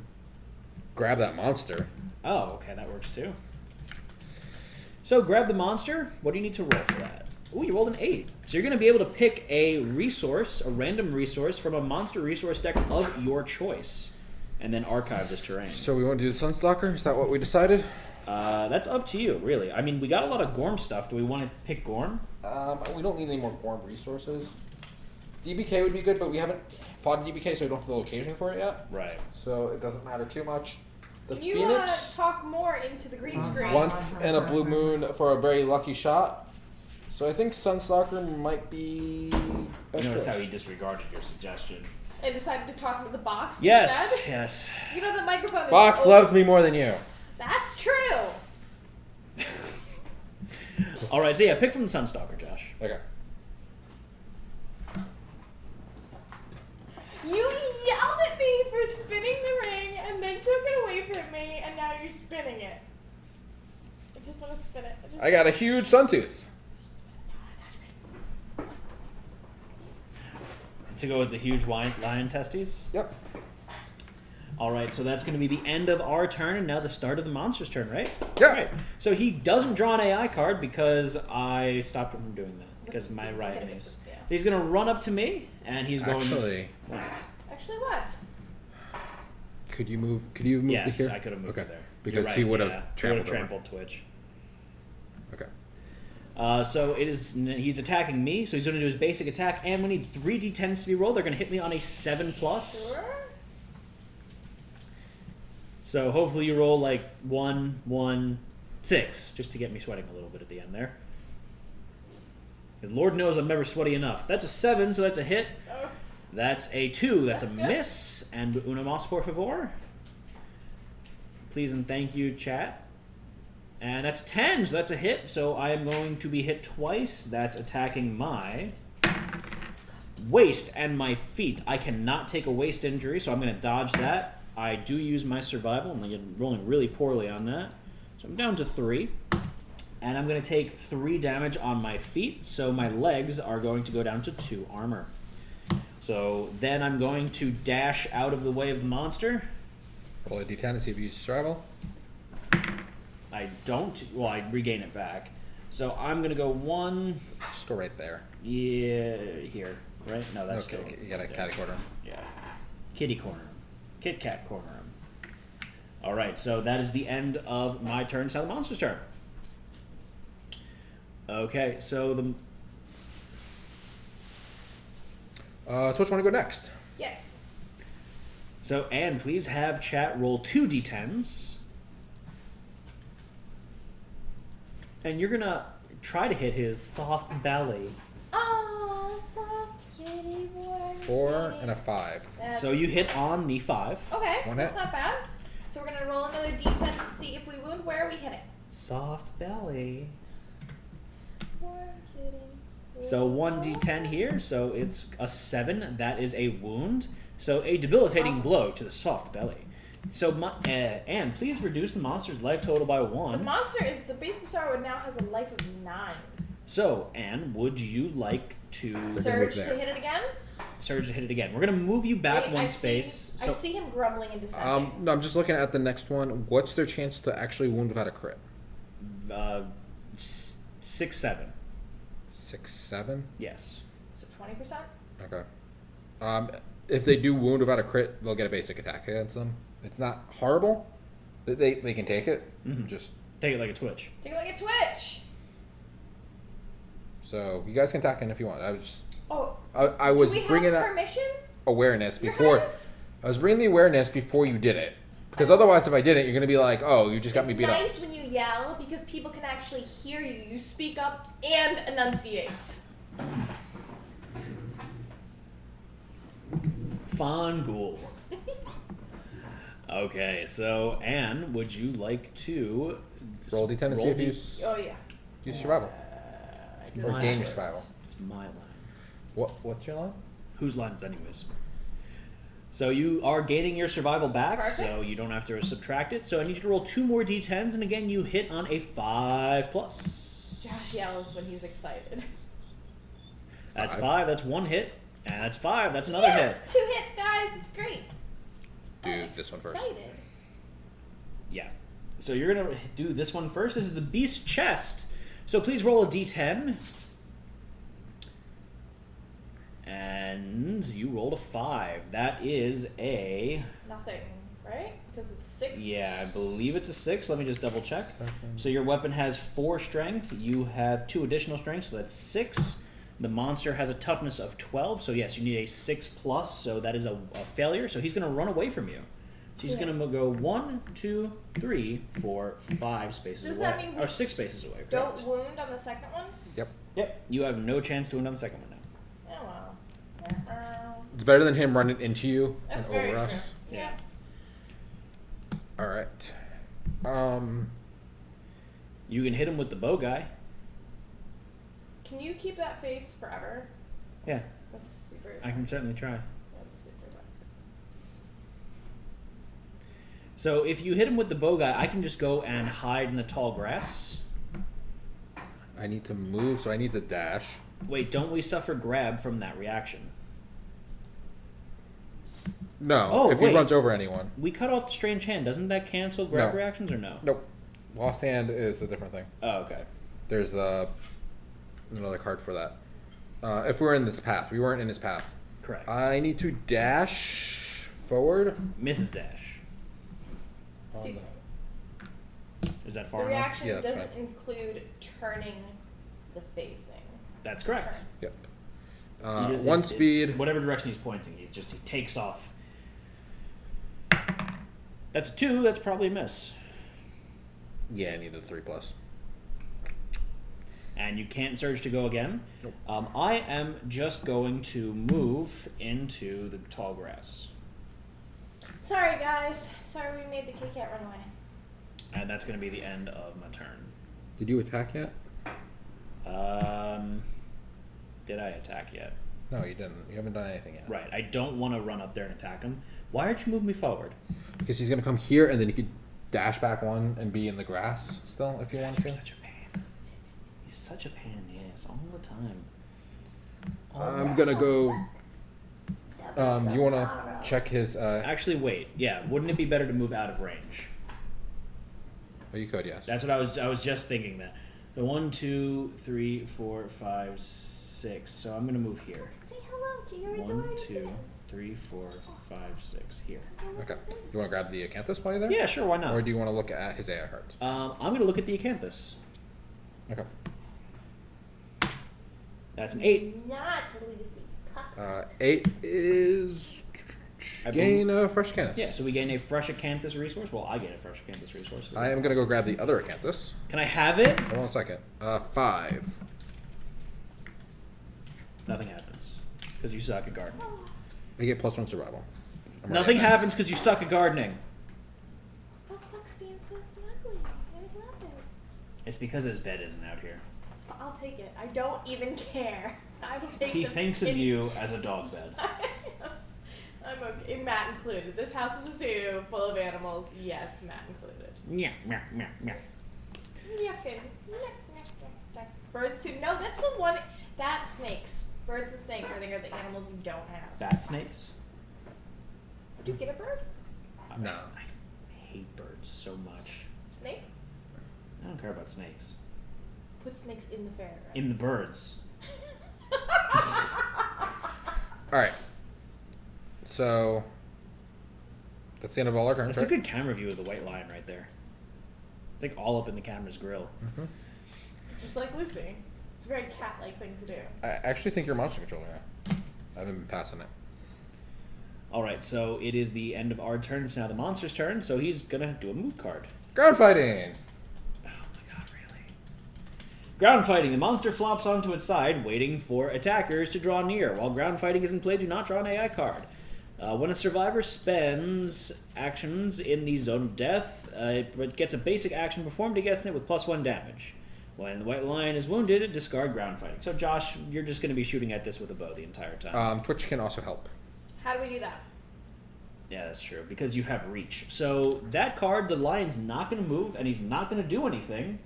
grab that monster. Oh, okay, that works too. So grab the monster. What do you need to roll for that? Ooh, you rolled an 8. So you're going to be able to pick a resource, a random resource, from a monster resource deck of your choice. And then archive this terrain. So we want to do the Sunstalker? Is that what we decided? That's up to you, really. I mean, we got a lot of Gorm stuff. Do we want to pick Gorm? We don't need any more Gorm resources. DBK would be good, but we haven't fought DBK, so we don't have the location for it yet. Right. So it doesn't matter too much. The Can you Phoenix talk more into the green screen? once in a blue moon for a very lucky shot. So I think Sunstalker might be best Notice choice. how he disregarded your suggestion. And decided to talk to the box Yes, instead? yes. You know the microphone is Box open. loves me more than you. That's true. All right, so yeah, pick from the Sunstalker, Josh. Okay. You yelled at me for spinning the ring and then took it away from me, and now you're spinning it. I just want to spin it. I got a huge Suntooth. To go with the huge White Lion testes. Yep. All right, so that's going to be the end of our turn, and now the start of the monster's turn, right? Yeah. Right. So he doesn't draw an AI card because I stopped him from doing that because of my Riot Mace. Yeah. So he's going to run up to me, and he's going. Actually, What? Actually, what? could you move? Could you have moved Yes, to here? I could have moved okay. to there. Because You're he right, would have yeah. trampled, He would over. have trampled Twitch. Okay. So he's attacking me, so he's going to do his basic attack, and we need 3d10s to be rolled. They're going to hit me on a 7+. Sure. So hopefully you roll like 1, 1, 6, just to get me sweating a little bit at the end there. Because Lord knows I'm never sweaty enough. That's a 7, so that's a hit. Oh. That's a 2, that's a That's good. miss. And una más, por favor. Please and thank you, chat. And that's 10, so that's a hit. So I am going to be hit twice. That's attacking my waist and my feet. I cannot take a waist injury, so I'm going to dodge that. I do use my survival. I'm rolling really poorly on that. So I'm down to 3. And I'm going to take 3 damage on my feet, so my legs are going to go down to 2 armor. So then I'm going to dash out of the way of the monster. Roll a d10 to see if you use survival. I don't. Well, I regain it back. So I'm going to go 1. Just go right there. Yeah, here. Right? No, that's Okay, still. you got a catty corner. Yeah. Kitty corner. Kit Kat corner him. All right, so that is the end of my turn. It's now the monster's turn. Okay, so the Twitch, want to go next? Yes. so Anne, please have chat roll 2 d10s, and you're gonna try to hit his soft belly. Oh, soft kitty boy. 4 and a 5. So you hit on the 5. Okay, One that's hit. not bad. So we're gonna roll another d10 to see if we wound. Where are we hitting? Soft belly. Poor kitty. So 1d10 here, so it's a 7. That is a wound. So a debilitating Awesome. blow to the soft belly. So, Anne, please reduce the monster's life total by The 1. monster is the base of sorrow now has a life of 9. So, Anne, would you like to We're gonna Surge move to there. hit it again. surge to hit it again? We're going to move you back Wait, 1 I space. See, I see him grumbling and descending. No, I'm just looking at the next one. What's their chance to actually wound without a crit? 6, 7. 6, 7? Yes. So 20%. Okay. If they do wound without a crit, they'll get a basic attack against them. It's not horrible. They can take it. Mhm. Just Take it like a twitch. Take a look at Twitch. so you guys can attack in if you want. I was just Oh, I was do we have bringing that permission? awareness Your before. Highness? I was bringing the awareness before you did it. Because otherwise, if I didn't, you're gonna be like, "Oh, you just got me beat It's up." nice when you yell because people can actually hear you. You speak up and enunciate. Fangul. Okay, so Anne, would you like to Roll d10 to see if you Oh yeah. use survival or my gain line. survival. It's my line. What's your line? Whose line is anyways? So you are gaining your survival back, so Perfect. you don't have to subtract it. So I need you to roll 2 more d10s, and again you hit on a 5+. Josh yells when he's excited. That's 5. 5. That's 1 hit, and that's 5. That's another hit. Yes! 2 hits, guys. It's great. Do I'm this one first. excited. Yeah. So you're gonna do this one first. This is the beast's chest. So please roll a d10. And you rolled a 5. That is a Nothing, right? Because it's 6. Yeah, I believe it's a 6. Let me just double check. Second. So your weapon has 4 strength. You have 2 additional strength, so that's 6. The monster has a toughness of 12, so yes, you need a 6+, so that is a failure. So he's going to run away from you. So he's going to go 1, 2, 3, 4, 5 spaces Does away. that mean we or 6 spaces away. Don't correct. wound on the second one? Yep. Yep, you have no chance to wound on the second one now. Oh, well. It's better than him running into you That's and very over true. us. Yeah. All right. You can hit him with the bow guy. Can you keep that face forever? Yeah, That's super. I can certainly try. That's super fun. So if you hit him with the bow guy, I can just go and hide in the tall grass. I need to move, so I need to dash. Wait, don't we suffer grab from that reaction? No, Oh, if wait. he runs over anyone. We cut off the strange hand. Doesn't that cancel grab No. reactions or no? Nope. Lost hand is a different thing. Oh, okay. There's another card for that. If we're in this path, we weren't in his path. Correct. I need to dash forward. Mrs. Dash. See, Is that the far enough? reaction Yeah, that's doesn't fine. include turning the facing. That's correct. Turn. Yep. He just- One speed. Whatever direction he's pointing, he takes off. That's a 2. That's probably a miss. Yeah, I needed a 3+. And you can't surge to go again. Nope. I am just going to move into the tall grass. Sorry, guys. Sorry we made the Kit Kat run away. And that's going to be the end of my turn. Did you attack yet? Did I attack yet? No, you didn't. You haven't done anything yet. Right. I don't want to run up there and attack him. Why aren't you moving me forward? Because he's gonna come here, and then you could dash back 1 and be in the grass still if you want You're to. such a pain. He's such a pain in the ass all the time. I'm gonna go. You wanna check his? Actually, wait. Yeah, wouldn't it be better to move out of range? Oh, you could, yes. That's what I was just thinking that. The 1, 2, 3, 4, 5, 6. So I'm gonna move here. Say hello to your 1, adoring 2, fans. 3, 4, 5, 6. Here. Okay. You wanna grab the acanthus while you're there? Yeah, sure. Why not? Or do you want to look at his AI cards? I'm gonna look at the acanthus. Okay. That's an 8. Not Lucy. 8 is I gain a fresh acanthus. Yeah, so we gain a fresh acanthus resource. Well, I get a fresh acanthus resource. I am gonna go grab the other acanthus. Can I have it? Hold on a second. 5. Nothing happens because you suck at gardening. I get +1 survival. I'm Nothing running out of happens because you suck at gardening. That Puck's being so snuggly. I love it. It's because his bed isn't out here. So I'll take it. I don't even care. I will take He the thinks of kitty. you as a dog bed. I'm okay. Matt included. This house is a zoo full of animals. Yes, Matt included. Yeah, yeah, yeah, yeah. Yuckin'. Birds too. No, that's the one. That snakes. Birds and snakes, I think, are the animals you don't have. Bat snakes? Do you get a bird? No. I hate birds so much. Snake? I don't care about snakes. Put snakes in the fair, right? In the birds. All right. So that's the end of all our turns. That's a right? good camera view of the white lion right there. I think all up in the camera's grill. Just like Lucy. It's a very cat-like thing to do. I actually think you're a monster controller now. I haven't been passing it. Alright, so it is the end of our turn. It's now the monster's turn, so he's gonna do a mood card. Ground fighting. Oh my god, really? Ground fighting. The monster flops onto its side, waiting for attackers to draw near. While ground fighting is in play, do not draw an AI card. When a survivor spends actions in the zone of death, it gets a basic action performed against it with +1 damage. When the white lion is wounded, discard ground fighting. So Josh, you're just going to be shooting at this with a bow the entire time. Twitch can also help. How do we do that? Yeah, that's true, because you have reach. So that card, the lion's not going to move, and he's not going to do anything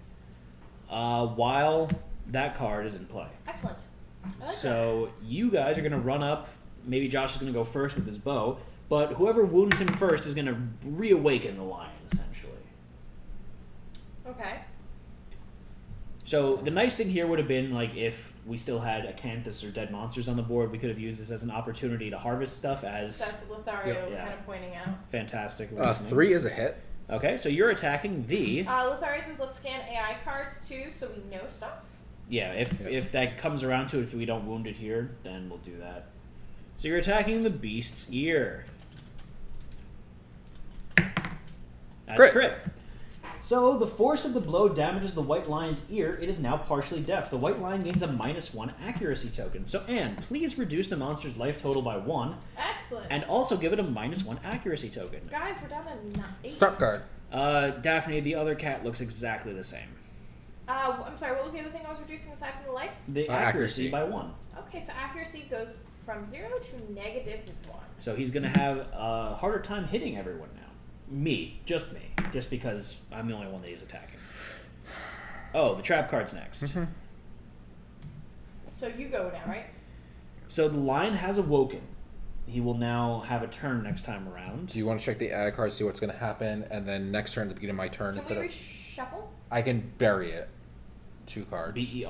while that card is in play. Excellent. I like So you guys are going to run up. Maybe Josh is going to go first with his bow, but whoever wounds him first is going to reawaken the lion, essentially. that. Okay. So the nice thing here would have been like if we still had Acanthus or dead monsters on the board, we could have used this as an opportunity to harvest stuff as That's what Lothario was Yeah. kind of pointing out. fantastic. 3 is a hit. Okay, so you're attacking the Lothario says let's scan AI cards too, so we know stuff. yeah. If that comes around to it, if we don't wound it here, then we'll do that. So you're attacking the beast's ear. That's crit. So the force of the blow damages the white lion's ear. It is now partially deaf. The white lion gains a -1 accuracy token. So Anne, please reduce the monster's life total by 1, Excellent. and also give it a -1 accuracy token. Guys, we're down to 8. Start card. Daphne, the other cat looks exactly the same. I'm sorry, what was the other thing I was reducing aside from the life? The Accuracy. accuracy by 1. Okay, so accuracy goes from 0 to -1. So he's going to have a harder time hitting everyone now. Me. Just because I'm the only one that he's attacking. Oh, the trap card's next. Mm-hmm. So you go now, right? So the lion has awoken. He will now have a turn next time around. Do you want to check the AI card, see what's going to happen, and then next turn at the beginning of my turn, Can instead we of reshuffle? I can bury it. 2 cards. Berry.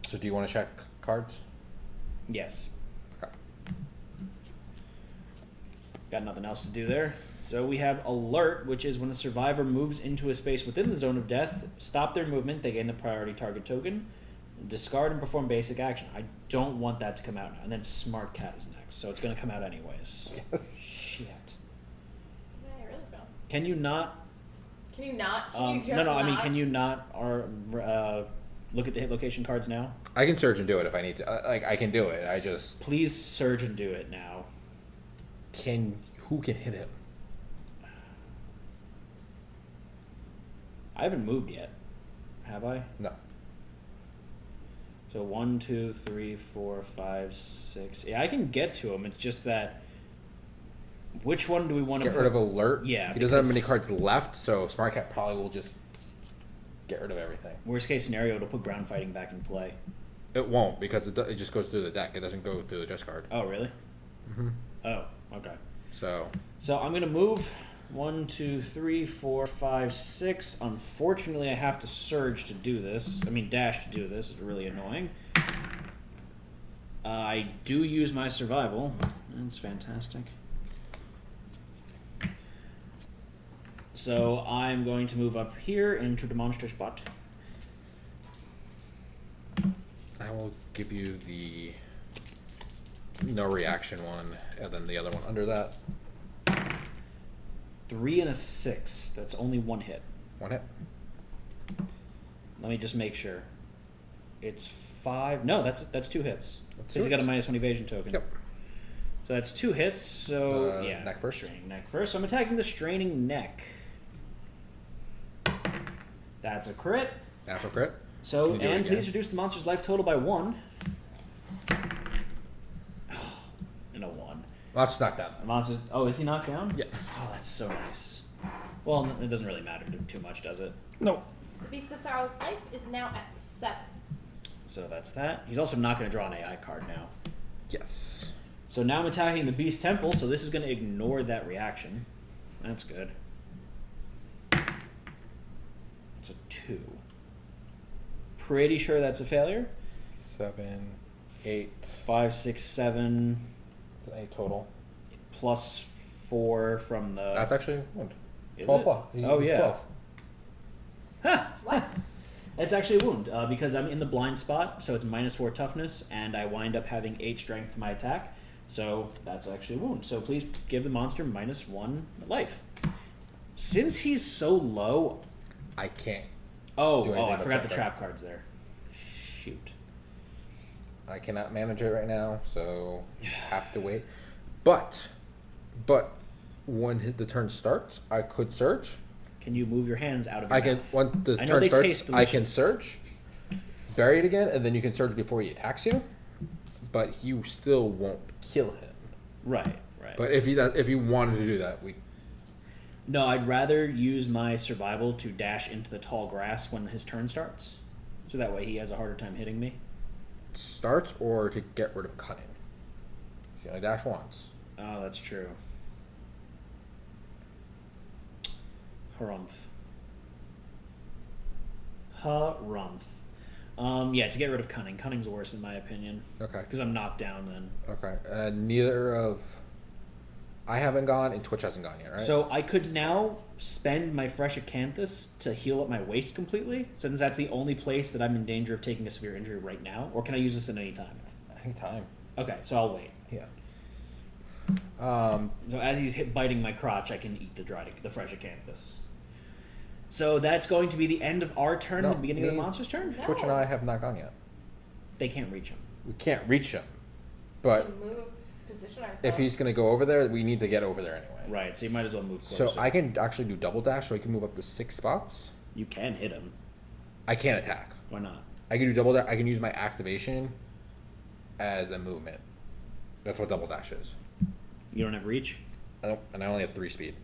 So do you want to check cards? Yes. Okay. Got nothing else to do there. So we have alert, which is when a survivor moves into a space within the zone of death, stop their movement, they gain the priority target token, discard and perform basic action. I don't want that to come out now. And then smart cat is next, so it's going to come out anyways. Yes. Shit. Yeah, I really don't. Can you not? Can you not? Can you just no, I mean, not? can you not look at the hit location cards now? I can search and do it if I need to. I can do it. I just Please surge and do it now. who can hit him? I haven't moved yet, have I? No. So 1, 2, 3, 4, 5, 6. Yeah, I can get to him. It's just that. Which one do we want to Get rid of alert. Yeah, He doesn't have many because- cards left, so Smart Cat probably will just get rid of everything. Worst case scenario, it'll put ground fighting back in play. It won't because it just goes through the deck. It doesn't go through the discard. Oh, really? Mm-hmm. Oh, okay. So So I'm gonna move 1, 2, 3, 4, 5, 6. Unfortunately, I have to surge to do this. I mean, dash to do this. It's really annoying. I do use my survival. That's fantastic. So I'm going to move up here into the monster spot. I will give you the no reaction one, and then the other one under that. 3 and a 6. That's only 1 hit. 1 hit. Let me just make sure. It's 5. No, that's 2 hits. That's Because he got a it. -1 evasion token. Yep. So that's 2 hits. So yeah, neck first. Straining neck first. So I'm attacking the straining neck. That's a crit. Natural crit. So Can you do it and again? please reduce the monster's life total by 1. And a 1. Well, that's knocked down. The monster's. Oh, is he knocked down? Yes. Oh, that's so nice. Well, it doesn't really matter too much, does it? No. The Beast of Sorrow's life is now at 7. So that's that. He's also not going to draw an AI card now. Yes. So now I'm attacking the Beast Temple, so this is going to ignore that reaction. That's good. It's a 2. Pretty sure that's a failure. 7, 8. 5, 6, 7, It's an 8 total. plus 4 from the... That's actually a wound. Is 12 it? plus. Oh, He's yeah. 12. Ha! What? It's actually a wound, because I'm in the blind spot, so it's -4 toughness, and I wind up having 8 strength to my attack. So that's actually a wound. So please give the monster -1 life. Since he's so low... I can't. Oh, Do anything I but forgot the check trap cards there. Shoot. I cannot manage it right now, so have to wait. But when the turn starts, I could search. Can you move your hands out of your I can mouth? when the I know turn they starts, taste I can delicious. search, bury it again, and then you can search before he attacks you. But you still won't kill him. Right. But if you wanted to do that, we No, I'd rather use my survival to dash into the tall grass when his turn starts. So that way he has a harder time hitting me. starts or to get rid of cunning. You only dash once. Oh, that's true. Harumph. Harumph. Yeah, to get rid of cunning. Cunning's worse in my opinion. Okay. Because I'm knocked down then. Okay. Neither of... I haven't gone, and Twitch hasn't gone yet, right? So I could now spend my fresh acanthus to heal up my waist completely, since that's the only place that I'm in danger of taking a severe injury right now. Or can I use this at any time? Anytime. Okay, so I'll wait. Yeah. So as he's biting my crotch, I can eat the fresh acanthus. So that's going to be the end of our turn No, and the beginning of the me- monster's turn? No. Twitch and I have not gone yet. They can't reach him. We can't reach him. We But can move, position ourselves. if he's going to go over there, we need to get over there anyway. Right, so you might as well move closer. So I can actually do double dash, so I can move up to 6 spots. You can hit him. I can't attack. Why not? I can do double dash. I can use my activation as a movement. That's what double dash is. You don't have reach? And I only have 3 speed,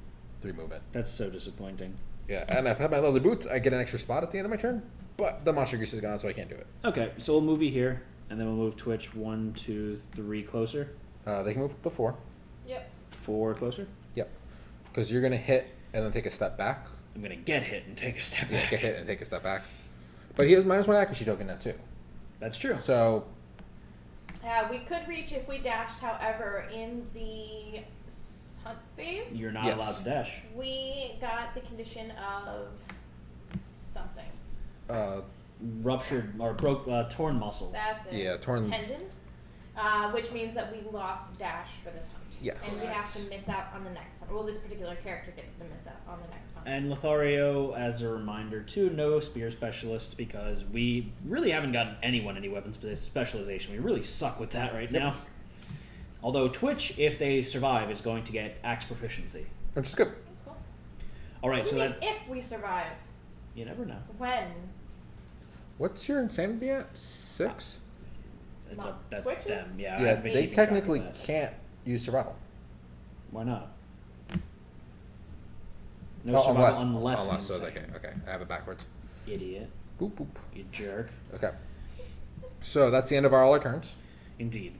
3 movement. That's so disappointing. Yeah, and if I have my leather boots, I get an extra spot at the end of my turn. But the monster grease is gone, so I can't do it. Okay, so we'll move you here, and then we'll move Twitch 1, 2, 3 closer. They can move up to 4. Yep. 4 closer. Yep. Because you're gonna hit and then take a step back. I'm gonna get hit and take a step Yeah, back. get hit and take a step back. But he has -1 accuracy token now too. That's true. So We could reach if we dashed, however, in the hunt phase, You're not Yes. allowed to dash. we got the condition of something. Ruptured or torn muscle. That's it. Yeah, torn- Tendon. Which means that we lost dash for this hunt. Yes. And we have to miss out on the next hunt. Well, this particular character gets to miss out on the next hunt. And Lothario, as a reminder, too, no spear specialists because we really haven't gotten anyone any weapons specialization. We really suck with that right now. Although Twitch, if they survive, is going to get axe proficiency. which is good. That's cool. All right, What do so you mean that if we survive? you never know. When? What's your insanity at? 6? It's Not that's Twitches? them. Yeah, Yeah, I've been they keeping track of technically that. can't use survival. Why not? No survival unless so insane. okay. I have it backwards. Idiot. Boop boop. You jerk. Okay. So that's the end of all our turns. Indeed.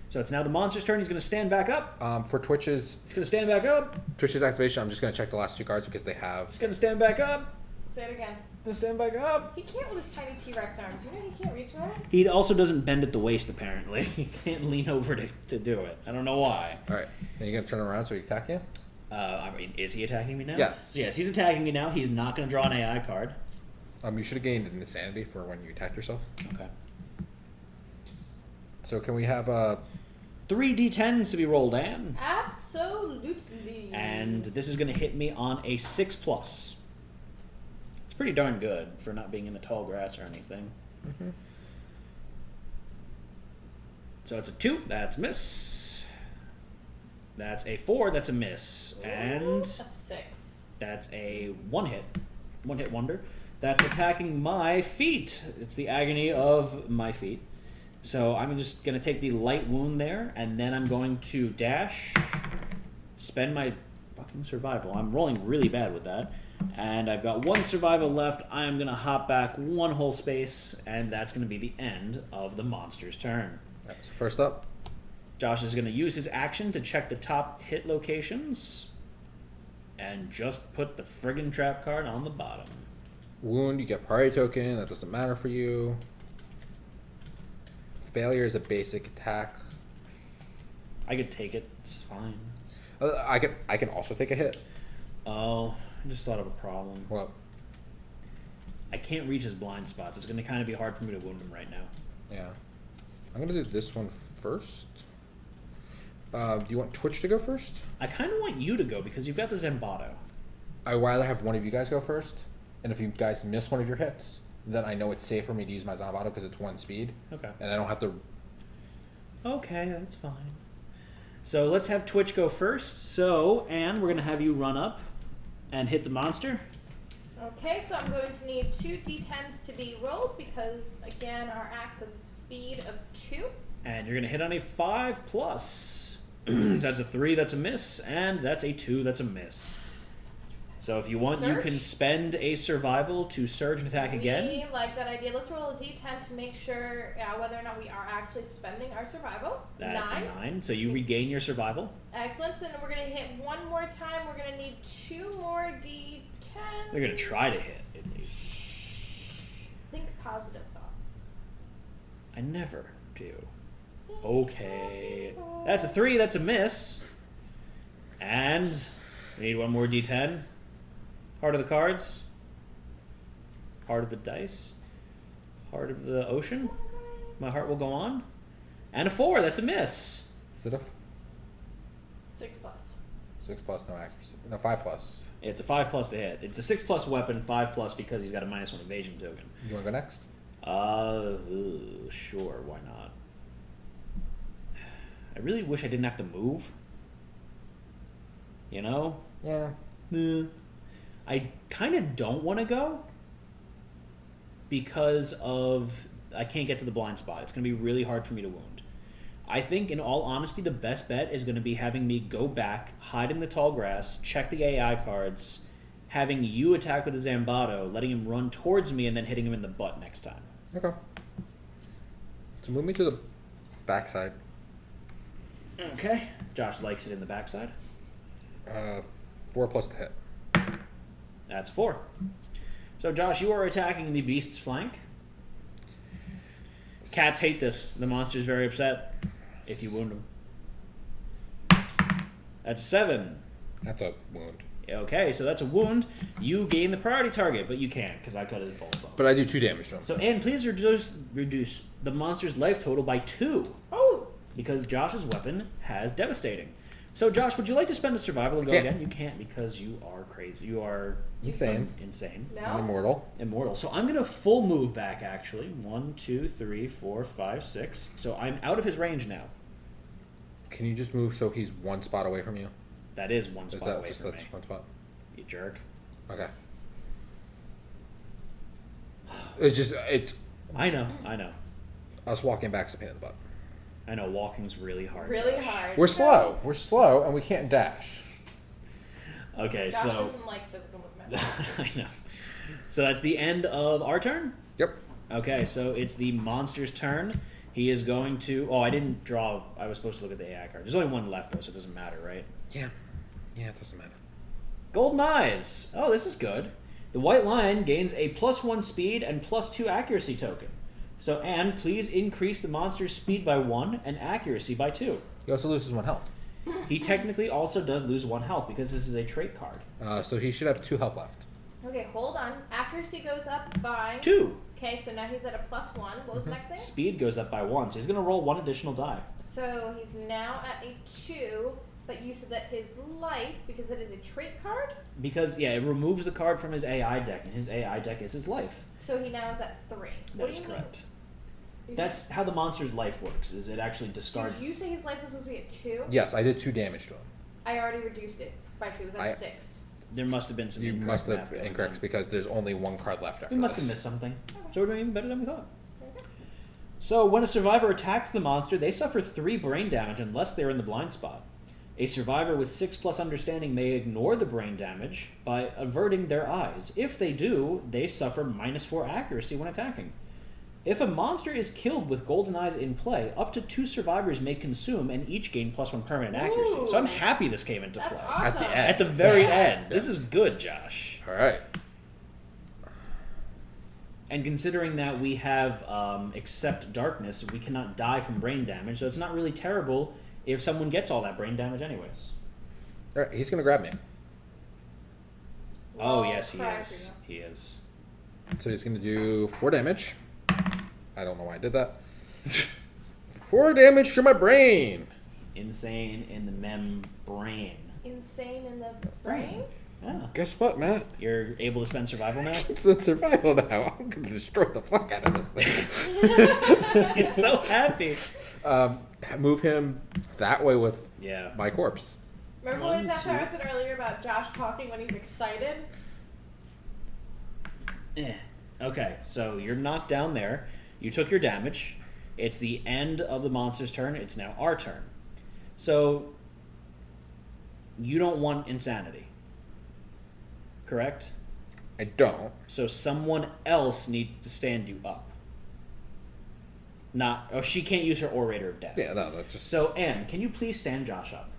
So it's now the monster's turn. He's going to stand back up. For Twitch's He's going to stand back up. activation, I'm just gonna check the last 2 cards because they have. He's going to stand back up. Say it again. Going to stand back up. He can't with his tiny T-Rex arms. You know he can't reach that? He also doesn't bend at the waist, apparently. He can't lean over to do it. I don't know why. All right. Then you're gonna turn around so he attack you. I mean, is he attacking me now? Yes. Yes, he's attacking me now. He's not going to draw an AI card. You should have gained an insanity for when you attacked yourself. Okay. So can we have 3 d10s to be rolled in. Absolutely. And this is going to hit me on a 6+. It's pretty darn good for not being in the tall grass or anything. So it's a 2. That's miss. That's a 4. That's a miss. And a 6. that's a 1-hit. 1-hit wonder. That's attacking my feet. It's the agony of my feet. So I'm just going to take the light wound there, and then I'm going to dash, spend my fucking survival. I'm rolling really bad with that. And I've got 1 survival left. I'm going to hop back 1 whole space, and that's going to be the end of the monster's turn. so first up? Josh is going to use his action to check the top hit locations, and just put the friggin' trap card on the bottom. Wound, you get priority token. That doesn't matter for you. Failure is a basic attack. I could take it. It's fine. I can also take a hit. Oh, I just thought of a problem. Well, I can't reach his blind spots. It's going to kind of be hard for me to wound him right now. yeah. I'm gonna do this one first. Do you want Twitch to go first? I kind of want you to go because you've got the Zambato. I'd rather have one of you guys go first. And if you guys miss one of your hits, then I know it's safe for me to use my Zambato because it's 1 speed. Okay. And I don't have to. Okay, that's fine. So let's have Twitch go first. So, Anne, we're going to have you run up and hit the monster. Okay, so I'm going to need 2 d10s to be rolled because, again, our axe has a speed of 2. And you're going to hit on a 5+. That's a 3, that's a miss. And that's a 2, that's a miss. So if you want, you can Surge? spend a survival to surge and attack again. We like that idea. Let's roll a d10 to make sure whether or not we are actually spending our survival. That's 9. a 9. So you regain your survival. Excellent. So then we're going to hit 1 more time. We're going to need 2 more d10s. They're going to try to hit, at least. positive thoughts. I never do. Okay. That's a 3. That's a miss. And we need one more D10. Heart of the cards. Heart of the dice. Heart of the ocean. My heart will go on. And a 4. That's a miss. Is it a 6 plus. 6 plus, no accuracy? No, 5 plus. It's a 5 plus to hit. It's a 6 plus weapon, 5 plus because he's got a -1 evasion token. You want to go next? Sure, why not? I really wish I didn't have to move. You know? Yeah. I kind of don't want to go because of I can't get to the blind spot. It's going to be really hard for me to wound. I think, in all honesty, the best bet is going to be having me go back, hide in the tall grass, check the AI cards, having you attack with a Zambato, letting him run towards me, and then hitting him in the butt next time. Okay. So move me to the backside. Okay. Josh likes it in the backside. 4 plus to hit. That's 4. So, Josh, you are attacking the beast's flank. Cats hate this. The monster's very upset if you wound him. That's 7. That's a wound. Okay, so that's a wound. You gain the priority target, but you can't because I cut his bolts off. But I do 2 damage to him. So, Anne, please reduce the monster's life total by 2 Oh! because Josh's weapon has devastating. So, Josh, would you like to spend a survival and go Can't. again? You can't because you are crazy. You are Insane. insane. I'm No? immortal. Immortal. So I'm gonna full move back actually. 1, 2, 3, 4, 5, 6. So I'm out of his range now. Can you just move so he's 1 spot away from you? That is one Is spot that away just from that's me. 1 spot? You jerk. Okay. It's I know. us walking back's a pain in the butt. I know. Walking's really hard. Really Josh. hard. We're slow. We're slow, and we can't dash. Okay, Josh so doesn't like physical movement. I know. So that's the end of our turn. Yep. Okay, so it's the monster's turn. He is going to. Oh, I didn't draw. I was supposed to look at the AI card. There's only 1 left though, so it doesn't matter, right? Yeah. Yeah, it doesn't matter. Golden Eyes. Oh, this is good. The White Lion gains a +1 speed and +2 accuracy token. So, Anne, please increase the monster's speed by 1 and accuracy by 2. He also loses 1 health. He technically also does lose 1 health because this is a trait card. So he should have 2 health left. Okay, hold on. Accuracy goes up by... 2. Okay, so now he's at a +1. What was the next thing? Speed goes up by 1, so he's going to roll 1 additional die. So he's now at a 2, but you said that his life, because it is a trait card, Because, yeah, it removes the card from his AI deck, and his AI deck is his life. so he now is at 3. That is correct. Mean? That's how the monster's life works, is it actually discards... Did you say his life was supposed to be at 2? Yes, I did 2 damage to him. I already reduced it by 2. It was at 6. There must have been some You incorrect must have math going incorrect on. because there's only 1 card left after We must this. have missed something. So we're doing even better than we thought. So when a survivor attacks the monster, they suffer 3 brain damage unless they're in the blind spot. A survivor with 6+ understanding may ignore the brain damage by averting their eyes. If they do, they suffer -4 accuracy when attacking. If a monster is killed with golden eyes in play, up to 2 survivors may consume and each gain +1 permanent accuracy. So I'm happy this came into That's play. awesome. At the end. At the very Yeah. end. This is good, Josh. All right. And considering that we have accept darkness, we cannot die from brain damage, so it's not really terrible if someone gets all that brain damage anyways. All right, he's going to grab me. Oh, Well, yes, he cry is. for He is. So he's going to do 4 damage. I don't know why I did that. 4 damage to my brain. Insane in the membrane. Insane in the brain? Yeah. Guess what, Matt? You're able to spend survival now? It's in survival now. I'm going to destroy the fuck out of this thing. He's so happy. Move him that way with Yeah. my corpse. Remember 1, what I 2. said earlier about Josh talking when he's excited? Okay, so you're knocked down there. You took your damage. It's the end of the monster's turn. It's now our turn. So you don't want insanity. Correct? I don't. So someone else needs to stand you up. Not... Oh, she can't use her Orator of Death. Yeah, no, that's just... So, Anne, can you please stand Josh up?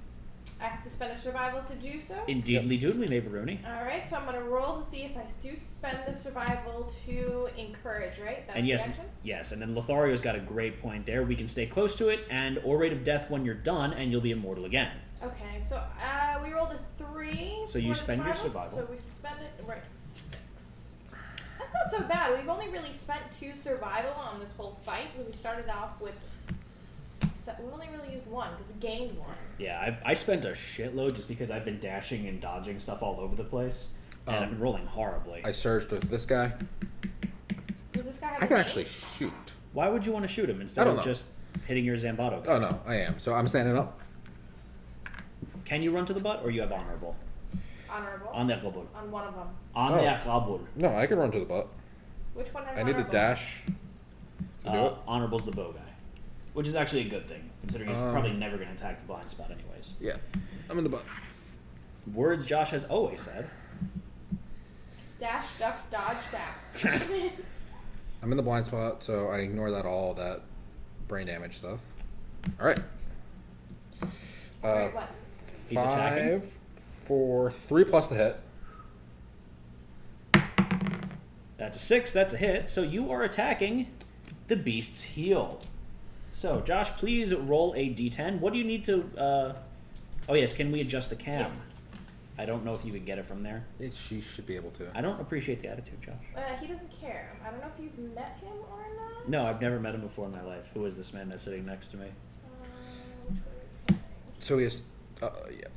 I have to spend a survival to do so. Indeedly doodly, neighboroni. Alright, so I'm going to roll to see if I do spend the survival to encourage, right? That's And yes, the action? yes, and then Lothario's got a great point there. We can stay close to it, and or rate of death when you're done, and you'll be immortal again. Okay, so we rolled a 3. So you for the spend your survival. So we spend it, right, 6. That's not so bad. We've only really spent 2 survival on this whole fight. We started off with... we only really used 1 because we gained 1. Yeah, I spent a shitload just because I've been dashing and dodging stuff all over the place, and I've been rolling horribly. I surged with this guy. Does this guy have I a can name? actually shoot. Why would you want to shoot him instead I don't of know. just hitting your Zambato? Oh no, I am. So I'm standing up. Can you run to the butt, or you have honorable? Honorable. On the Akabul. On one of them. On Oh. the Akabul. No, I can run to the butt. Which one has I need to honorable? dash to do it. Honorable's the bow guy, which is actually a good thing, considering he's probably never going to attack the blind spot anyways. Yeah, I'm in the butt. Words Josh has always said. Dash, duck, dodge, dash. I'm in the blind spot, so I ignore that brain damage stuff. All right. Alright, what? He's attacking. 5 for 3 plus the hit. That's a 6. That's a hit. So you are attacking the beast's heel. So Josh, please roll a d10. What do you need to? Oh yes, can we adjust the cam? Yeah. I don't know if you could get it from there. She should be able to. I don't appreciate the attitude, Josh. He doesn't care. I don't know if you've met him or not. No, I've never met him before in my life. Who is this man that's sitting next to me? Which way are we So he has. Yeah.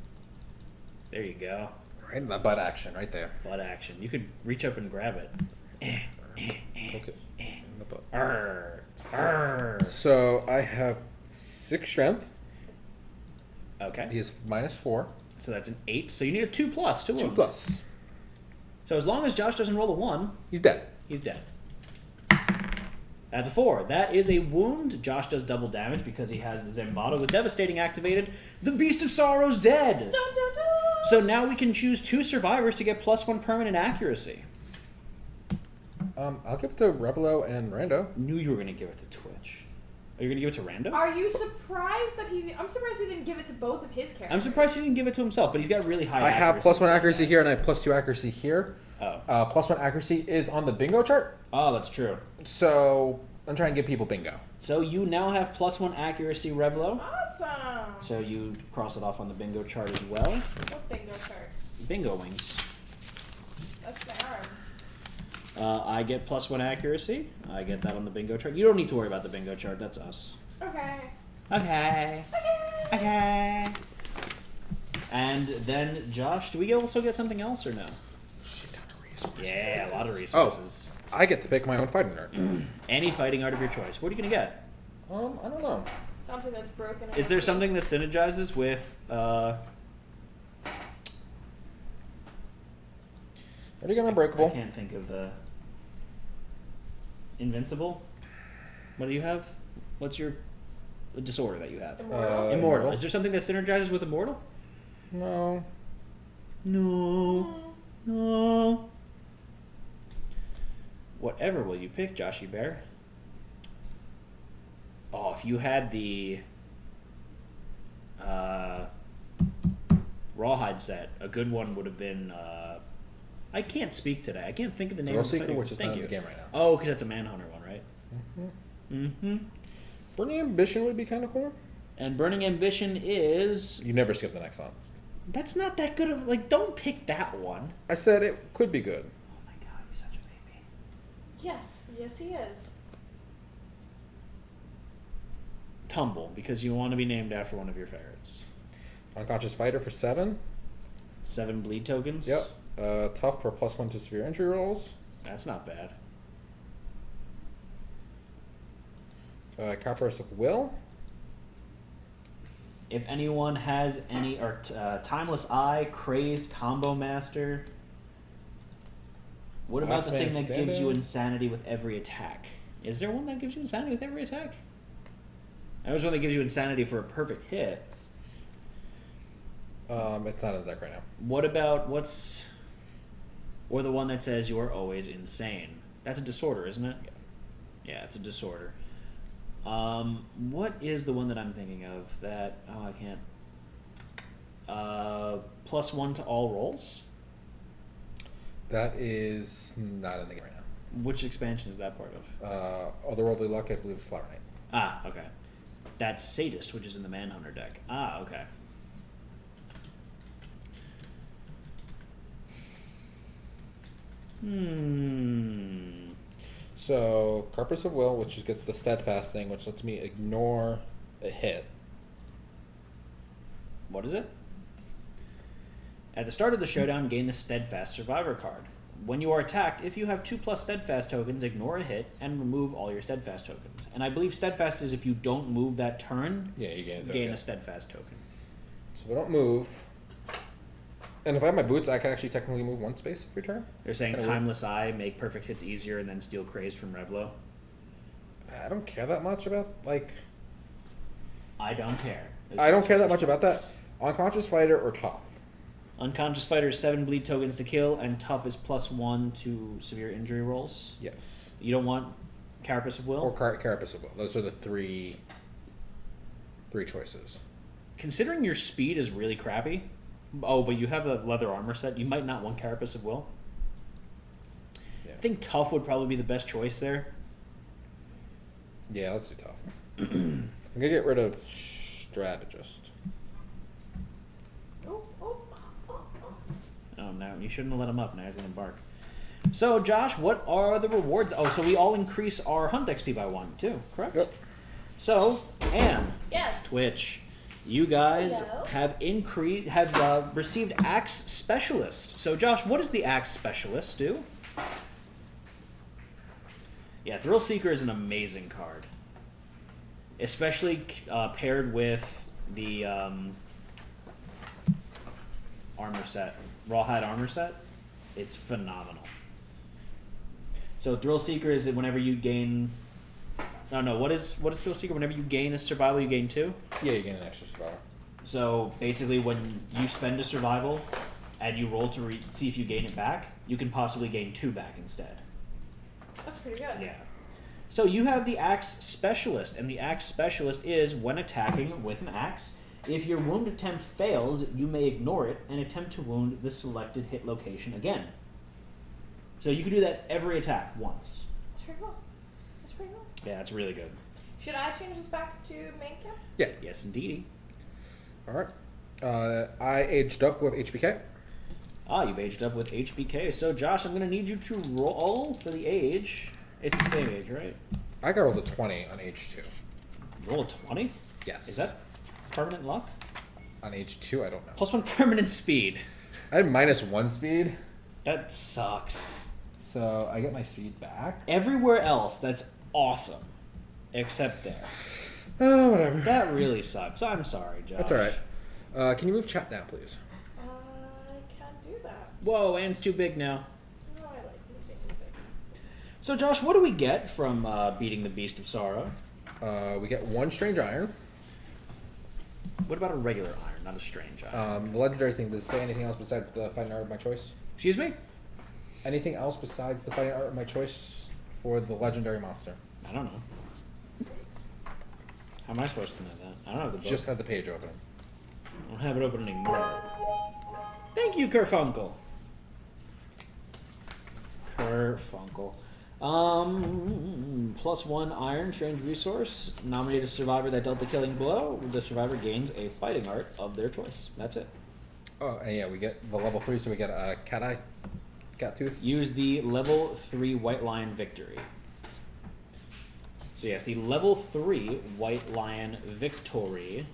There you go. Right in the butt action, right there. Butt action. You could reach up and grab it. Okay. In the butt. Arr, arr. So I have 6 strength. Okay. He is -4. So that's an 8. So you need a 2 plus. 2 2 wounds. plus. So as long as Josh doesn't roll a 1, He's dead. he's dead. That's a 4. That is a wound. Josh does double damage because he has the Zambato with Devastating activated. The Beast of Sorrow's dead. Dun, dun, dun. So now we can choose 2 survivors to get +1 permanent accuracy. I'll give it to Revelo and Rando. Knew you were going to give it to Twitch. Are you going to give it to Rando? Are you surprised that I'm surprised he didn't give it to both of his characters. I'm surprised he didn't give it to himself, but he's got really high I have accuracy. +1 accuracy here, and I have +2 accuracy here. Oh. +1 accuracy is on the bingo chart, Oh, that's true. so I'm trying to give people bingo. So you now have +1 accuracy, Revelo. Awesome. So you cross it off on the bingo chart as well. What bingo chart? Bingo wings. That's my arms. I get +1 accuracy. I get that on the bingo chart. You don't need to worry about the bingo chart. That's us. Okay. Okay. Okay. And then, Josh, do we also get something else or no? Shit ton of resources. Yeah, a lot of resources. I get to pick my own fighting art. Any fighting art of your choice. What are you going to get? I don't know. Something that's broken. Is there something that synergizes with... What do you got I Unbreakable? can't think of the... Invincible? What do you have? What's your disorder that you have? Immortal? Immortal. Is there something that synergizes with Immortal? No. No. No. Whatever will you pick, Joshy Bear? Oh, if you had the Rawhide set, a good one would have been... I can't speak today. I can't think of the name Thrill of the Seeker, fighting- which is Thank not in you. the game right now. Oh, because that's a Manhunter one, right? Mm-hmm. Burning Ambition would be kind of cool. And Burning Ambition is... You never skip the next one. That's not that good of... Like, don't pick that one. I said it could be good. Oh my god, he's such a baby. Yes. Yes, he is. Tumble, because you want to be named after one of your favorites. Unconscious Fighter for 7. 7 bleed tokens. Yep. Tough for +1 to severe injury rolls. That's not bad. Copperus of Will. If anyone has any... Or Timeless Eye, Crazed, Combo Master... What about Last the Man thing that gives you Standing. insanity with every attack? Is there one that gives you insanity with every attack? I was one that gives you insanity for a perfect hit. It's not in the deck right now. What about what's... Or the one that says you are always insane. That's a disorder, isn't it? Yeah, it's a disorder. What is the one that I'm thinking of that... Oh, I can't... +1 to all rolls. That is not in the game right now. Which expansion is that part of? Otherworldly Luck, I believe, is Flower Knight. Ah, okay. That's Sadist, which is in the Manhunter deck. Ah, okay. So, Carpus of Will, which gets the Steadfast thing, which lets me ignore a hit. What is it? At the start of the showdown, gain the Steadfast Survivor card. When you are attacked, if you have 2+ Steadfast tokens, ignore a hit and remove all your Steadfast tokens. And I believe Steadfast is if you don't move that turn, Yeah, you gain a gain token. a Steadfast token. So we don't move. And if I have my boots, I can actually technically move one space every turn. They're saying Kinda weird. Timeless Eye, make perfect hits easier, and then steal Crazed from Revlo. I don't care that much about, like... I don't care. I don't care that much about that. Unconscious Fighter or Tough? Unconscious Fighter is 7 bleed tokens to kill, and Tough is +1 to severe injury rolls. Yes. You don't want Carapace of Will? Or Carapace of Will. Those are the three choices. Considering your speed is really crappy, oh, but you have a leather armor set, you might not want Carapace of Will. Yeah. I think Tough would probably be the best choice there. Yeah, let's do Tough. I'm gonna get rid of Strategist. Oh no, you shouldn't have let him up. Now he's gonna bark. So, Josh, what are the rewards? Oh, so we all increase our hunt XP by 1 too, correct? Yep. So, Anne, Yes. Twitch, you guys Hello. have received Axe Specialist. So, Josh, what does the Axe Specialist do? Yeah, Thrill Seeker is an amazing card, especially paired with the armor set, Rawhide Armor set. It's phenomenal. So Thrill Seeker is whenever you gain. No. What is Thrill Seeker? Whenever you gain a survival, you gain 2. Yeah, you get an extra survivor. So basically, when you spend a survival and you roll to see if you gain it back, you can possibly gain 2 back instead. That's pretty good. Yeah. So you have the Axe Specialist, and the Axe Specialist is when attacking with an axe. If your wound attempt fails, you may ignore it and attempt to wound the selected hit location again. So you can do that every attack once. That's pretty cool. That's pretty cool. Yeah, it's really good. Should I change this back to main camp? Yeah. Yes, indeedy. All right. I aged up with HBK. Ah, you've aged up with HBK. So Josh, I'm going to need you to roll for the age. It's the same age, right? I got rolled a 20 on age 2. You roll a 20? Yes. Is that permanent luck? On age 2, I don't know. +1 permanent speed. I had -1 speed, That sucks. so I get my speed back. Everywhere else, that's awesome. Except there. Oh, whatever. That really sucks. I'm sorry, Josh. That's all right. Can you move chat down, please? I can't do that. Whoa, Anne's too big now. No, I like moving big. So, Josh, what do we get from beating the Beast of Sorrow? We get 1 Strange Iron. What about a regular iron, not a strange iron? The legendary thing, does it say anything else besides the fighting art of my choice? Excuse me? Anything else besides the fighting art of my choice for the legendary monster? I don't know. How am I supposed to know that? I don't have the book. Just have the page open. I don't have it open anymore. Thank you, Kerfunkel. Kerfunkel. +1 iron, strange resource. Nominate a survivor that dealt the killing blow. The survivor gains a fighting art of their choice. That's it. Oh, and yeah, we get the level 3, so we get a cat tooth. Use the level 3 White Lion Victory. So yes, the level 3 White Lion Victory.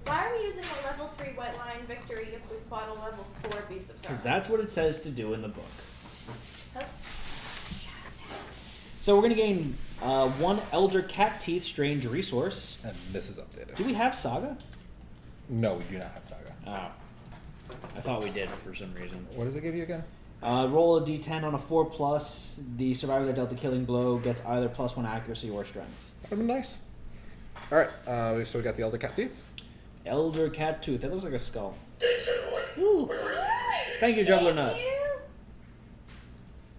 Why are we using a level 3 White Lion victory if we fought a level 4 Beast of Sorrow? Because that's what it says to do in the book. That's- So we're going to gain 1 Elder Cat Teeth Strange Resource. And this is updated. Do we have Saga? No, we do not have Saga. Oh. I thought we did for some reason. What does it give you again? Roll a d10 on a 4+. The survivor that dealt the killing blow gets either +1 accuracy or strength. That would be nice. All right, so we got the Elder Cat Teeth. Elder Cat Tooth. That looks like a skull. Thanks, everyone. Ooh. We really appreciate it. Thank you, Juggler Nut. Thank you.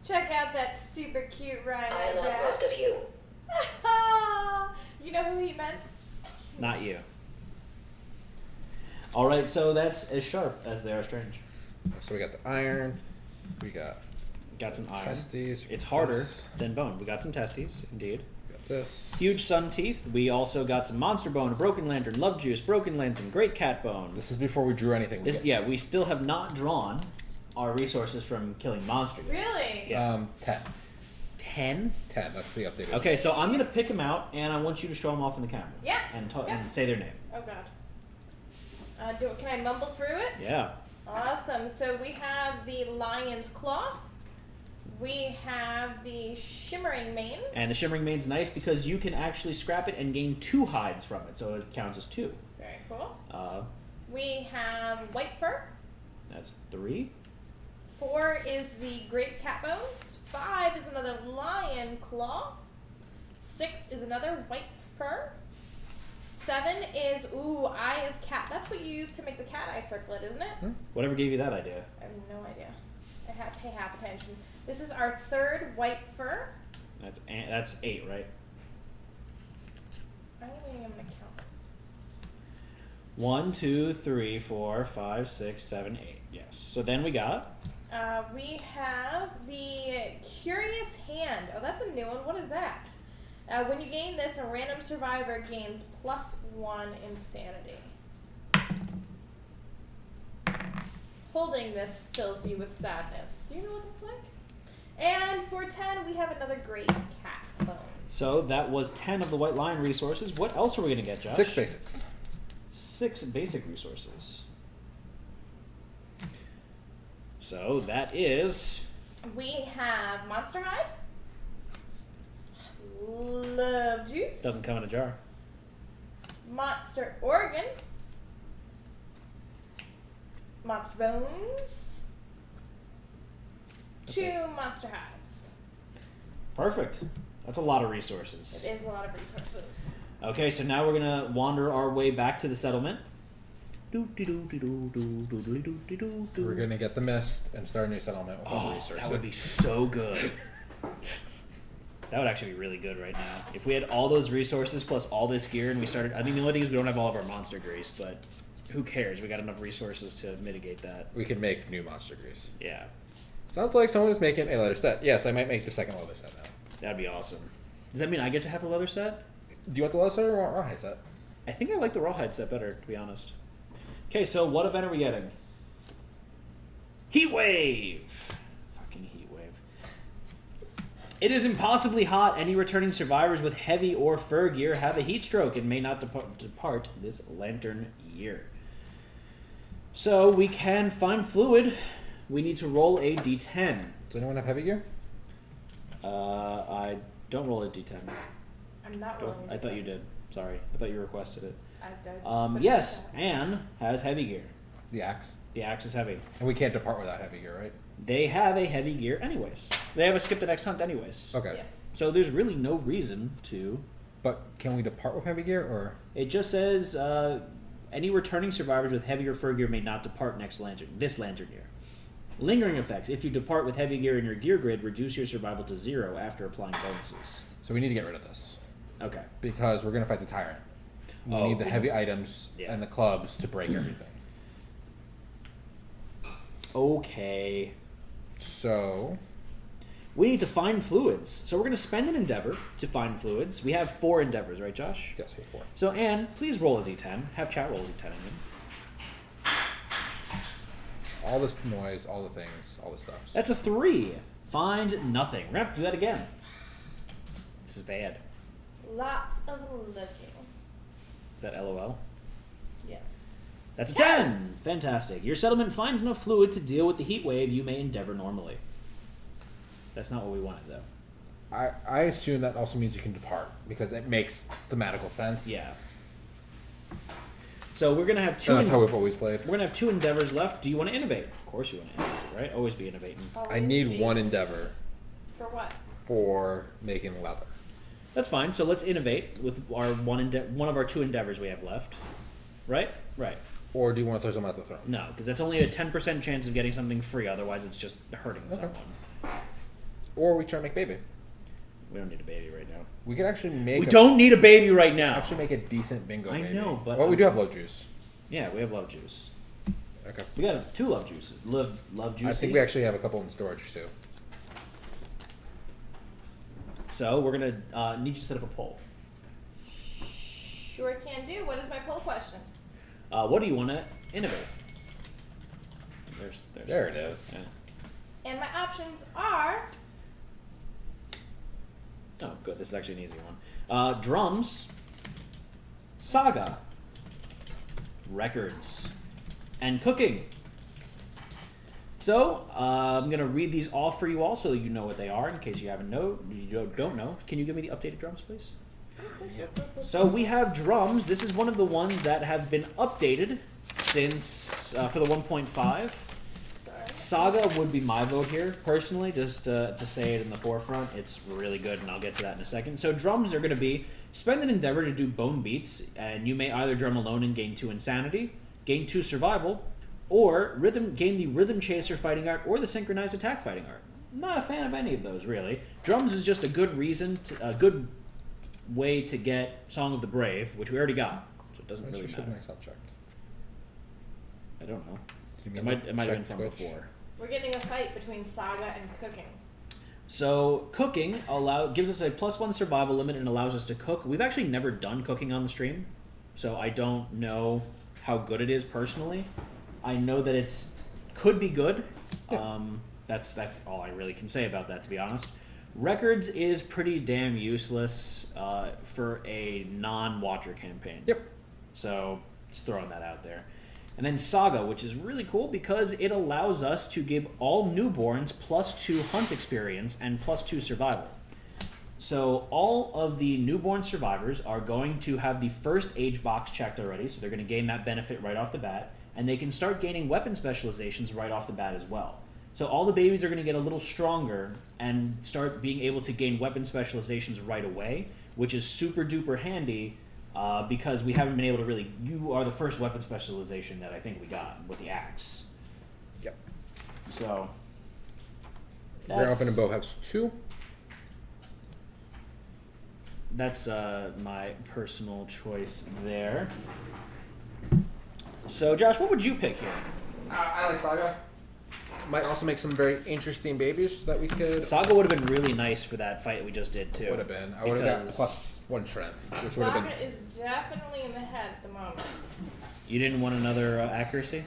Check out that super cute Ryan. I love most of you. You know who he meant? Not you. All right, so that's as sharp as they are strange. So we got the iron. We got Got some iron. testes. It's harder This. than bone. We got some testes, indeed. We got this. Huge sun teeth. We also got some monster bone, a broken lantern, love juice, broken lantern, great cat bone. This is before we drew anything. Yeah, we still have not drawn our resources from killing monsters. Really? Yeah. 10. 10? 10. That's the updated. Okay, so I'm gonna pick them out, and I want you to show them off in the camera. Yeah. And Yeah. and say their name. Oh god. Can I mumble through it? Yeah. Awesome. So we have the lion's claw. We have the shimmering mane. And the shimmering mane's nice because you can actually scrap it and gain 2 hides from it, so it counts as 2. Very cool. We have white fur. That's 3. 4 is the great cat bones. 5 is another lion claw. 6 is another white fur. 7 is, eye of cat. That's what you use to make the cat eye circlet, isn't it? Whatever gave you that idea? I have no idea. I have to pay half attention. This is our 3rd white fur. That's 8, right? I don't think I'm gonna count. 1, 2, 3, 4, 5, 6, 7, 8. Yes. So then we got We have the curious hand. Oh, that's a new one. What is that? When you gain this, a random survivor gains +1 insanity. Holding this fills you with sadness. Do you know what it's like? And for 10, we have another great cat bone. So that was 10 of the White Lion resources. What else are we gonna get, Josh? 6 basics. 6 basic resources. So that is We have monster hide, love juice, doesn't come in a jar. monster organ, monster bones, That's 2 it. monster hides. Perfect. That's a lot of resources. It is a lot of resources. Okay, so now we're gonna wander our way back to the settlement. We're gonna get the mist and start a new settlement with all the resources. That would be so good. That would actually be really good right now. If we had all those resources plus all this gear and we started... I mean, the only thing is we don't have all of our monster grease, but who cares? We got enough resources to mitigate that. We can make new monster grease. Yeah, Sounds like someone is making a leather set. Yes, I might make the second leather set now. that'd be awesome. Does that mean I get to have a leather set? Do you want the leather set or want rawhide set? I think I like the rawhide set better, to be honest. Okay, so what event are we getting? Heat wave! Fucking heat wave. It is impossibly hot. Any returning survivors with heavy or fur gear have a heat stroke and may not depart this lantern year. So we can find fluid. We need to roll a d10. Does anyone have heavy gear? I don't roll a d10. I'm not rolling. I thought you did. Sorry. I thought you requested it. I just put it Yes, in Anne has heavy gear. The axe. The axe is heavy. And we can't depart without heavy gear, right? They have a heavy gear anyways. They have a skip the next hunt anyways. Okay. Yes. So there's really no reason to. But can we depart with heavy gear or? It just says any returning survivors with heavier fur gear may not depart this lantern year. Lingering effects. If you depart with heavy gear in your gear grid, reduce your survival to 0 after applying bonuses. So we need to get rid of this Okay. because we're gonna fight the tyrant. We need the heavy items and the clubs to break everything. Okay. So We need to find fluids. So we're going to spend an endeavor to find fluids. We have 4 endeavors, right, Josh? yes, we have 4. So, Anne, please roll a d10. Have chat roll a d10 again. All this noise, all the things, all the stuff. That's a 3. Find nothing. We're going to have to do that again. This is bad. Lots of looking. Is that LOL? Yes. That's a 10! Fantastic. Your settlement finds enough fluid to deal with the heat wave. You may endeavor normally. That's not what we wanted, though. I assume that also means you can depart because it makes thematical sense. Yeah. So we're going to have 2... And that's how we've always played. We're going to have 2 endeavors left. Do you want to innovate? Of course you want to innovate, right? Always be innovating. I need 1 endeavor For what? for making leather. That's fine. So let's innovate with our one of our 2 endeavors we have left. Right? Right. Or do you want to throw something out the throne? No, because that's only a 10% chance of getting something free. Otherwise, it's just hurting someone. Or we try to make baby. We don't need a baby right now. We could actually make. We don't need a baby right now. actually make a decent bingo. I baby. know, but well, we do have low juice. Yeah, we have love juice. Okay. We got 2 love juices. Love juice. I think we actually have a couple in storage too. So we're gonna need you to set up a poll. Sure can do. What is my poll question? What do you want to innovate? There it is. Yeah. And my options are Oh, good. This is actually an easy one. Drums, saga, records, and cooking. So I'm gonna read these all for you all, so you know what they are. In case you don't know, can you give me the updated drums, please? So we have drums. This is one of the ones that have been updated since for the 1.5. Saga would be my vote here, personally, just to say it in the forefront. It's really good, and I'll get to that in a second. So drums are going to be, spend an endeavor to do bone beats, and you may either drum alone and gain 2 insanity, gain 2 survival, or gain the rhythm chaser fighting art or the synchronized attack fighting art. Not a fan of any of those, really. Drums is just a good reason, a good way to get Song of the Brave, which we already got, so it doesn't really matter. Myself checked. I don't know. You It mean might have been check from Twitch? before. we're getting a fight between Saga and cooking. So cooking gives us a +1 survival limit and allows us to cook. We've actually never done cooking on the stream, so I don't know how good it is personally. I know that could be good. That's all I really can say about that, to be honest. Records is pretty damn useless for a non-Watcher campaign. Yep. So just throwing that out there. And then Saga, which is really cool because it allows us to give all newborns +2 hunt experience and +2 survival. So all of the newborn survivors are going to have the first age box checked already, so they're going to gain that benefit right off the bat, and they can start gaining weapon specializations right off the bat as well. So all the babies are going to get a little stronger and start being able to gain weapon specializations right away, which is super duper handy because we haven't been able to really... You are the first weapon specialization that I think we got with the axe. Yep. So... They're up in a bow house 2. That's my personal choice there. So, Josh, what would you pick here? I like Saga. Might also make some very interesting babies that we could... Saga would have been really nice for that fight we just did, too. Would have been. I would have got +1 strength, which would have Saga been... is definitely in the head at the moment. You didn't want another accuracy?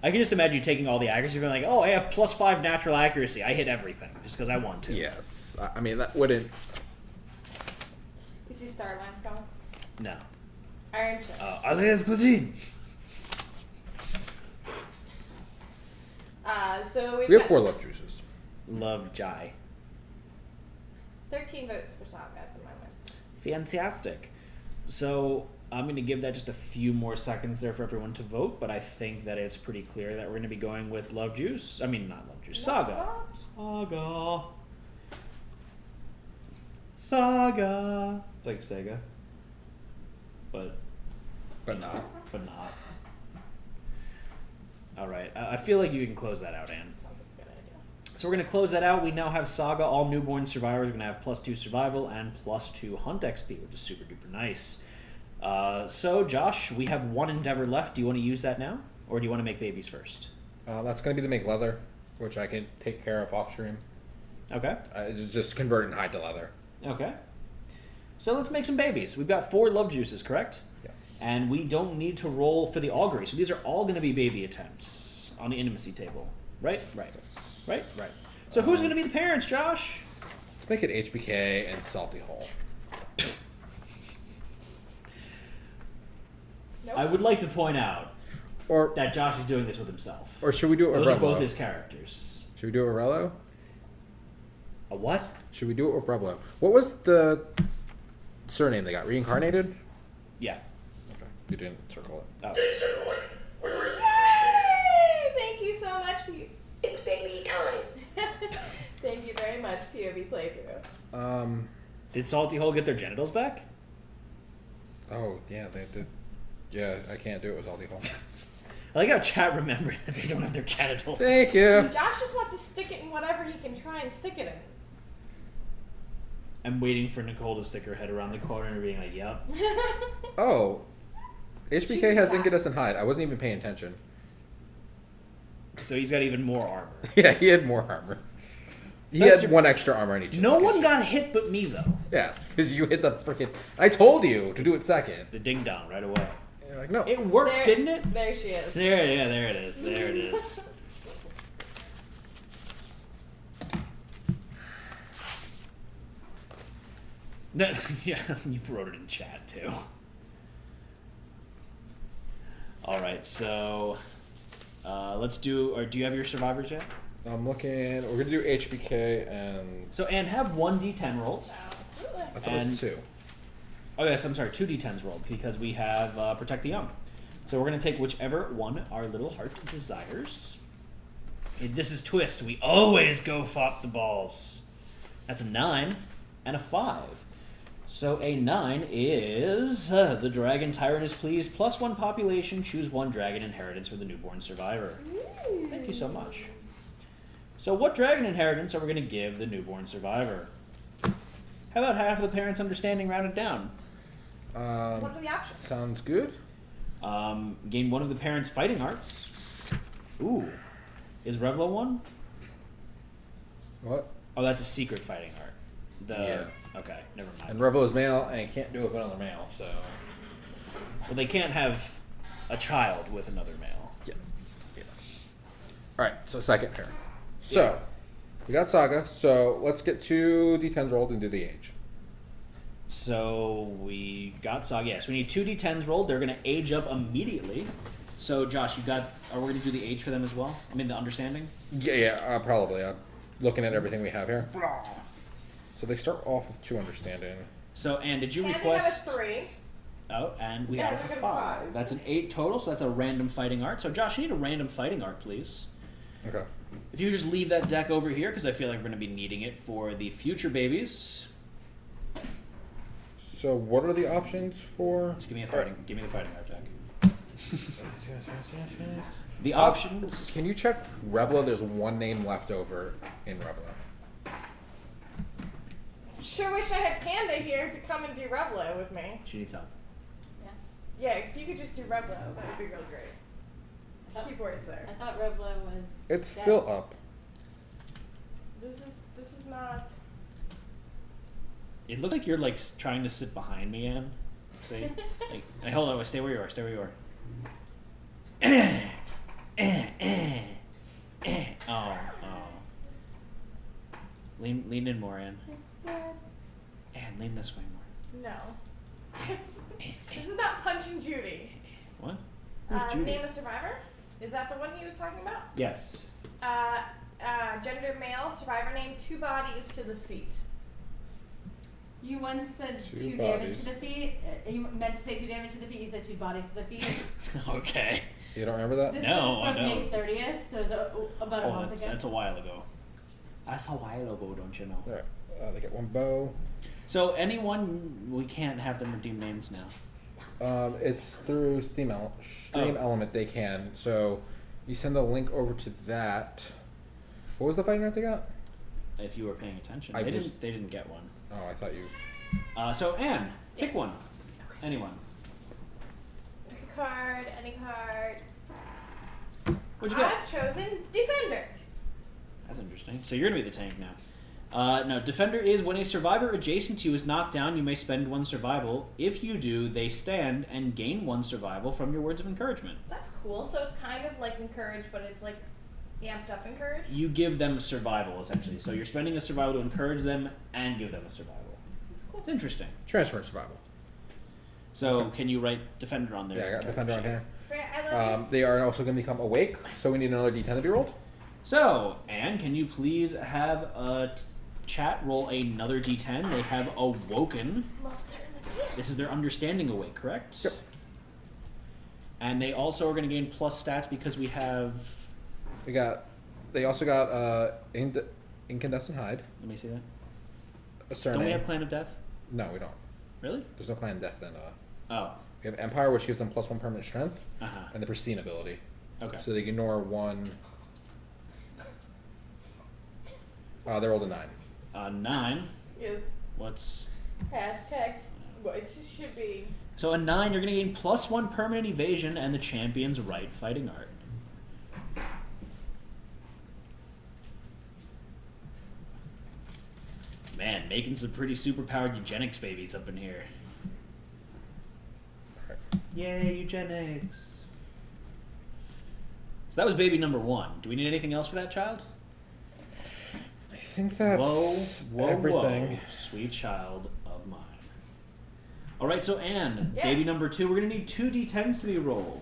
I can just imagine you taking all the accuracy and being like, oh, I have +5 natural accuracy. I hit everything just because I want to. Yes. I mean, that wouldn't... You see Starline's going? No. Iron Chip. Alias cuisine. So We have 4 love juices. Love Jai. 13 votes for Saga at the moment. Fantastic. So I'm going to give that just a few more seconds there for everyone to vote, but I think that it's pretty clear that we're going to be going with Love Juice. I mean, not Love Juice. Saga. Saga. Saga. It's like Sega. But not. All right. I feel like you can close that out, Anne. Sounds like a good idea. So we're going to close that out. We now have Saga. All newborn survivors are going to have +2 survival and +2 hunt XP, which is super duper nice. So, Josh, we have 1 endeavor left. Do you want to use that now? Or do you want to make babies first? That's going to be the make leather, which I can take care of off stream. Okay. It's just convert and hide to leather. Okay. So let's make some babies. We've got 4 love juices, correct? Yes. And we don't need to roll for the augury. So these are all going to be baby attempts on the intimacy table. Right? Right. Yes. Right? Right. So who's going to be the parents, Josh? Let's make it HBK and Salty Hole. Nope. I would like to point out Or that Josh is doing this with himself. should we do it with Those are both Reblo? his characters. Should we do it with Rello? A what? Should we do it with Reblo? What was the surname they got? Reincarnated? Yeah. Okay. You didn't circle it. Oh. Thanks, everyone. We really Yay! Thank you so much for you. It's baby time. Thank you very much, POV playthrough. Did Salty Hole get their genitals back? Oh, yeah, they did. Yeah, I can't do it with Salty Hole. I like how chat remembered that they don't have their genitals. Thank you. Josh just wants to stick it in whatever he can try and stick it in. I'm waiting for Nicole to stick her head around the corner and being like, yep. Oh, HBK has incandescent hide. I wasn't even paying attention. So he's got even more armor. Yeah, he had more armor. He That's had your- one extra armor in each. No one location. got hit but me, though. Yes, because you hit the freaking. I told you to do it second. The ding dong right away. And you're like, no. It worked, There- didn't it? There she is. There it is. There it is. Yeah, you wrote it in chat too. All right, so let's do. Or do you have your survivors yet? I'm looking. We're gonna do HBK and. So Anne, have one D10 rolled. Absolutely. I thought it was 2. Oh yes, I'm sorry, 2 D10s rolled because we have Protect the Young. So we're gonna take whichever one our little heart desires. This is Twist. We always go fop the balls. That's a 9 and a 5. So a 9 is the Dragon Tyrant is pleased. +1 population. Choose 1 dragon inheritance for the newborn survivor. Thank you so much. So what dragon inheritance are we going to give the newborn survivor? How about half of the parents' understanding rounded down? What are the options? Sounds good. Gain 1 of the parents' fighting arts. Ooh. Is Revlo one? What? Oh, that's a secret fighting art. Yeah. Okay, never mind. And Rebel is male, and can't do it with another male, so. Well, they can't have a child with another male. Yes. Yes. Alright, so second here. So, we got Saga, so let's get 2 D10s rolled and do the age. So we got Saga. Yes, we need 2 D10s rolled. They're going to age up immediately. So Josh, you got. Are we going to do the age for them as well? I mean, the understanding. Yeah, probably. I'm looking at everything we have here. So they start off with 2 understanding. So, Anne, did you And request? we have a 3. Oh, and we Yeah, have we a got 5. 5. That's an 8 total. So that's a random fighting art. So Josh, you need a random fighting art, please. Okay. If you could just leave that deck over here, because I feel like we're going to be needing it for the future babies. So what are the options for? Just give me a fighting. Give me the fighting art deck. Yes. The options. Can you check Revla? There's 1 name left over in Revla. Sure wish I had Panda here to come and do Revlo with me. She needs help. Yeah, if you could just do Revlo, that would be really great. Keyboard is there. I thought Revlo was. It's dead. still up. This is not. It looks like you're like trying to sit behind me, Anne. See? Like, hey, hold on, stay where you are. Stay where you are. Oh. Lean in more, Anne. It's dead. Anne, lean this way more. No. This is not Punch and Judy. What? Who's Judy? Name a survivor? Is that the one he was talking about? Yes. Gender male, survivor name, 2 bodies to the feet. You once said 2 2 damage bodies. to the feet. You meant to say 2 damage to the feet. You said 2 bodies to the feet. Okay. You don't remember that? This No, was I from May don't. 30th, so it was about a Oh, month that's, ago. that's a while ago. That's a while ago, don't you know? Alright. They get 1 bow. So anyone, we can't have them redeem names now. It's through Stream Element they can. So you send a link over to that. What was the fighting art they got? If you were paying attention, I they was- didn't get one. Oh, I thought you. So Anne, pick Yes. one. Anyone. Pick a card, any card. What'd you get? I've chosen Defender. That's interesting. So you're gonna be the tank now. No, Defender is when a survivor adjacent to you is knocked down, you may spend 1 survival. If you do, they stand and gain 1 survival from your words of encouragement. That's cool. So it's kind of like Encourage, but it's like amped up Encourage. You give them survival, essentially. So you're spending a survival to encourage them and give them a survival. That's cool. It's interesting. Transfer and survival. So can you write Defender on there? Yeah, I got Defender on here. I love you. They are also going to become awake, so we need another D10 to be rolled. So, Anne, can you please have a chat roll another D10? They have awoken. Most certainly can. This is their understanding awake, correct? Yep. And they also are going to gain plus stats because we have. They also got incandescent hide, Let me see that. a surname. Don't we have Clan of Death? No, we don't. Really? There's no clan death then. Oh. We have Empire, which gives them +1 permanent strength, Uh huh. and the pristine ability. Okay. So they ignore 1. They rolled a 9. 9. Is What's. hashtags. Well, it should be. So a 9, you're going to gain +1 permanent evasion and the champion's right fighting art. Man, making some pretty superpowered eugenics babies up in here. Yay, eugenics. So that was baby number 1. Do we need anything else for that child? I think that's whoa, everything. Whoa, sweet child of mine. All right, so Anne, Yes. baby number 2, we're going to need 2 d10s to be rolled.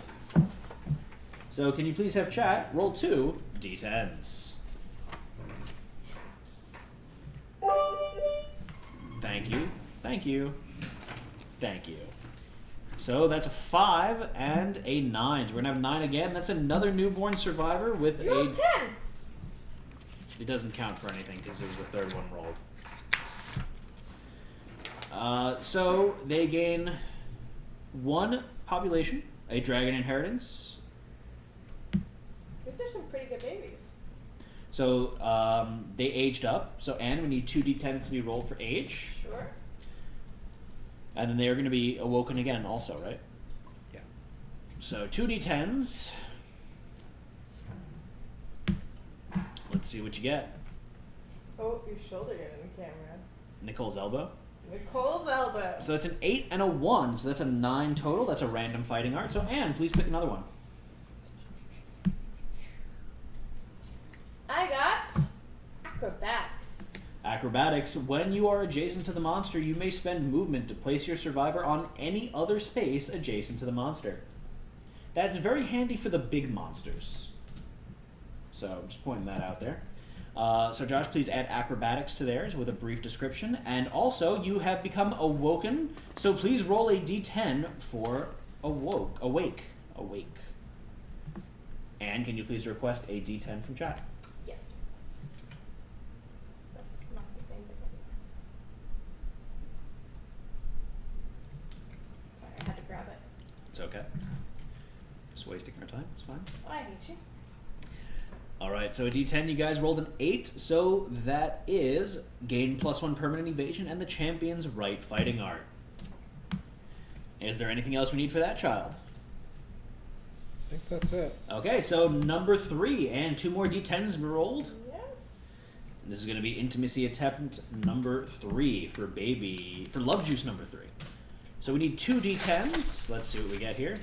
So can you please have chat roll 2 d10s? Thank you, thank you, thank you. So that's a 5 and a 9. So we're going to have 9 again. That's another newborn survivor with You rolled 10. It doesn't count for anything because there's the third one rolled. So they gain 1 population, a dragon inheritance. These are some pretty good babies. So they aged up. So Anne, we need 2 d10s to be rolled for age. Sure. And then they are going to be awoken again also, right? Yeah. So 2 d10s. Let's see what you get. Oh, your shoulder got in the camera. Nicole's elbow. Nicole's elbow. So that's an 8 and a 1. So that's a 9 total. That's a random fighting art. So Anne, please pick another one. I got acrobatics. Acrobatics. When you are adjacent to the monster, you may spend movement to place your survivor on any other space adjacent to the monster. That's very handy for the big monsters. So I'm just pointing that out there. So Josh, please add acrobatics to theirs with a brief description. And also, you have become awoken, so please roll a d10 for awake. And can you please request a d10 from chat? Yes. That's not the same thing. Sorry, I had to grab it. It's okay. Just wasting our time. It's fine. Oh, I hate you. All right, so a d10, you guys rolled an 8, so that is gain +1 permanent evasion and the champion's right fighting art. Is there anything else we need for that child? I think that's it. Okay, so number 3, and 2 more d10s rolled. Yes. This is going to be intimacy attempt number 3 for love juice number 3. So we need 2 d10s. Let's see what we get here.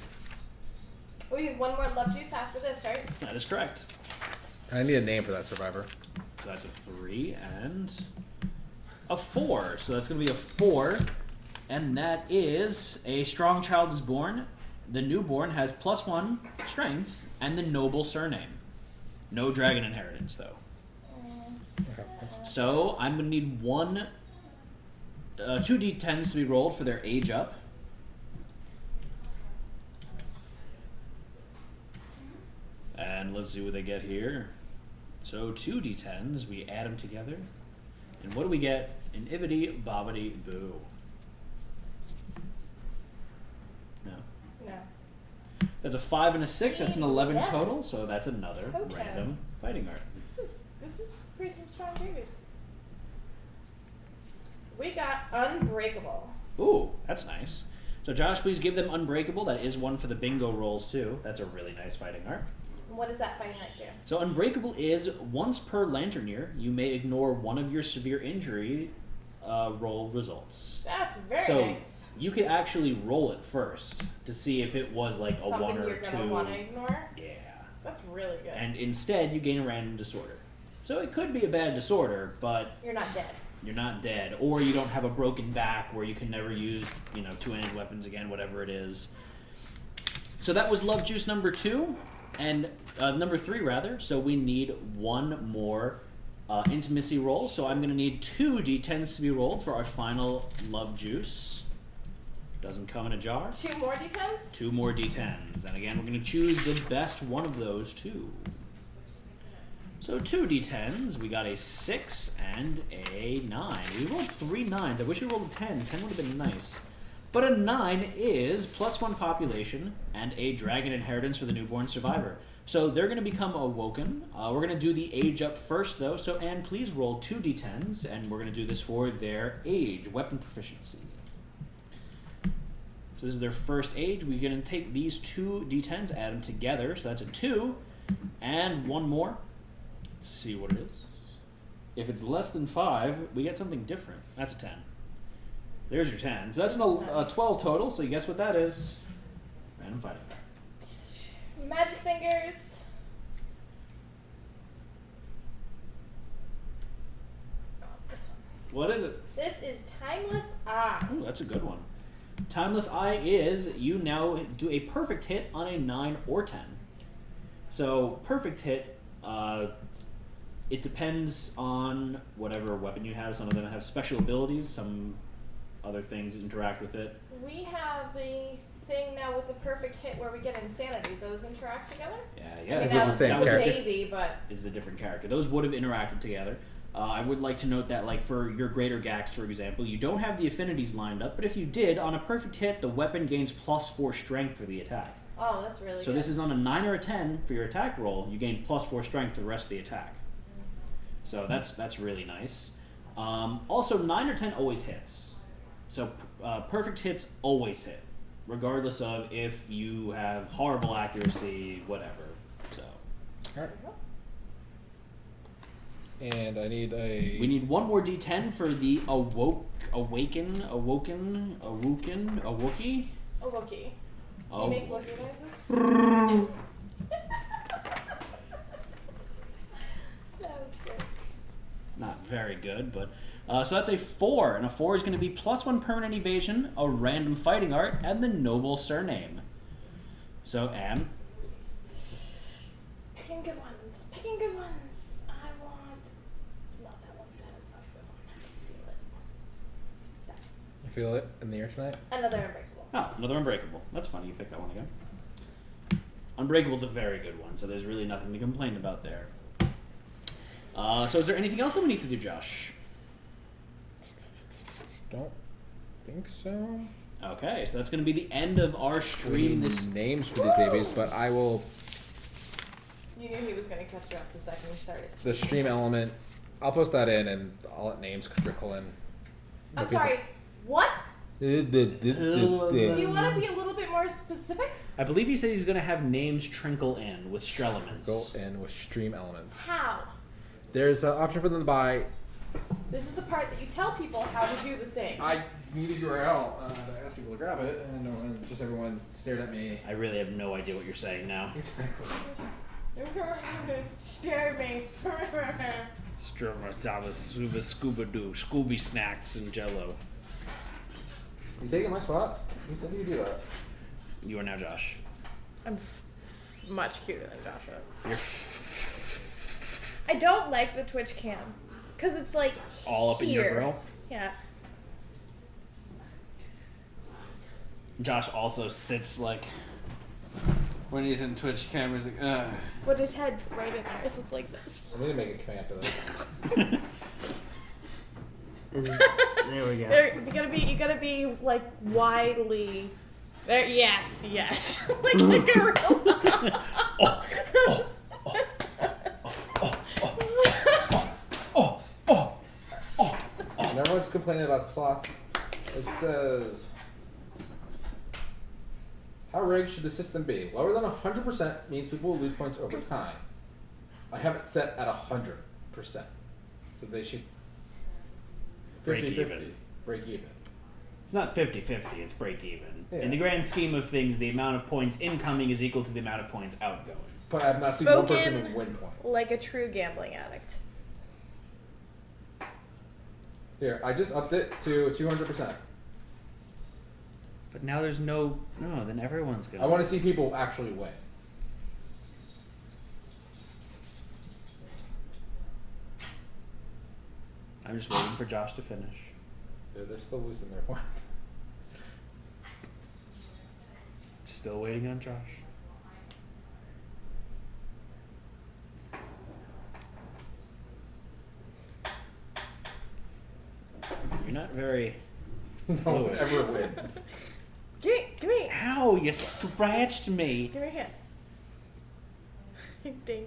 We need 1 more love juice after this, right? That is correct. I need a name for that survivor. So that's a 3 and a 4. So that's going to be a 4. And that is a strong child is born. The newborn has +1 strength and the noble surname. No dragon inheritance, though. So I'm going to need 2 d10s to be rolled for their age up. And let's see what they get here. So 2 d10s, we add them together. And what do we get? An ibbity bobbity boo. No. No. That's a 5 and a 6. That's an 11 Yeah. total. So that's another Okay. random fighting art. This is pretty some strong babies. We got Unbreakable. Ooh, that's nice. So Josh, please give them Unbreakable. That is one for the bingo rolls too. That's a really nice fighting art. What does that fighting art do? So Unbreakable is once per lantern year, you may ignore one of your severe injury roll results. That's very So nice. you could actually roll it first to see if it was like a Something 1 or you're 2. gonna want to ignore. Yeah. That's really good. And instead, you gain a random disorder. So it could be a bad disorder, but You're not dead. you're not dead, or you don't have a broken back where you can never use, two-handed weapons again, whatever it is. So that was Love Juice number 2, and number 3 rather. So we need 1 more intimacy roll. So I'm going to need 2 d10s to be rolled for our final Love Juice. Doesn't come in a jar. 2 more d10s? 2 more d10s, and again we're going to choose the best one of those 2. So 2 d10s, we got a 6 and a 9. We rolled 3 9s. I wish we rolled a 10. 10 would have been nice. But a 9 is +1 population and a dragon inheritance for the newborn survivor. So they're going to become awoken. We're going to do the age up first, though. So Anne, please roll 2 d10s, and we're going to do this for their age, weapon proficiency. So this is their first age. We're going to take these 2 d10s, add them together. So that's a 2, and 1 more. Let's see what it is. If it's less than 5, we get something different. That's a 10. There's your 10. So that's a 12 total. So you guess what that is? Random fighting. Magic fingers. Oh, this one. What is it? This is Timeless Eye. Ooh, that's a good one. Timeless Eye is you now do a perfect hit on a 9 or 10. So perfect hit, it depends on whatever weapon you have. Some of them have special abilities. Some other things interact with it. We have the thing now with the perfect hit where we get insanity. Those interact together? Yeah. I mean, It was the same that was character. baby, but This is a different character. Those would have interacted together. I would like to note that, like, for your Greater Gax, for example, you don't have the affinities lined up, but if you did, on a perfect hit, the weapon gains +4 strength for the attack. oh, that's really So good. this is on a 9 or a 10 for your attack roll, you gain +4 strength for the rest of the attack. So that's really nice. Also, 9 or 10 always hits. So perfect hits always hit, regardless of if you have horrible accuracy, whatever. So Alright. And I need a. we need 1 more d10 for the Wookie. A Wookie. Can you make Wookie noises? That was good. Not very good, but so that's a 4, and a 4 is going to be +1 permanent evasion, a random fighting art, and the noble surname. So Anne, Picking good ones. Picking good ones. I want. Not that one. That's not a good one. I feel it. You feel it in the air tonight? Another unbreakable. oh, another Unbreakable. That's funny. You picked that one again. Unbreakable's a very good one, so there's really nothing to complain about there. So is there anything else that we need to do, Josh? Don't think so. Okay, so that's going to be the end of our We stream. need This names for these babies, but I will. You knew he was going to cut you off the second you started. The stream element, I'll post that in and I'll let names trickle in. I'm sorry. What? Do Do you want to be a little bit more specific? I believe he said he's going to have names trinkle in with Strelements. Go in with stream elements. How? There's an option for them to buy. This is the part that you tell people how to do the thing. I need a URL. I asked people to grab it, and no one, just everyone stared at me. I really have no idea what you're saying now. Exactly. Stare at me. Scooby-Doo, Scooby snacks and Jello. You taking my spot? You said you do that. You are now Josh. I'm much cuter than Joshua. You're I don't like the Twitch cam. Because it's like all up in your here. grill. Yeah. Josh also sits like when he's in Twitch cameras, like, ugh. But his head's right in there, so it's like this. I need to make a command for this. There we go. There, you gotta be like widely. There, yes. Like a gorilla. And everyone's complaining about slots. It says, how rigged should the system be? Lower than 100% means people will lose points over time. I have it set at 100%. So they should Break 50-50. even. Break even. It's not 50-50, it's break even. Yeah. In the grand scheme of things, the amount of points incoming is equal to the amount of points outgoing. But I've not seen one person Spoken win points. like a true gambling addict. Here, I just upped it to 200%. But now there's no, then everyone's going. I want to see people actually win. I'm just waiting for Josh to finish. Dude, they're still losing their points. Still waiting on Josh. You're not very. No one fluid. ever wins. Give me, Ow, you scratched me. give me a hand. Dainty.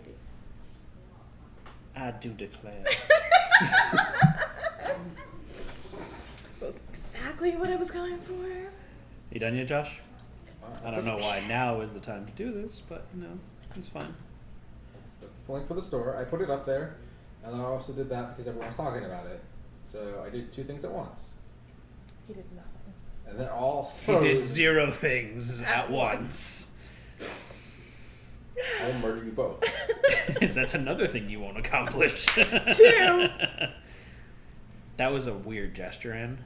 I do declare. Was exactly what I was going for. You done yet, Josh? I don't know why now is the time to do this, but it's fine. That's the link for the store. I put it up there, and then I also did that because everyone was talking about it. So I did 2 things at once. He did nothing. And then also... He did 0 things at once. I will murder you both. That's another thing you won't accomplish. 2. That was a weird gesture, Anne.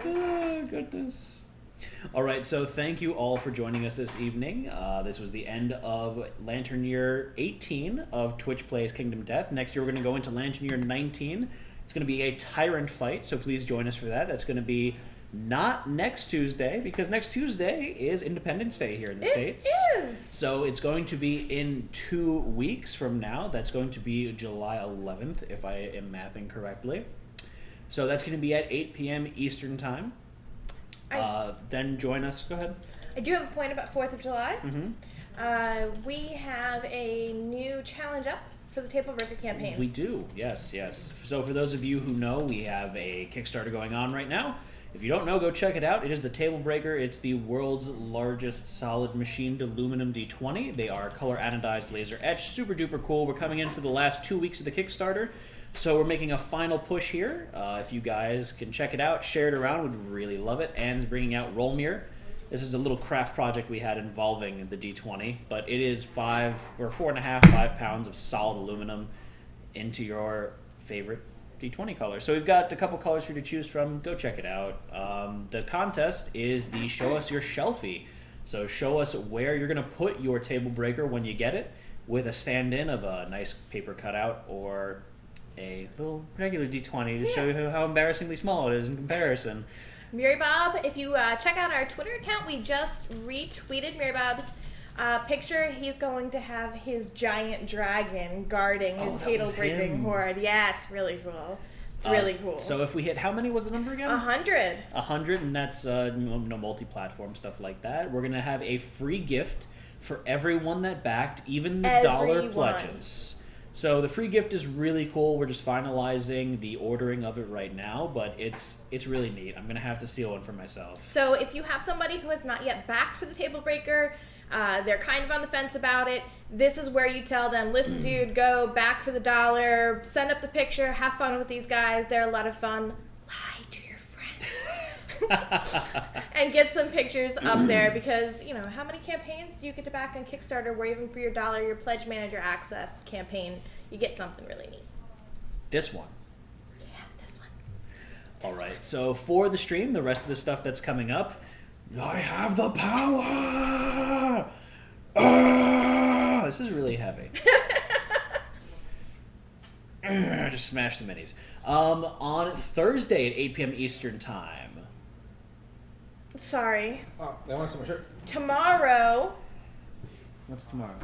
Oh, goodness. All right, so thank you all for joining us this evening. This was the end of Lantern Year 18 of Twitch Plays Kingdom Death. Next year, we're going to go into Lantern Year 19. It's going to be a Tyrant fight, so please join us for that. That's going to be not next Tuesday, because next Tuesday is Independence Day here in the States. It is! So it's going to be in 2 weeks from now. That's going to be July 11th, if I am mathing correctly. So that's going to be at 8 p.m. Eastern Time. Then join us. Go ahead. I do have a point about 4th of July. Mm-hmm. We have a new challenge up for the Table Breaker campaign. We do. Yes. So for those of you who know, we have a Kickstarter going on right now. If you don't know, go check it out. It is the Table Breaker. It's the world's largest solid machined aluminum D20. They are color anodized, laser etched, super duper cool. We're coming into the last 2 weeks of the Kickstarter, so we're making a final push here. If you guys can check it out, share it around, we'd really love it. Anne's bringing out Rollmere. This is a little craft project we had involving the D20, but it is 4.5 pounds of solid aluminum into your favorite D20 color. So we've got a couple colors for you to choose from. Go check it out. The contest is the Show Us Your Shelfie. So show us where you're going to put your Table Breaker when you get it, with a stand-in of a nice paper cutout or a little regular D20 to show you how embarrassingly small it is in comparison. Mary Bob, if you check out our Twitter account, we just retweeted Mary Bob's picture. He's going to have his giant dragon guarding his table breaking horde. Yeah, it's really cool. It's really cool. So if we hit, how many was the number again? 100. 100, and that's multi-platform stuff like that. We're gonna have a free gift for everyone that backed, even the dollar pledges. So the free gift is really cool. We're just finalizing the ordering of it right now, but it's really neat. I'm gonna have to steal one for myself. So if you have somebody who has not yet backed for the Table Breaker, they're kind of on the fence about it, this is where you tell them, listen dude, go back for the dollar, send up the picture, have fun with these guys, they're a lot of fun. Lie to your friends. And get some pictures up there, because, how many campaigns do you get to back on Kickstarter where even for your dollar, your Pledge Manager Access campaign, you get something really neat? This one. Yeah, this one. All right, so for the stream, the rest of the stuff that's coming up, I have the power! This is really heavy. Just smash the minis. On Thursday at 8 p.m. Eastern Time. Sorry. Oh, they want to see my shirt. Tomorrow. What's tomorrow?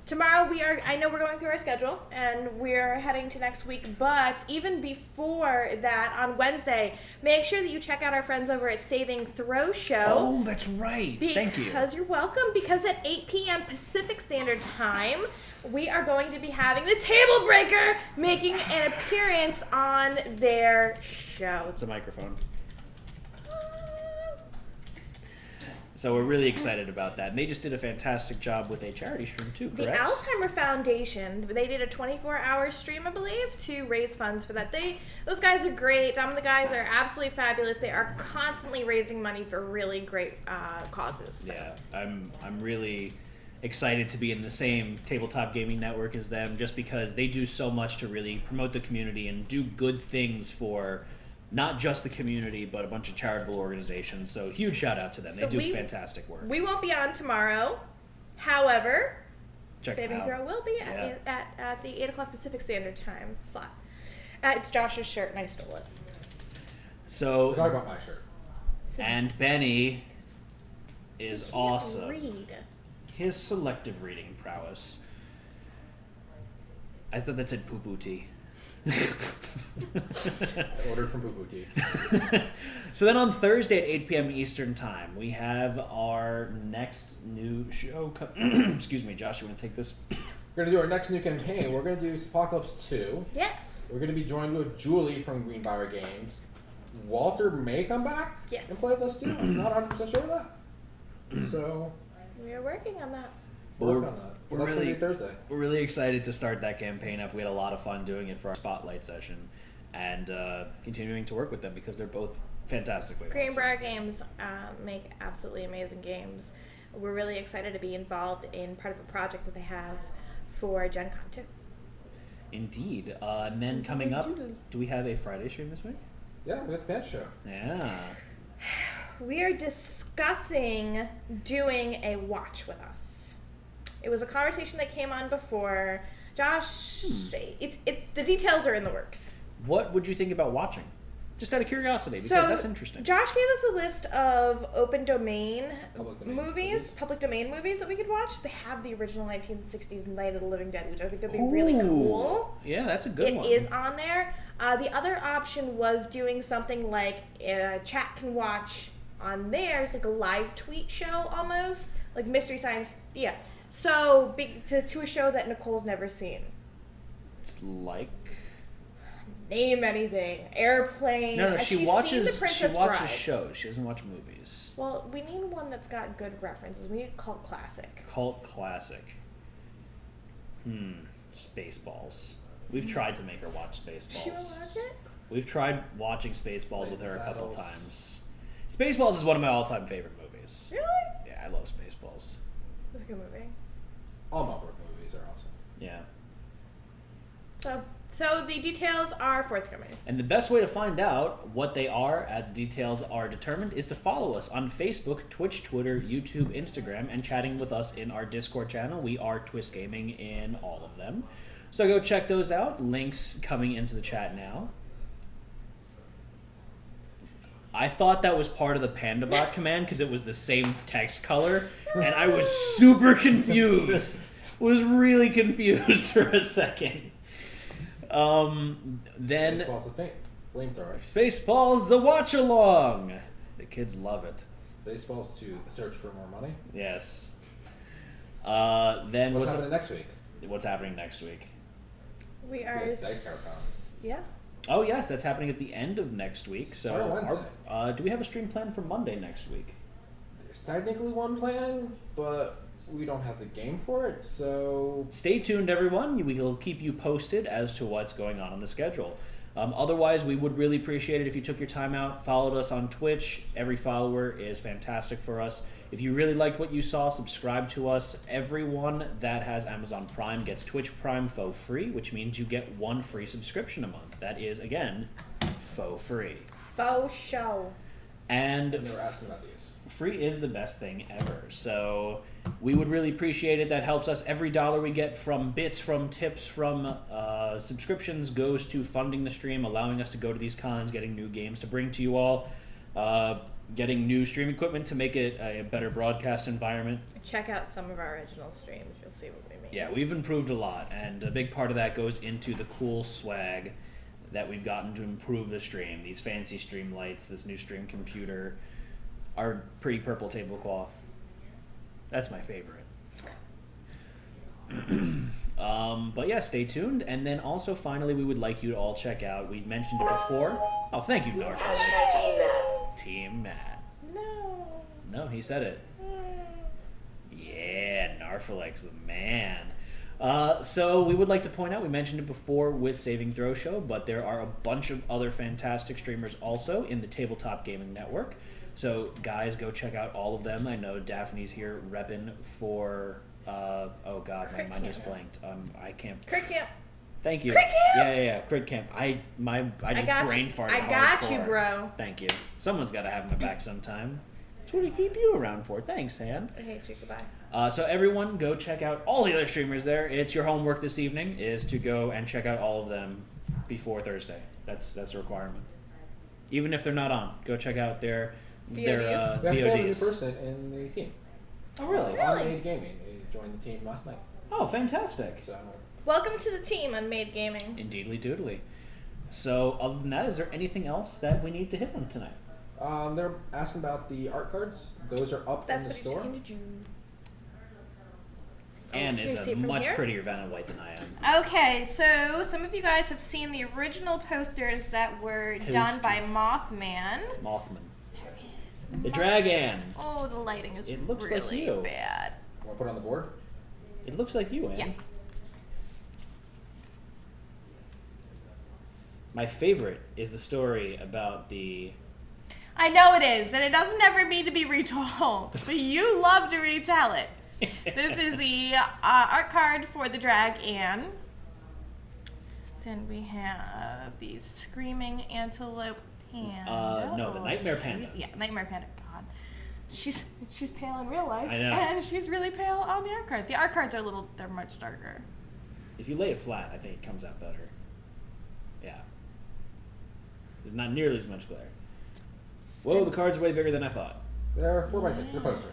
Tomorrow I know we're going through our schedule and we're heading to next week, but even before that, on Wednesday, make sure that you check out our friends over at Saving Throw Show. Oh, that's right. Thank you. Because you're welcome, because at 8 p.m. Pacific Standard Time, we are going to be having the Table Breaker making an appearance on their show. It's a microphone. So we're really excited about that. And they just did a fantastic job with a charity stream too, correct? The Alzheimer Foundation, they did a 24-hour stream, I believe, to raise funds for that. Those guys are great. Some of the guys are absolutely fabulous. They are constantly raising money for really great causes. So. Yeah, I'm really excited to be in the same tabletop gaming network as them, just because they do so much to really promote the community and do good things for not just the community, but a bunch of charitable organizations. So huge shout out to them. So they do fantastic work. We won't be on tomorrow. However, Check Saving Throw will be at the 8 o'clock Pacific Standard Time slot. It's Josh's shirt, and I stole it. So, Talk about my shirt. and Benny is awesome. Read. His selective reading prowess. I thought that said poo-poo tea. Ordered from Boo Boo Tea. So then on Thursday at 8 p.m. Eastern Time, we have our next new show. Excuse me, Josh, you want to take this? We're gonna do our next new campaign. We're gonna do Apocalypse 2. Yes. We're gonna be joined with Julie from Greenbrier Games. Walter may come back Yes. and play with us too. I'm not 100% sure of that. So We are working on that. we'll work on that. we're Well, that's gonna really- be Thursday. We're really excited to start that campaign up. We had a lot of fun doing it for our spotlight session, and continuing to work with them because they're both fantastically awesome. Greenbrier Games make absolutely amazing games. We're really excited to be involved in part of a project that they have for Gen Con 2. Indeed. And then coming up, do we have a Friday stream this week? Yeah, we got the band show. Yeah. We are discussing doing a watch with us. It was a conversation that came on before. Josh, the details are in the works. What would you think about watching? Just out of curiosity, because So, that's interesting. Josh gave us a list of open domain Public domain movies, public domain movies that we could watch. They have the original 1960s Night of the Living Dead, which I think would be really cool. Yeah, that's a good one. It is on there. The other option was doing something like chat can watch on there. It's like a live tweet show almost, like Mystery Science. Yeah. So to a show that Nicole's never seen. It's like... Name anything. Airplane. No, Has she seen watches. The She Princess watches Bride? shows. She doesn't watch movies. Well, we need one that's got good references. We need a cult classic. Cult classic. Spaceballs. We've tried to make her watch Spaceballs. She will watch it? We've tried watching Spaceballs with her a couple Saddles. times. Spaceballs is one of my all-time favorite movies. Really? Yeah, I love Spaceballs. It's a good movie. All Marvel movies are awesome. Yeah. So the details are forthcoming. And the best way to find out what they are, as the details are determined, is to follow us on Facebook, Twitch, Twitter, YouTube, Instagram, and chatting with us in our Discord channel. We are Twist Gaming in all of them. So go check those out. Links coming into the chat now. I thought that was part of the PandaBot command because it was the same text color, and I was super confused. Was really confused for a second. Then Spaceballs the flamethrower. Spaceballs, the watch along. The kids love it. Spaceballs 2, the search for more money. Yes. Then What's happening next week? What's happening next week? We are. Yeah, Dice Tower Yeah. Oh yes, that's happening at the end of next week. So, Sorry, Wednesday. do we have a stream planned for Monday next week? There's technically one plan, but we don't have the game for it, so... Stay tuned, everyone. We will keep you posted as to what's going on the schedule. Otherwise, we would really appreciate it if you took your time out, followed us on Twitch. Every follower is fantastic for us. If you really liked what you saw, subscribe to us. Everyone that has Amazon Prime gets Twitch Prime faux free, which means you get one free subscription a month. That is, again, faux free. Faux show. And They were asking about these. free is the best thing ever. So we would really appreciate it. That helps us. Every dollar we get from bits, from tips, from subscriptions goes to funding the stream, allowing us to go to these cons, getting new games to bring to you all, getting new stream equipment to make it a better broadcast environment. Check out some of our original streams. You'll see what we mean. Yeah, we've improved a lot, and a big part of that goes into the cool swag that we've gotten to improve the stream. These fancy stream lights, this new stream computer, our pretty purple tablecloth. That's my favorite. But yeah, stay tuned. And then also, finally, we would like you to all check out, we mentioned it before. Oh, thank you, Narf. Hashtag Team Matt. Team Matt. No. No, he said it. Yeah, Narfalec's the man. So we would like to point out, we mentioned it before with Saving Throw Show, but there are a bunch of other fantastic streamers also in the Tabletop Gaming Network. So guys, go check out all of them. I know Daphne's here repping for, oh god, my mind just blanked. I can't. Crit Camp. Thank you. Crit Camp! Yeah, Crit Camp. I just got brain you. farted I got you, hardcore. bro. Thank you. Someone's got to have my back sometime. That's what I keep you around for. Thanks, Han. I hate you. Goodbye. So everyone, go check out all the other streamers there. It's your homework this evening is to go and check out all of them before Thursday. That's a requirement. Even if they're not on, go check out their We actually have a new VODs. person in the team. Oh really? Really? On Made Gaming. They joined the team last night. Oh, fantastic! So, Welcome to the team on Made Gaming. Indeedly doodly. So other than that, is there anything else that we need to hit on tonight? they're asking about the art cards. Those are up That's in the what store. you came to do. Anne can is you see a it from much here? prettier Vanna White than I am. Okay, so some of you guys have seen the original posters that were done by Mothman. Mothman. There is The dragon. Oh, the lighting is It looks really like you. bad. Want to put it on the board? It looks like you, Anne. Yeah. My favorite is the story about the... I know it is, and it doesn't ever need to be retold. But you love to retell it. This is the art card for the drag Anne. Then we have the screaming antelope panda. No, the nightmare panda. Yeah, nightmare panda. God, she's pale in real life. I know. And she's really pale on the art card. The art cards are they're much darker. If you lay it flat, I think it comes out better. Yeah. There's not nearly as much glare. Whoa, the cards are way bigger than I thought. They're 4x6. They're poster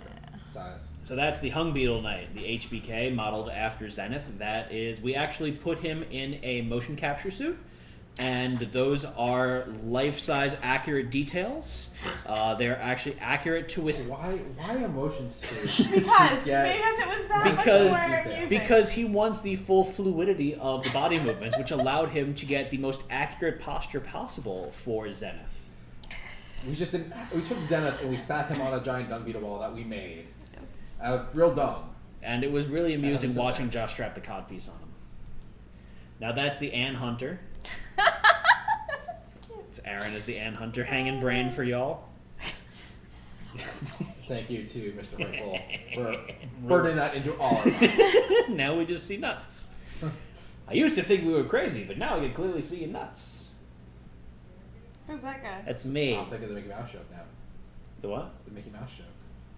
size. So that's the Hung Beetle Knight, the HBK, modeled after Zenith. That is, we actually put him in a motion capture suit, and those are life-size accurate details. They're actually accurate to with... Why a motion suit? Because Yeah. it was that Because- much more music. Because he wants the full fluidity of the body movements, which allowed him to get the most accurate posture possible for Zenith. We just didn't. We took Zenith and we sat him on a giant dung beetle ball that we made. Yes. Real dumb. And it was really amusing Zenith is watching okay. Josh strap the codpiece on him. Now that's the Ann Hunter. That's cute. It's Aaron is the Ann Hunter, hanging brain for y'all. Thank you to Mr. Rickle for burning that into all our minds. Now we just see nuts. I used to think we were crazy, but now I can clearly see your nuts. Who's that guy? That's me. I'm thinking of the Mickey Mouse joke now. The what? The Mickey Mouse joke.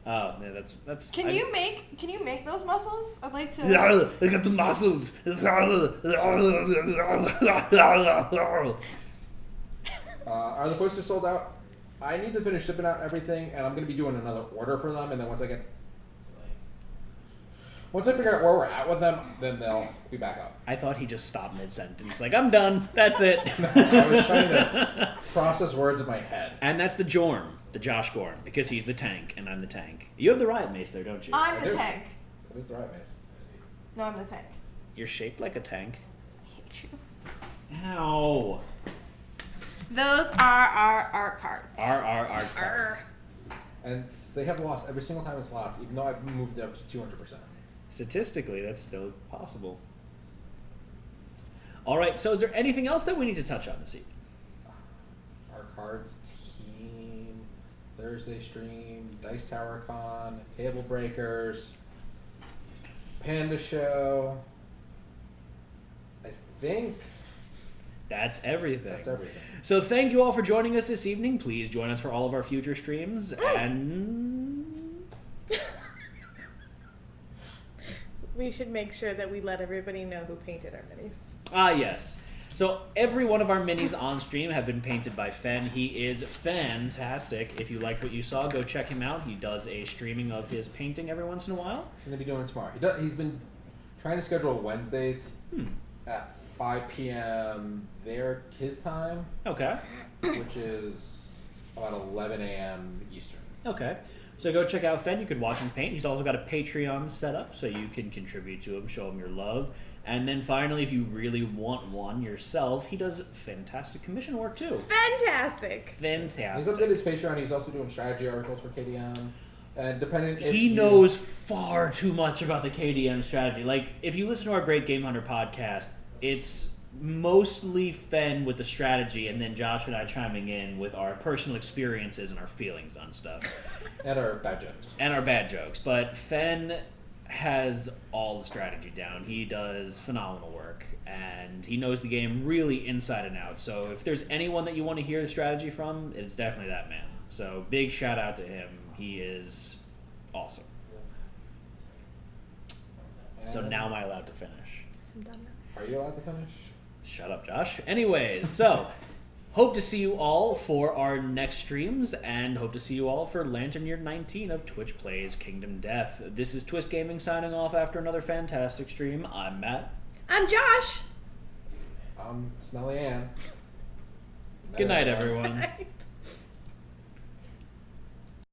Oh, no, that's. Can you make those muscles? I'd like to. Yeah, I got the muscles. Are the posters sold out? I need to finish shipping out everything, and I'm going to be doing another order for them. And then once I figure out where we're at with them, then they'll be back up. I thought he just stopped mid-sentence. Like, I'm done. That's it. I was trying to process words in my head. And that's the Jorm, the Josh Gorm, because he's the tank and I'm the tank. You have the Riot Mace there, don't you? I'm I the do. tank. That is the right mace. No, I'm the tank. You're shaped like a tank. I hate you. Ow. Those are our art cards. Our cards. Arr. And they have lost every single time in slots, even though I've moved it up to 200%. Statistically, that's still possible. All right, so is there anything else that we need to touch on this evening? Our cards team, Thursday stream, Dice Tower Con, Table Breakers, Panda Show. I think That's everything. that's everything. So thank you all for joining us this evening. Please join us for all of our future streams. And We should make sure that we let everybody know who painted our minis. yes. So every one of our minis on stream have been painted by Fen. He is fantastic. If you liked what you saw, go check him out. He does a streaming of his painting every once in a while. He's going to be doing it tomorrow. He's been trying to schedule Wednesdays at 5 p.m. his time, Okay. which is about 11 a.m. Eastern. Okay. So go check out Fen. You can watch him paint. He's also got a Patreon set up, so you can contribute to him, show him your love. And then finally, if you really want one yourself, he does fantastic commission work too. Fantastic. He's updated Fantastic. his Patreon. He's also doing strategy articles for KDM. And depending if He you- knows far too much about the KDM strategy. Like, if you listen to our Great Game Hunter podcast, it's mostly Fen with the strategy, and then Josh and I chiming in with our personal experiences and our feelings on stuff. and our bad jokes. And our bad jokes. But Fen has all the strategy down. He does phenomenal work, and he knows the game really inside and out. So if there's anyone that you want to hear the strategy from, it's definitely that man. So big shout out to him. He is awesome. So And- now am I allowed to finish? I'm done now. Are you allowed to finish? Shut up, Josh. Anyways, so hope to see you all for our next streams, and hope to see you all for Lantern Year 19 of Twitch Plays Kingdom Death. This is Twist Gaming signing off after another fantastic stream. I'm Matt. I'm Josh. Smelly Ann. Good night, everyone. Right.